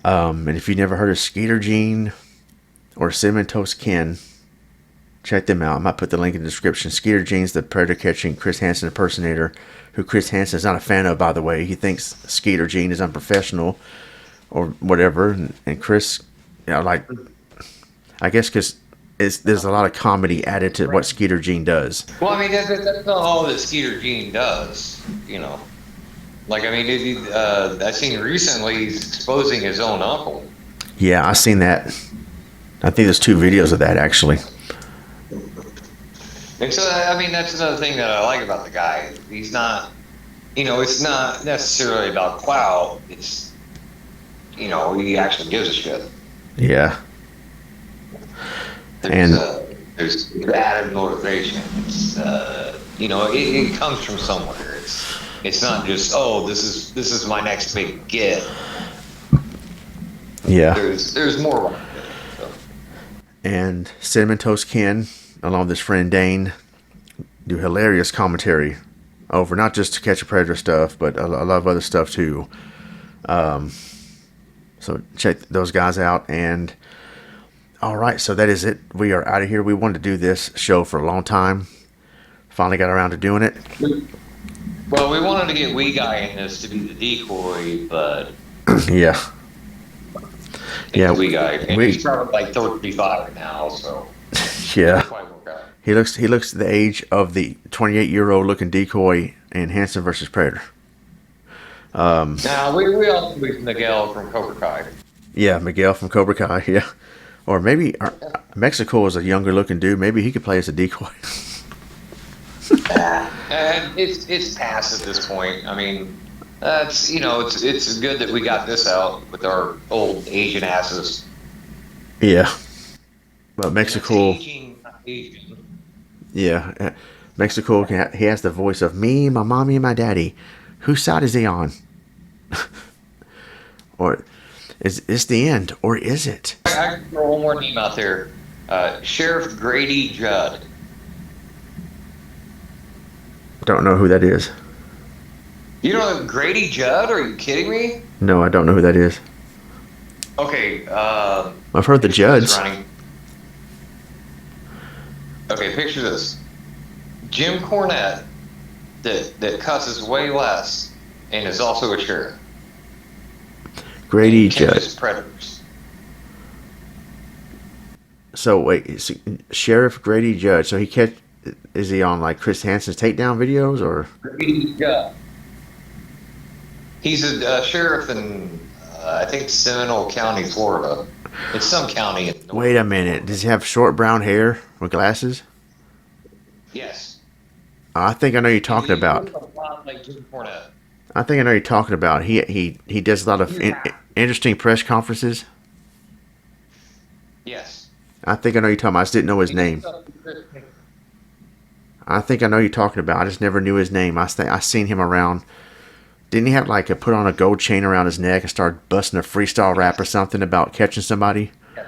And if you never heard of Skeeter Gene or Cinnamon Toast Ken, check them out. I might put the link in the description. Skeeter Gene's the predator catching Chris Hansen impersonator, who Chris Hansen is not a fan of, by the way. He thinks Skeeter Gene is unprofessional or whatever. And Chris, like, I guess because there's a lot of comedy added to what Skeeter Gene does. Well, I mean, that's not all that Skeeter Gene does, Like, I mean, I've seen recently he's exposing his own uncle. Yeah, I seen that. I think there's 2 videos of that, actually. And so, I mean, that's another thing that I like about the guy. He's not, it's not necessarily about clout. It's, he actually gives a shit. Yeah. There's added motivation. It's, it comes from somewhere. It's not just, oh, this is my next big get. Yeah. There's more like it. So. And Cinnamon Toast Ken, along with his friend Dane, do hilarious commentary over not just To Catch a Predator stuff, but a lot of other stuff too. So check those guys out. And all right, so that is it. We are out of here. We wanted to do this show for a long time. Finally got around to doing it. Well, we wanted to get Wee Guy in this to be the decoy, but yeah, Wee Guy, and he's probably like 35 now, so yeah. He looks the age of the 28-year-old looking decoy in Hansen versus Predator. Now we also use Miguel from Cobra Kai. Yeah, Miguel from Cobra Kai. Yeah, or maybe Mexico is a younger looking dude. Maybe he could play as a decoy. And it's past at this point. I mean, it's good that we got this out with our old Asian asses. Yeah, but Mexico. Asian. Yeah, Mexico. He has the voice of me, my mommy, and my daddy. Whose side is he on? Or is this the end, or is it? I can throw one more name out there. Sheriff Grady Judd. Don't know who that is. You know Grady Judd? Are you kidding me? No, I don't know who that is. Okay, I've heard the picture this, Judds. Ronnie. Okay, picture this. Jim Cornette that cusses way less and is also a sheriff Grady and Judd. catches predators. So wait, Sheriff Grady Judd. So he catch. Is he on like Chris Hansen's takedown videos or? Grady Judd. He's a sheriff in, I think, Seminole County, Florida. It's some county in Wait a northern minute. Florida. Does he have short brown hair with glasses? Yes. I think I know you're And talking he about. looks a lot like Jim Cornette. I think I know you're talking about. He does a lot of You have. interesting press conferences. Yes. I think I know you're talking about. I just didn't know his He did name. stuff with Chris. I think I know you're talking about. I just never knew his name. I seen him around. Didn't he have like a put on a gold chain around his neck and start busting a freestyle rap or Yes. something about catching somebody? Yes.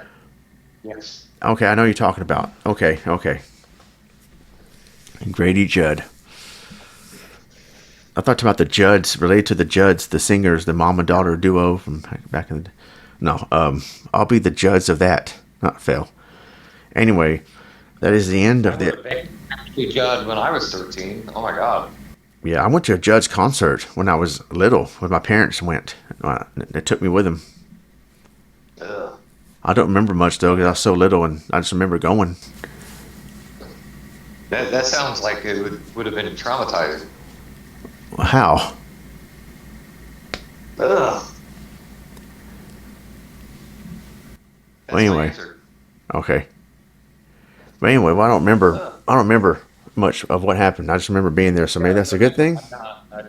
Yes. Okay, I know you're talking about. Okay, okay. Grady Judd. I thought about the Judds, related to the Judds, the singers, the mom and daughter duo from back in the. No, I'll be the Judds of that. Not Phil. Anyway, that is the end I of would the. have actually judged when I was 13. Oh my God. Yeah, I went to a Judds concert when I was little, when my parents went. They took me with them. Ugh. I don't remember much though, because I was so little, and I just remember going. That sounds like it would have been traumatizing. How? Ugh. Well, That's my anyway, answer. okay. But anyway, well, I don't remember. Ugh. I don't remember much of what happened. I just remember being there. So maybe that's a good thing.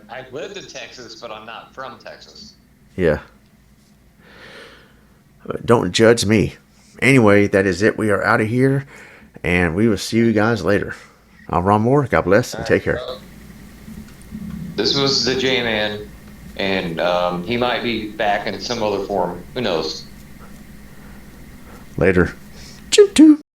I lived in Texas, but I'm not from Texas. Yeah. Don't judge me. Anyway, that is it. We are out of here, and we will see you guys later. I'm Ron Moore. God bless All and right. take care. Well, this was the J Man, and he might be back in some other form. Who knows? Later. Choo choo.